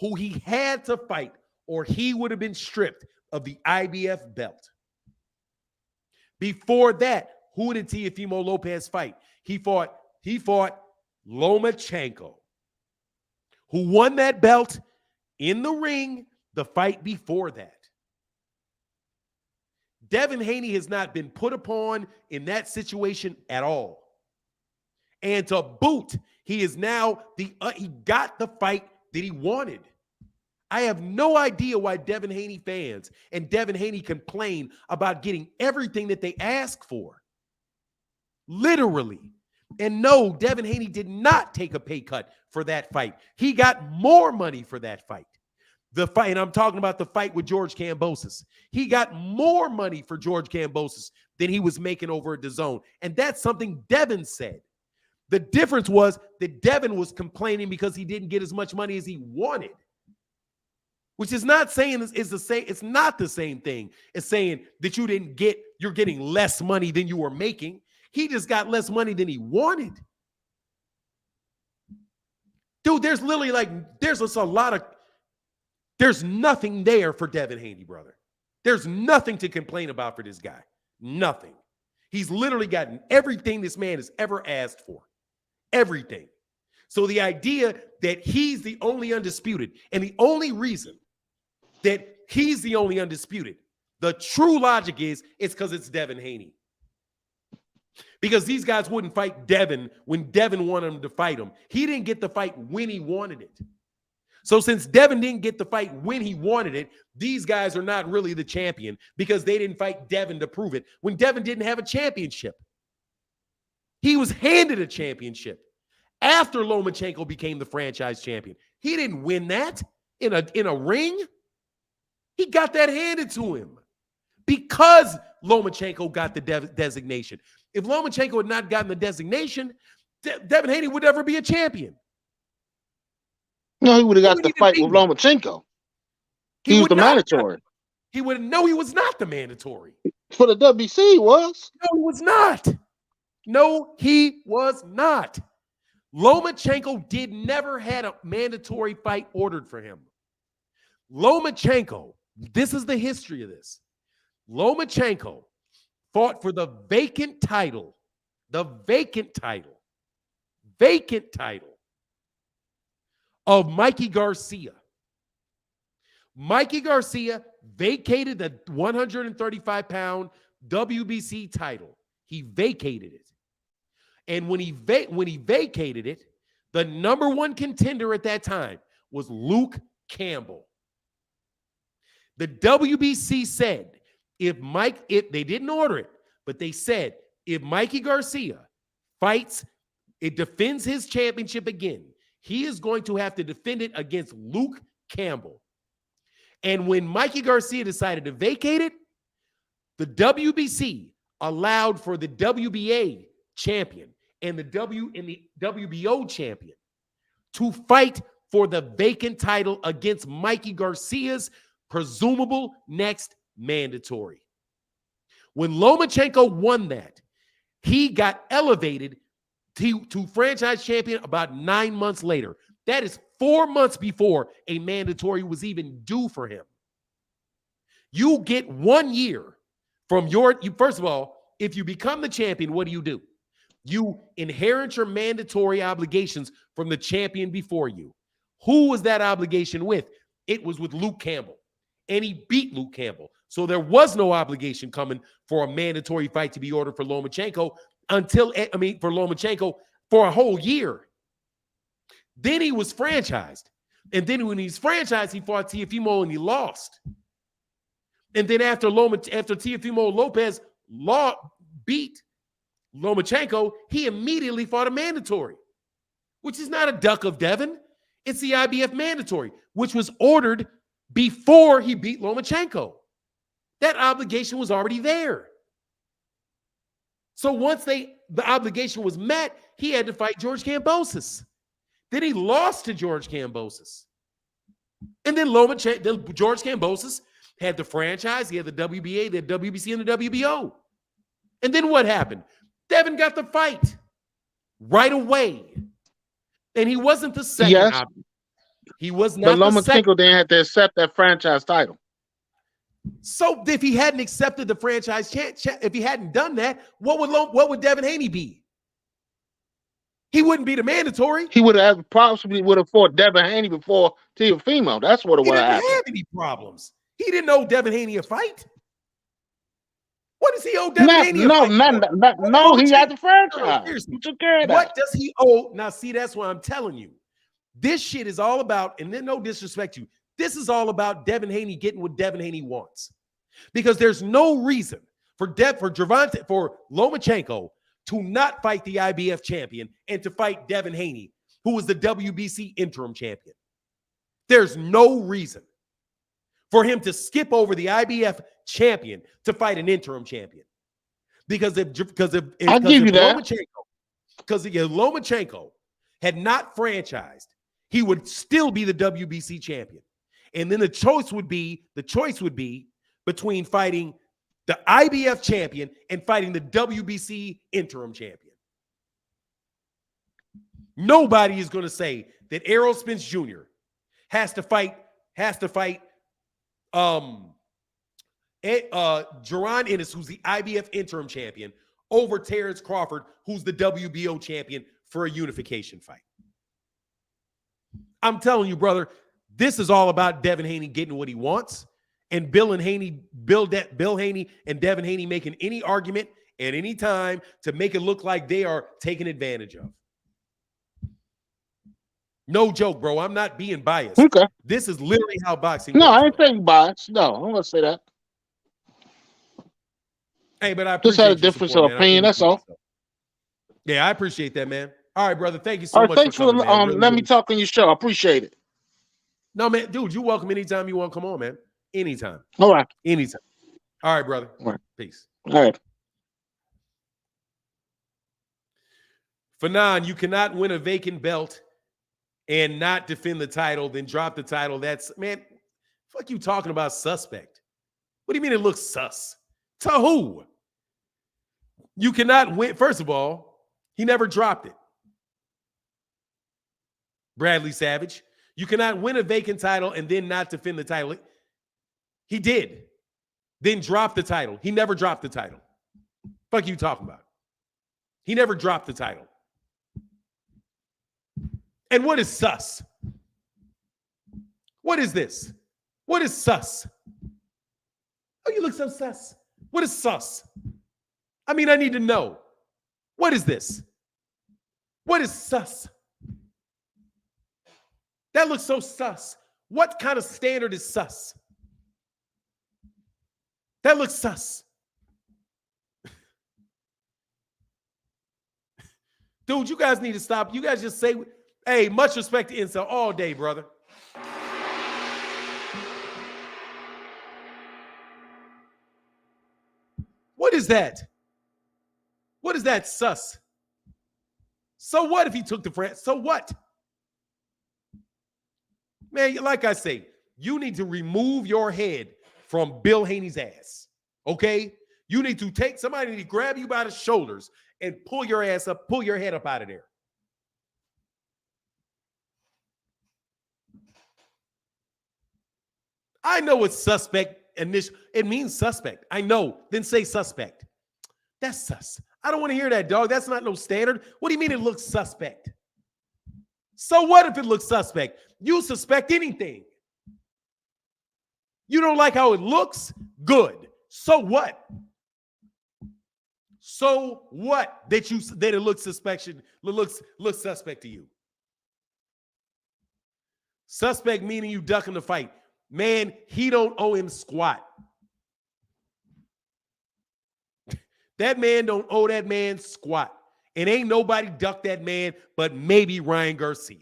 who he had to fight or he would have been stripped of the IBF belt. Before that, who did Teofimo Lopez fight? He fought Lomachenko, who won that belt in the ring the fight before that. Devin Haney has not been put upon in that situation at all. And to boot, he is now he got the fight that he wanted. I have no idea why Devin Haney fans and Devin Haney complain about getting everything that they ask for. Literally. And no, Devin Haney did not take a pay cut for that fight. He got more money for that fight. The fight, and I'm talking about the fight with George Kambosos. He got more money for George Kambosos than he was making over at DAZN. And that's something Devin said. The difference was that Devin was complaining because he didn't get as much money as he wanted. Which is not saying is the same. It's not the same thing as saying that you're getting less money than you were making. He just got less money than he wanted. Dude, there's literally there's nothing there for Devin Haney, brother. There's nothing to complain about for this guy. Nothing. He's literally gotten everything this man has ever asked for. Everything. So the idea that he's the only undisputed, and the only reason that he's the only undisputed, the true logic is it's because it's Devin Haney. Because these guys wouldn't fight Devin when Devin wanted him to fight him. He didn't get the fight when he wanted it. So since Devin didn't get the fight when he wanted it, these guys are not really the champion because they didn't fight Devin to prove it when Devin didn't have a championship. He was handed a championship after Lomachenko became the franchise champion. He didn't win that in a ring. He got that handed to him because Lomachenko got the designation. If Lomachenko had not gotten the designation, Devin Haney would never be a champion. No, he would have got the fight with Lomachenko. He was the mandatory. He would no, he was not the mandatory. For the WC, he was. No, he was not. No, he was not. Lomachenko never had a mandatory fight ordered for him. Lomachenko, this is the history of this. Lomachenko fought for the vacant title of Mikey Garcia. Mikey Garcia vacated the 135-pound WBC title. He vacated it. And when he vacated it, the number one contender at that time was Luke Campbell. The WBC said, if they didn't order it, but they said, if Mikey Garcia fights, it defends his championship again, he is going to have to defend it against Luke Campbell. And when Mikey Garcia decided to vacate it, the WBC allowed for the WBA champion and the WBO champion to fight for the vacant title against Mikey Garcia's presumable next mandatory. When Lomachenko won that, he got elevated to franchise champion about 9 months later. That is 4 months before a mandatory was even due for him. You get 1 year from first of all, if you become the champion, what do? You inherit your mandatory obligations from the champion before you. Who was that obligation with? It was with Luke Campbell. And he beat Luke Campbell. So there was no obligation coming for a mandatory fight to be ordered for Lomachenko for Lomachenko for a whole year. Then he was franchised. And then when he's franchised, he fought Teofimo and he lost. And then after Teofimo Lopez beat Lomachenko, he immediately fought a mandatory, which is not a duck of Devin. It's the IBF mandatory, which was ordered before he beat Lomachenko. That obligation was already there. So once the obligation was met, he had to fight George Kambosos. Then he lost to George Kambosos. And then George Kambosos had the franchise, he had the WBA, the WBC, and the WBO. And then what happened? Devin got the fight right away. And he wasn't the second option. He was not the second. But Lomachenko didn't have to accept that franchise title. So if he hadn't accepted the franchise, if he hadn't done that, what would Devin Haney be? He wouldn't be the mandatory. He possibly would have fought Devin Haney before Teofimo. That's what it would have happened. He didn't have any problems. He didn't owe Devin Haney a fight. What does he owe Devin Haney a fight? No, he had the franchise. He took care of that. What does he owe? Now, see, that's what I'm telling you. This shit is all about, and then no disrespect to you, this is all about Devin Haney getting what Devin Haney wants. Because there's no reason for Lomachenko to not fight the IBF champion and to fight Devin Haney, who was the WBC interim champion. There's no reason for him to skip over the IBF champion to fight an interim champion. Because if Lomachenko had not franchised, he would still be the WBC champion. And then the choice would be between fighting the IBF champion and fighting the WBC interim champion. Nobody is going to say that Errol Spence Jr. has to fight Jaron Ennis, who's the IBF interim champion, over Terrence Crawford, who's the WBO champion, for a unification fight. I'm telling you, brother, this is all about Devin Haney getting what he wants, and Bill Haney and Devin Haney making any argument at any time to make it look like they are taken advantage of. No joke, bro. I'm not being biased. Okay. This is literally how boxing works. I ain't saying biased. No, I'm going to say that. Hey, but I just had a difference of opinion. That's all. Yeah, I appreciate that, man. All right, brother. Thank you so much. Thanks for let me talk on your show. I appreciate it. No, man, dude, you're welcome anytime you want to come on, man. Anytime. All right. Anytime. All right, brother. All right. Peace. All right. Fanon, you cannot win a vacant belt and not defend the title, then drop the title. That's, man, fuck you talking about suspect. What do you mean it looks sus? To who? You cannot win. First of all, he never dropped it. Bradley Savage. You cannot win a vacant title and then not defend the title. He did. Then drop the title. He never dropped the title. Fuck you talking about? He never dropped the title. And what is sus? What is this? What is sus? Oh, you look so sus. What is sus? I mean, I need to know. What is this? What is sus? That looks so sus. What kind of standard is sus? That looks sus. Dude, you guys need to stop. You guys just say, hey, much respect to Incel all day, brother. What is that? What is that sus? So what if he took the France? So what? Man, like I say, you need to remove your head from Bill Haney's ass, okay? You need to take somebody to grab you by the shoulders and pull your ass up, pull your head up out of there. I know it's suspect. It means suspect. I know. Then say suspect. That's sus. I don't want to hear that, dog. That's not no standard. What do you mean it looks suspect? So what if it looks suspect? You suspect anything. You don't like how it looks? Good. So what? So what that it looks looks suspect to you? Suspect meaning you ducking the fight. Man, he don't owe him squat. That man don't owe that man squat. And ain't nobody ducked that man but maybe Ryan Garcia.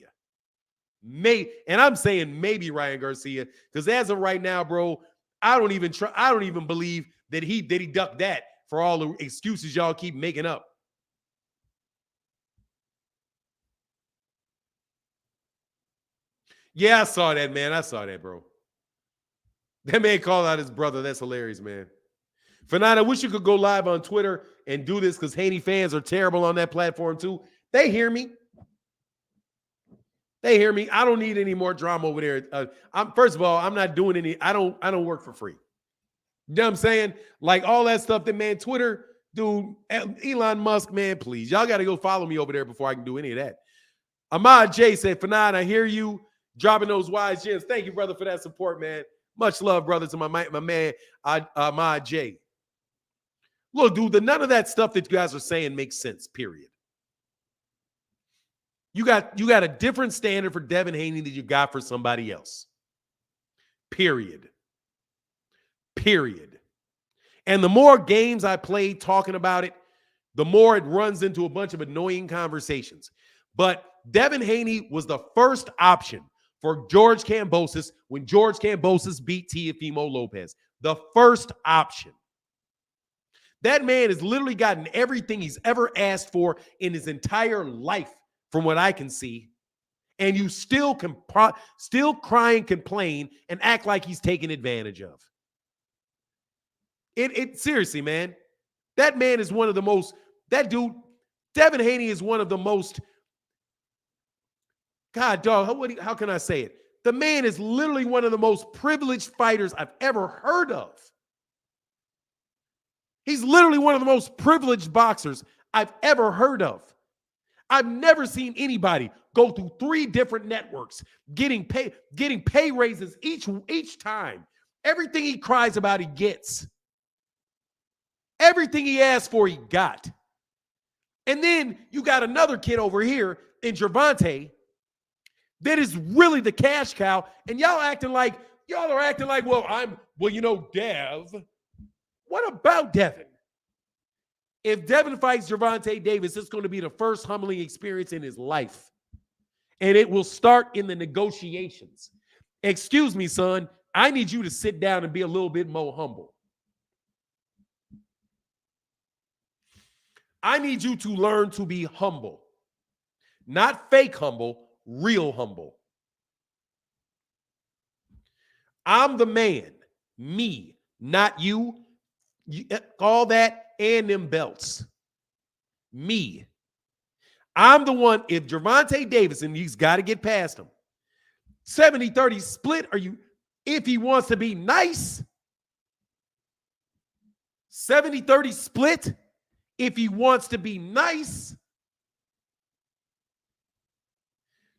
And I'm saying maybe Ryan Garcia, because as of right now, bro, I don't even believe that he ducked that for all the excuses y'all keep making up. Yeah, I saw that, man. I saw that, bro. That man called out his brother. That's hilarious, man. Fernanda, I wish you could go live on Twitter and do this, because Haney fans are terrible on that platform too. They hear me. They hear me. I don't need any more drama over there. First of all, I'm not doing any. I don't work for free. You know what I'm saying? Like all that stuff that, man, Twitter, dude, Elon Musk, man, please. Y'all got to go follow me over there before I can do any of that. Ahmad J said, Fernand, I hear you dropping those wise gems. Thank you, brother, for that support, man. Much love, brother, to my man, Ahmad J. Look, dude, none of that stuff that you guys are saying makes sense, period. You got a different standard for Devin Haney than you got for somebody else. Period. And the more games I play talking about it, the more it runs into a bunch of annoying conversations. But Devin Haney was the first option for George Kambosos when George Kambosos beat Teofimo Lopez. The first option. That man has literally gotten everything he's ever asked for in his entire life, from what I can see. And you still cry and complain and act like he's taken advantage of. It seriously, man. That man is one of the most, that dude, Devin Haney is one of the most, God, dog, how can I say it? The man is literally one of the most privileged fighters I've ever heard of. He's literally one of the most privileged boxers I've ever heard of. I've never seen anybody go through 3 different networks, getting pay raises each time. Everything he cries about, he gets. Everything he asked for, he got. And then you got another kid over here in Gervonta that is really the cash cow. And y'all are acting like, well, you know, Dev. What about Devin? If Devin fights Gervonta Davis, it's going to be the first humbling experience in his life. And it will start in the negotiations. Excuse me, son. I need you to sit down and be a little bit more humble. I need you to learn to be humble. Not fake humble, real humble. I'm the man. Me, not you. All that and them belts. Me. I'm the one, if Gervonta Davis, and he's got to get past him, 70-30 split, if he wants to be nice, 70-30 split, if he wants to be nice.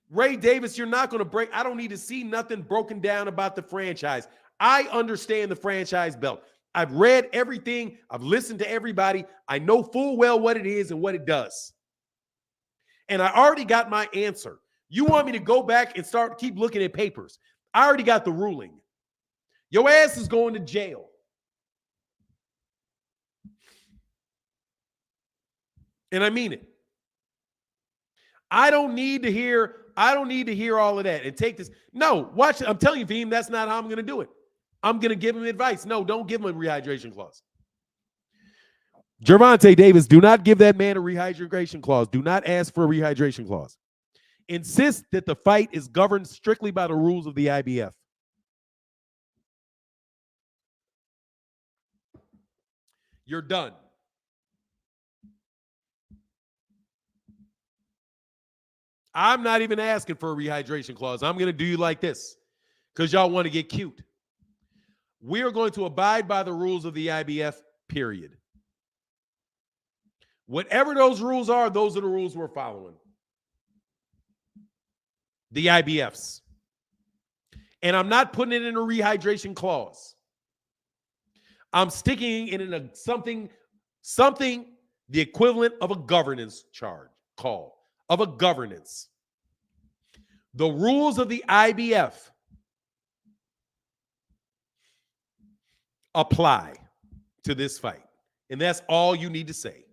Ray Davis, you're not going to break. I don't need to see nothing broken down about the franchise. I understand the franchise belt. I've read everything. I've listened to everybody. I know full well what it is and what it does. And I already got my answer. You want me to go back and keep looking at papers? I already got the ruling. Your ass is going to jail. And I mean it. I don't need to hear all of that and take this. No, watch it. I'm telling you, Veem, that's not how I'm going to do it. I'm going to give him advice. No, don't give him a rehydration clause. Gervonta Davis, do not give that man a rehydration clause. Do not ask for a rehydration clause. Insist that the fight is governed strictly by the rules of the IBF. You're done. I'm not even asking for a rehydration clause. I'm going to do you like this because y'all want to get cute. We are going to abide by the rules of the IBF, period. Whatever those rules are, those are the rules we're following. The IBFs. And I'm not putting it in a rehydration clause. I'm sticking it in something the equivalent of a governance of a governance. The rules of the IBF apply to this fight. And that's all you need to say.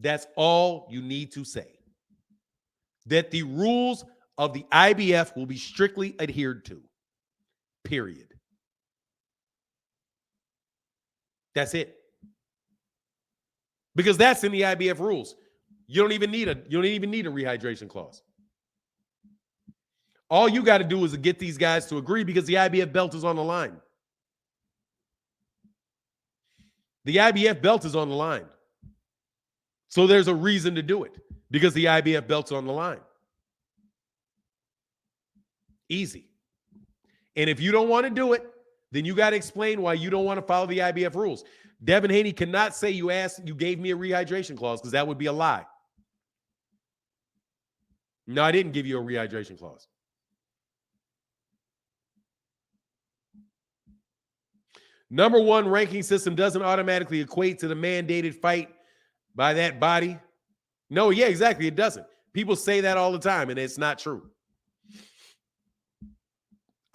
That's all you need to say. That the rules of the IBF will be strictly adhered to. Period. That's it. Because that's in the IBF rules. You don't even need a rehydration clause. All you got to do is get these guys to agree because the IBF belt is on the line. The IBF belt is on the line. So there's a reason to do it because the IBF belt's on the line. Easy. And if you don't want to do it, then you got to explain why you don't want to follow the IBF rules. Devin Haney cannot say you gave me a rehydration clause because that would be a lie. No, I didn't give you a rehydration clause. Number one ranking system doesn't automatically equate to the mandated fight by that body. No, yeah, exactly. It doesn't. People say that all the time, and it's not true.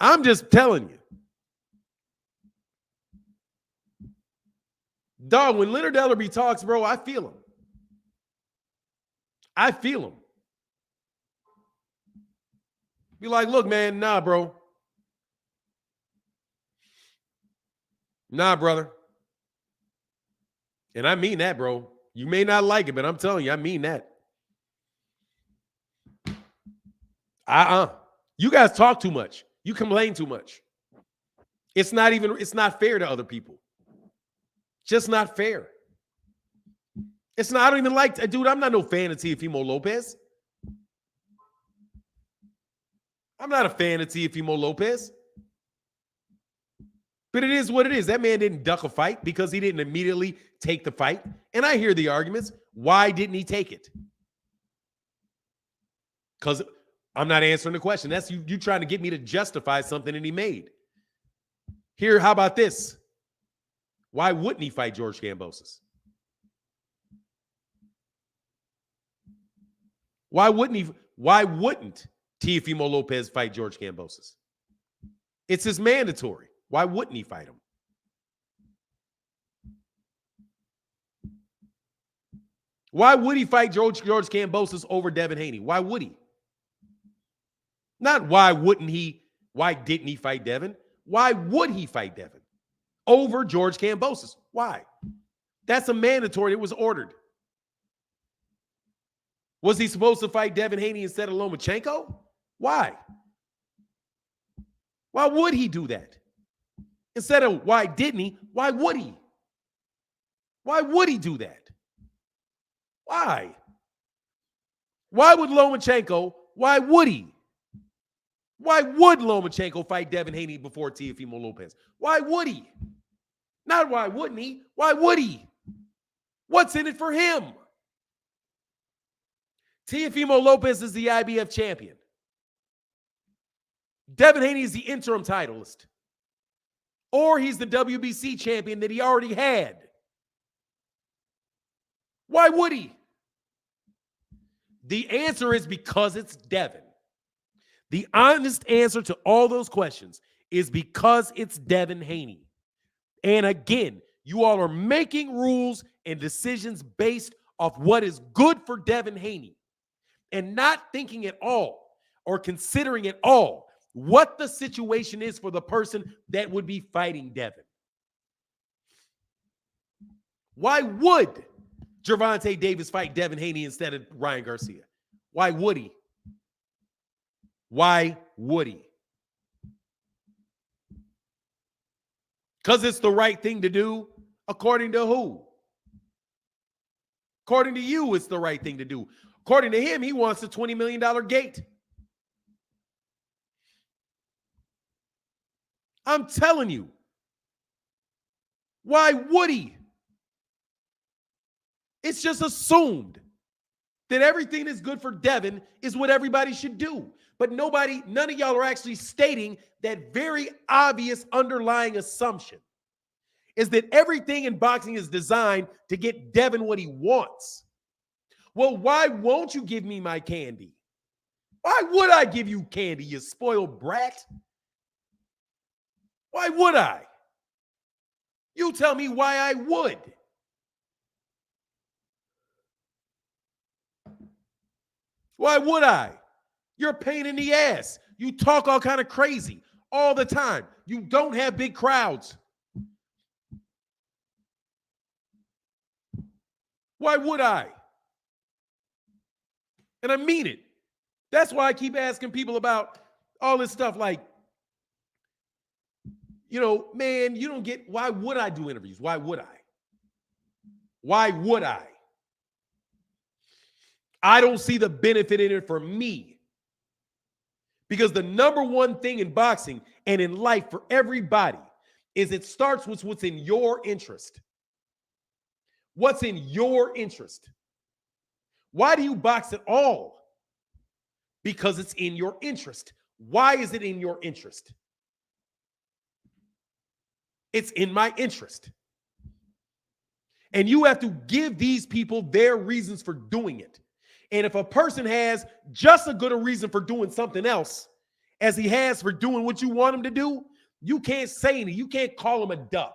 I'm just telling you. Dog, when Leonard Ellerbe talks, bro, I feel him. I feel him. Be like, look, man, nah, bro. Nah, brother. And I mean that, bro. You may not like it, but I'm telling you, I mean that. You guys talk too much. You complain too much. It's not fair to other people. Just not fair. It's not, I don't even like, dude, I'm not no fan of Teofimo Lopez. I'm not a fan of Teofimo Lopez. But it is what it is. That man didn't duck a fight because he didn't immediately take the fight. And I hear the arguments. Why didn't he take it? Because I'm not answering the question. That's you trying to get me to justify something that he made. Here, how about this? Why wouldn't he fight George Kambosos? Why wouldn't Teofimo Lopez fight George Kambosos? It's his mandatory. Why wouldn't he fight him? Why would he fight George Kambosos over Devin Haney? Why would he? Not why wouldn't he, why didn't he fight Devin? Why would he fight Devin over George Kambosos? Why? That's a mandatory. It was ordered. Was he supposed to fight Devin Haney instead of Lomachenko? Why? Why would he do that? Instead of why didn't he, why would he? Why would he do that? Why? Why would Lomachenko, why would he? Why would Lomachenko fight Devin Haney before Teofimo Lopez? Why would he? Not why wouldn't he? Why would he? What's in it for him? Teofimo Lopez is the IBF champion. Devin Haney is the interim titleist. Or he's the WBC champion that he already had. Why would he? The answer is because it's Devin. The honest answer to all those questions is because it's Devin Haney. And again, you all are making rules and decisions based off what is good for Devin Haney and not thinking at all or considering at all what the situation is for the person that would be fighting Devin. Why would Gervonta Davis fight Devin Haney instead of Ryan Garcia? Why would he? Why would he? Because it's the right thing to do, according to who? According to you, it's the right thing to do. According to him, he wants a $20 million gate. I'm telling you. Why would he? It's just assumed that everything that's good for Devin is what everybody should do. But none of y'all are actually stating that very obvious underlying assumption is that everything in boxing is designed to get Devin what he wants. Well, why won't you give me my candy? Why would I give you candy, you spoiled brat? Why would I? You tell me why I would. Why would I? You're a pain in the ass. You talk all kind of crazy all the time. You don't have big crowds. Why would I? And I mean it. That's why I keep asking people about all this stuff like, you know, man, you don't get, why would I do interviews? Why would I? Why would I? I don't see the benefit in it for me. Because the number one thing in boxing and in life for everybody is it starts with what's in your interest. What's in your interest? Why do you box at all? Because it's in your interest. Why is it in your interest? It's in my interest. And you have to give these people their reasons for doing it. And if a person has just as good a reason for doing something else as he has for doing what you want him to do, you can't say anything. You can't call him a duck.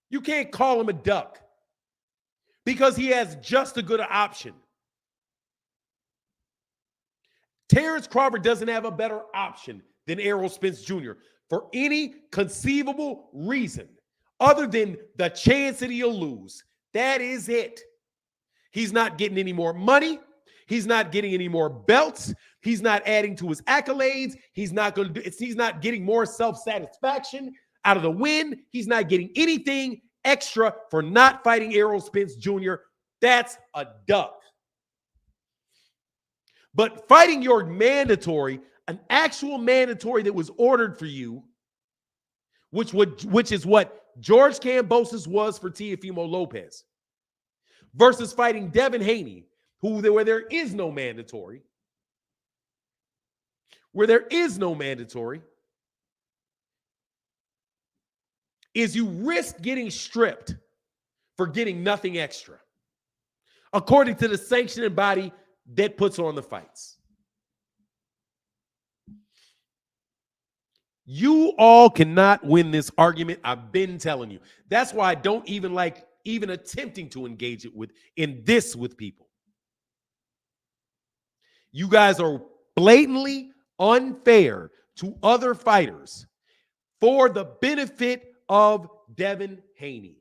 You can't call him a duck because he has just as good an option. Terrence Crawford doesn't have a better option than Errol Spence Jr. for any conceivable reason other than the chance that he'll lose. That is it. He's not getting any more money. He's not getting any more belts. He's not adding to his accolades. He's not going to do. He's not getting more self-satisfaction out of the win. He's not getting anything extra for not fighting Errol Spence Jr. That's a duck. But fighting your mandatory, an actual mandatory that was ordered for you, which is what George Kambosos was for Teofimo Lopez, versus fighting Devin Haney, where there is no mandatory, is you risk getting stripped for getting nothing extra, according to the sanctioning body that puts on the fights. You all cannot win this argument. I've been telling you. That's why I don't even like even attempting to engage it with people. You guys are blatantly unfair to other fighters for the benefit of Devin Haney.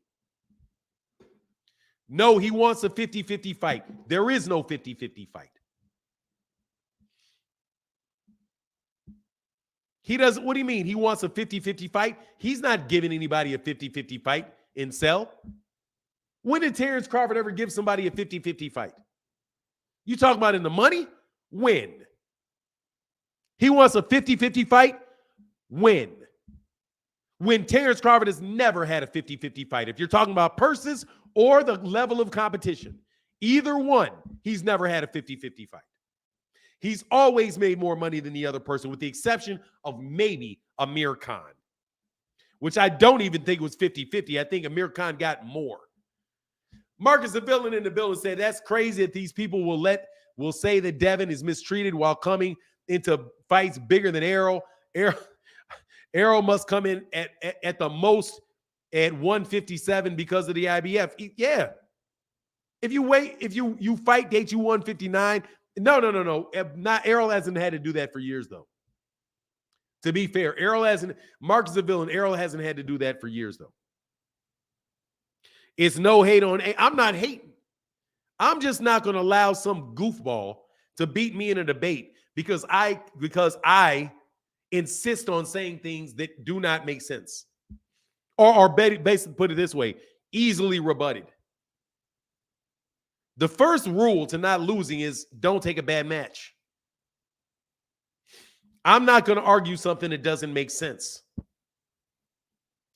No, he wants a 50-50 fight. There is no 50-50 fight. He doesn't. What do you mean? He wants a 50-50 fight? He's not giving anybody a 50-50 fight in Cell. When did Terrence Crawford ever give somebody a 50-50 fight? You talking about in the money? When? He wants a 50-50 fight? When? When Terrence Crawford has never had a 50-50 fight. If you're talking about purses or the level of competition, either one, he's never had a 50-50 fight. He's always made more money than the other person, with the exception of maybe Amir Khan, which I don't even think was 50-50. I think Amir Khan got more. Marcus, the villain in the building, said that's crazy that these people will say that Devin is mistreated while coming into fights bigger than Errol. Errol must come in at the most at 157 because of the IBF. Yeah. If you fight date you 159. No. Not Errol hasn't had to do that for years, though. To be fair, Marcus the villain, Errol hasn't had to do that for years, though. It's no hate on. I'm not hating. I'm just not going to allow some goofball to beat me in a debate because I insist on saying things that do not make sense. Or basically, put it this way, easily rebutted. The first rule to not losing is don't take a bad match. I'm not going to argue something that doesn't make sense.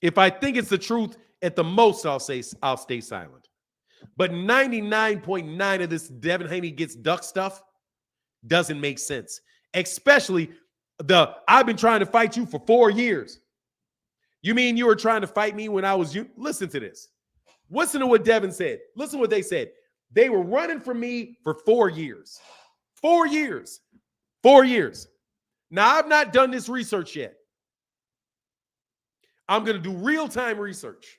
If I think it's the truth, at the most, I'll stay silent. But 99.9 of this Devin Haney gets duck stuff doesn't make sense. Especially I've been trying to fight you for 4 years. You mean you were trying to fight me when I was you? Listen to this. Listen to what Devin said. Listen to what they said. They were running for me for 4 years. 4 years. 4 years. Now, I've not done this research yet. I'm going to do real-time research.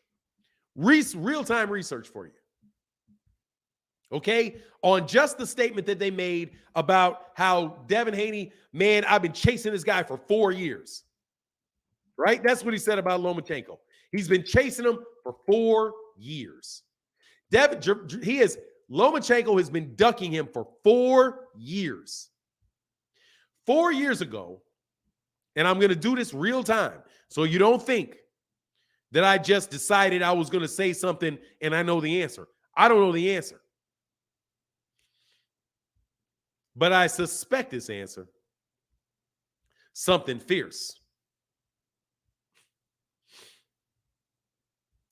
Real-time research for you. Okay? On just the statement that they made about how Devin Haney, man, I've been chasing this guy for 4 years. Right? That's what he said about Lomachenko. He's been chasing him for 4 years. Lomachenko has been ducking him for 4 years. 4 years ago, and I'm going to do this real time, so you don't think that I just decided I was going to say something and I know the answer. I don't know the answer. But I suspect this answer. Something fierce.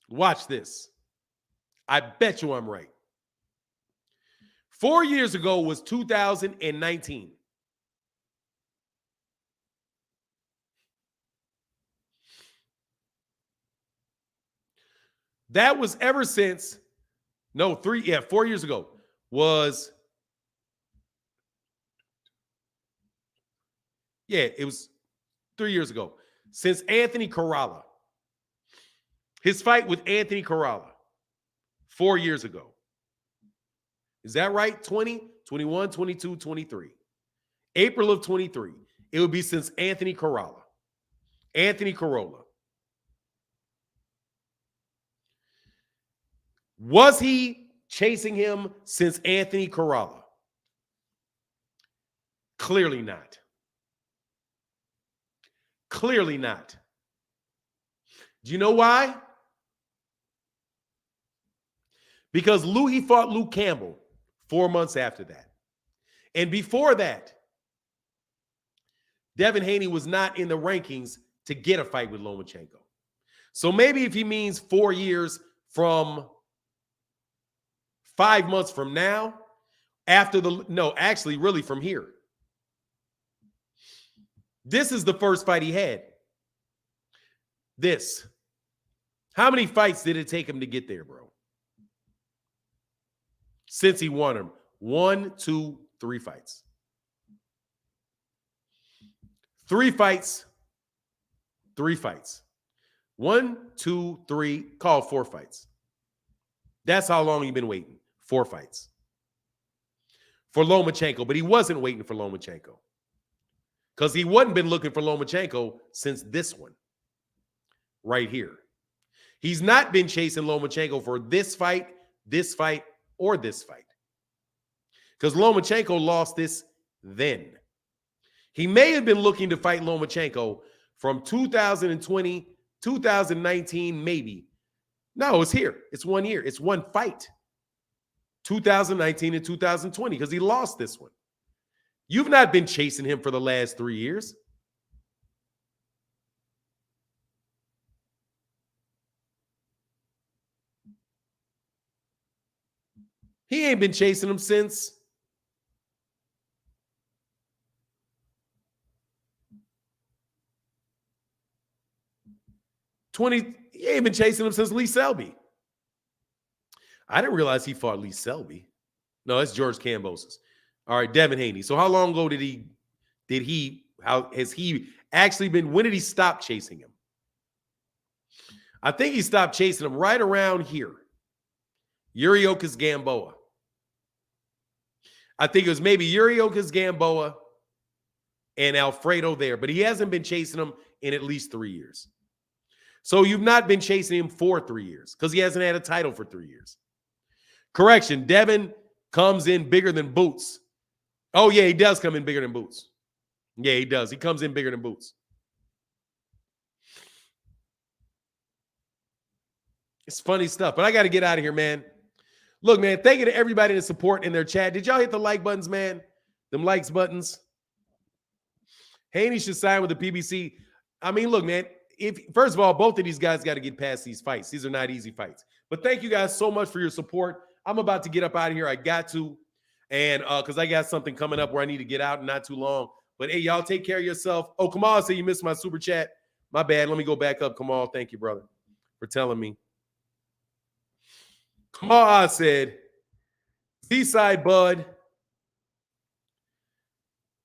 Watch this. I bet you I'm right. 4 years ago was 2019. That was ever since, 4 years ago was, it was 3 years ago. Since Anthony Corrala. His fight with Anthony Corrala 4 years ago. Is that right? 20, 21, 22, 23. April of 23. It would be since Anthony Corrala. Anthony Corrala. Was he chasing him since Anthony Corrala? Clearly not. Clearly not. Do you know why? Because he fought Luke Campbell 4 months after that. And before that, Devin Haney was not in the rankings to get a fight with Lomachenko. So maybe if he means 4 years from 5 months from now, really from here. This is the first fight he had. This. How many fights did it take him to get there, bro? Since he won them. 1, 2, 3 fights. 3 fights. 3 fights. 1, 2, 3, call 4 fights. That's how long you've been waiting. 4 fights. For Lomachenko, but he wasn't waiting for Lomachenko. Because he wasn't been looking for Lomachenko since this one. Right here. He's not been chasing Lomachenko for this fight, or this fight. Because Lomachenko lost this then. He may have been looking to fight Lomachenko from 2020, 2019, maybe. No, it's here. It's 1 year. It's one fight. 2019 and 2020, because he lost this one. You've not been chasing him for the last 3 years. He ain't been chasing him since he ain't been chasing him since Lee Selby. I didn't realize he fought Lee Selby. No, that's George Kambosos. All right, Devin Haney. So how long ago how has he actually been, when did he stop chasing him? I think he stopped chasing him right around here. Yuriokas Gamboa. I think it was maybe Yuriokas Gamboa and Alfredo there, but he hasn't been chasing him in at least 3 years. So you've not been chasing him for 3 years because he hasn't had a title for 3 years. Correction, Devin comes in bigger than Boots. Oh, yeah, he does come in bigger than Boots. Yeah, he does. He comes in bigger than Boots. It's funny stuff, but I got to get out of here, man. Look, man, thank you to everybody in the support in their chat. Did y'all hit the like buttons, man? Them likes buttons. Haney should sign with the PBC. I mean, look, man, first of all, both of these guys got to get past these fights. These are not easy fights. But thank you guys so much for your support. I'm about to get up out of here. I got to. And because I got something coming up where I need to get out in not too long. But, hey, y'all take care of yourself. Oh, Kamal said you missed my super chat. My bad. Let me go back up. Kamal, thank you, brother, for telling me. Kamal said, Z-Side Bud.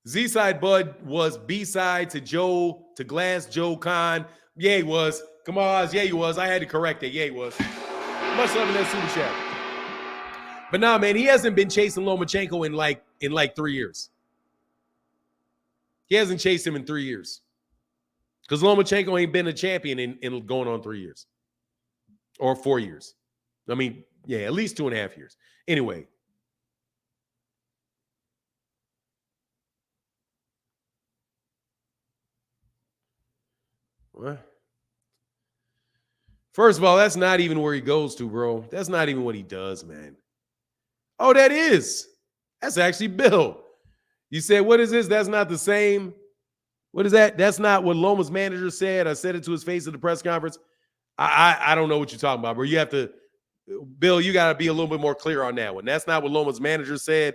Z-Side Bud was B-side to Glass Joe Khan. Yeah, he was. Kamal, yeah, he was. I had to correct it. Yeah, he was. Much love in that super chat. But nah, man, he hasn't been chasing Lomachenko in like 3 years. He hasn't chased him in 3 years. Because Lomachenko ain't been a champion in going on 3 years. Or 4 years. I mean, yeah, at least 2.5 years. Anyway. What? First of all, that's not even where he goes to, bro. That's not even what he does, man. Oh, that is. That's actually Bill. You said, what is this? That's not the same. What is that? That's not what Loma's manager said. I said it to his face at the press conference. I don't know what you're talking about, bro. You have to, Bill, you got to be a little bit more clear on that one. That's not what Loma's manager said.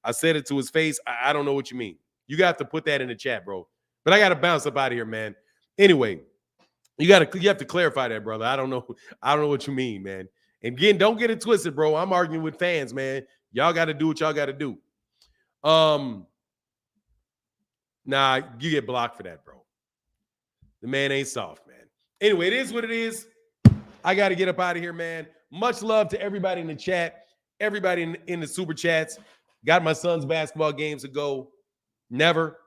I said it to his face. I don't know what you mean. You got to put that in the chat, bro. But I got to bounce up out of here, man. Anyway, you have to clarify that, brother. I don't know what you mean, man. And again, don't get it twisted, bro. I'm arguing with fans, man. Y'all got to do what y'all got to do. Nah, you get blocked for that, bro. The man ain't soft, man. Anyway, it is what it is. I got to get up out of here, man. Much love to everybody in the chat, everybody in the super chats. Got my son's basketball games to go. Never.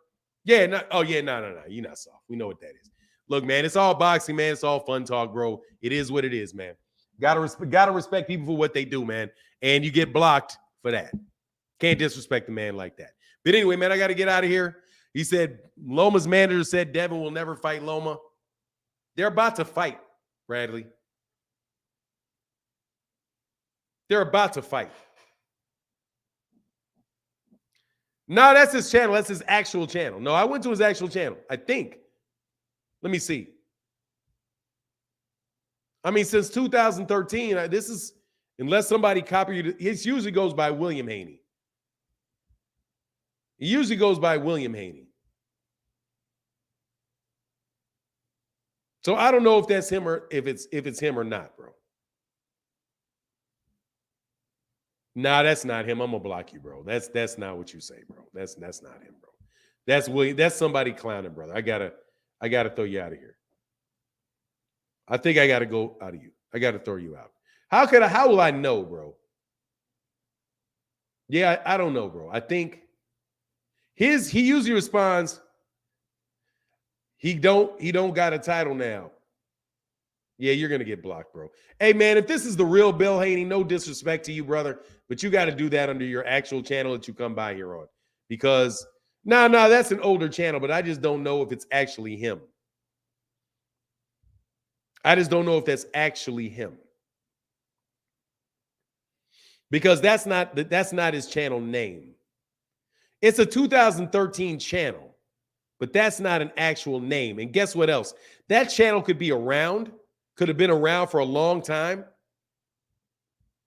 Yeah, no. You're not soft. We know what that is. Look, man, it's all boxing, man. It's all fun talk, bro. It is what it is, man. Gotta respect people for what they do, man. And you get blocked for that. Can't disrespect the man like that. But anyway, man, I got to get out of here. He said, Loma's manager said Devin will never fight Loma. They're about to fight, Bradley. They're about to fight. No, that's his channel. That's his actual channel. No, I went to his actual channel, I think. Let me see. I mean, since 2013, this is, unless somebody copied it, it usually goes by William Haney. He usually goes by William Haney. So I don't know if that's him or if it's him or not, bro. Nah, that's not him. I'm gonna block you, bro. That's not what you say, bro. That's not him, bro. That's William. That's somebody clowning, brother. I gotta throw you out of here. I think I gotta go out of you. I gotta throw you out. How will I know, bro? Yeah, I don't know, bro. I think he usually responds, he don't got a title now. Yeah, you're gonna get blocked, bro. Hey, man, if this is the real Bill Haney, no disrespect to you, brother, but you got to do that under your actual channel that you come by here on. Because no, that's an older channel, but I just don't know if it's actually him. I just don't know if that's actually him. Because that's not his channel name. It's a 2013 channel, but that's not an actual name. And guess what else? That channel could be around, could have been around for a long time.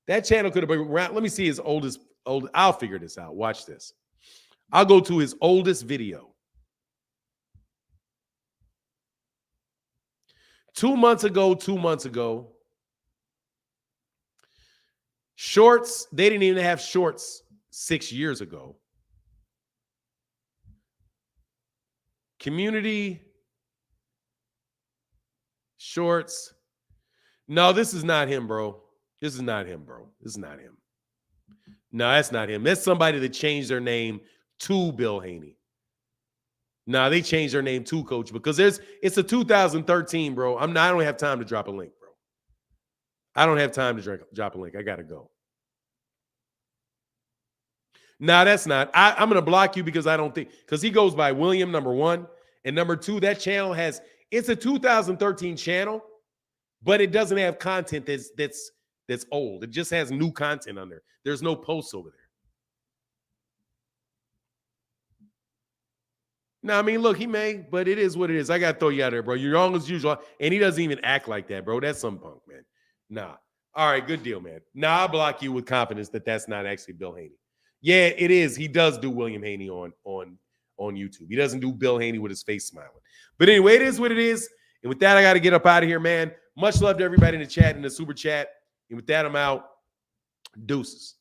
That channel could have been around. Let me see his oldest. I'll figure this out. Watch this. I'll go to his oldest video. 2 months ago. Shorts, they didn't even have shorts 6 years ago. Community shorts. No, this is not him, bro. This is not him, bro. This is not him. No, that's not him. That's somebody that changed their name to Bill Haney. No, they changed their name to Coach because it's a 2013, bro. I don't have time to drop a link, bro. I don't have time to drop a link. I gotta go. No, that's not. I'm gonna block you because I don't think because he goes by William, number one, and number two. That channel it's a 2013 channel, but it doesn't have content that's old. It just has new content on there. There's no posts over there. No, I mean, look, he may, but it is what it is. I got to throw you out there, bro. You're wrong as usual. And he doesn't even act like that, bro. That's some punk, man. Nah. All right, good deal, man. Nah, I'll block you with confidence that that's not actually Bill Haney. Yeah, it is. He does do William Haney on YouTube. He doesn't do Bill Haney with his face smiling. But anyway, it is what it is. And with that, I got to get up out of here, man. Much love to everybody in the chat, in the super chat. And with that, I'm out. Deuces.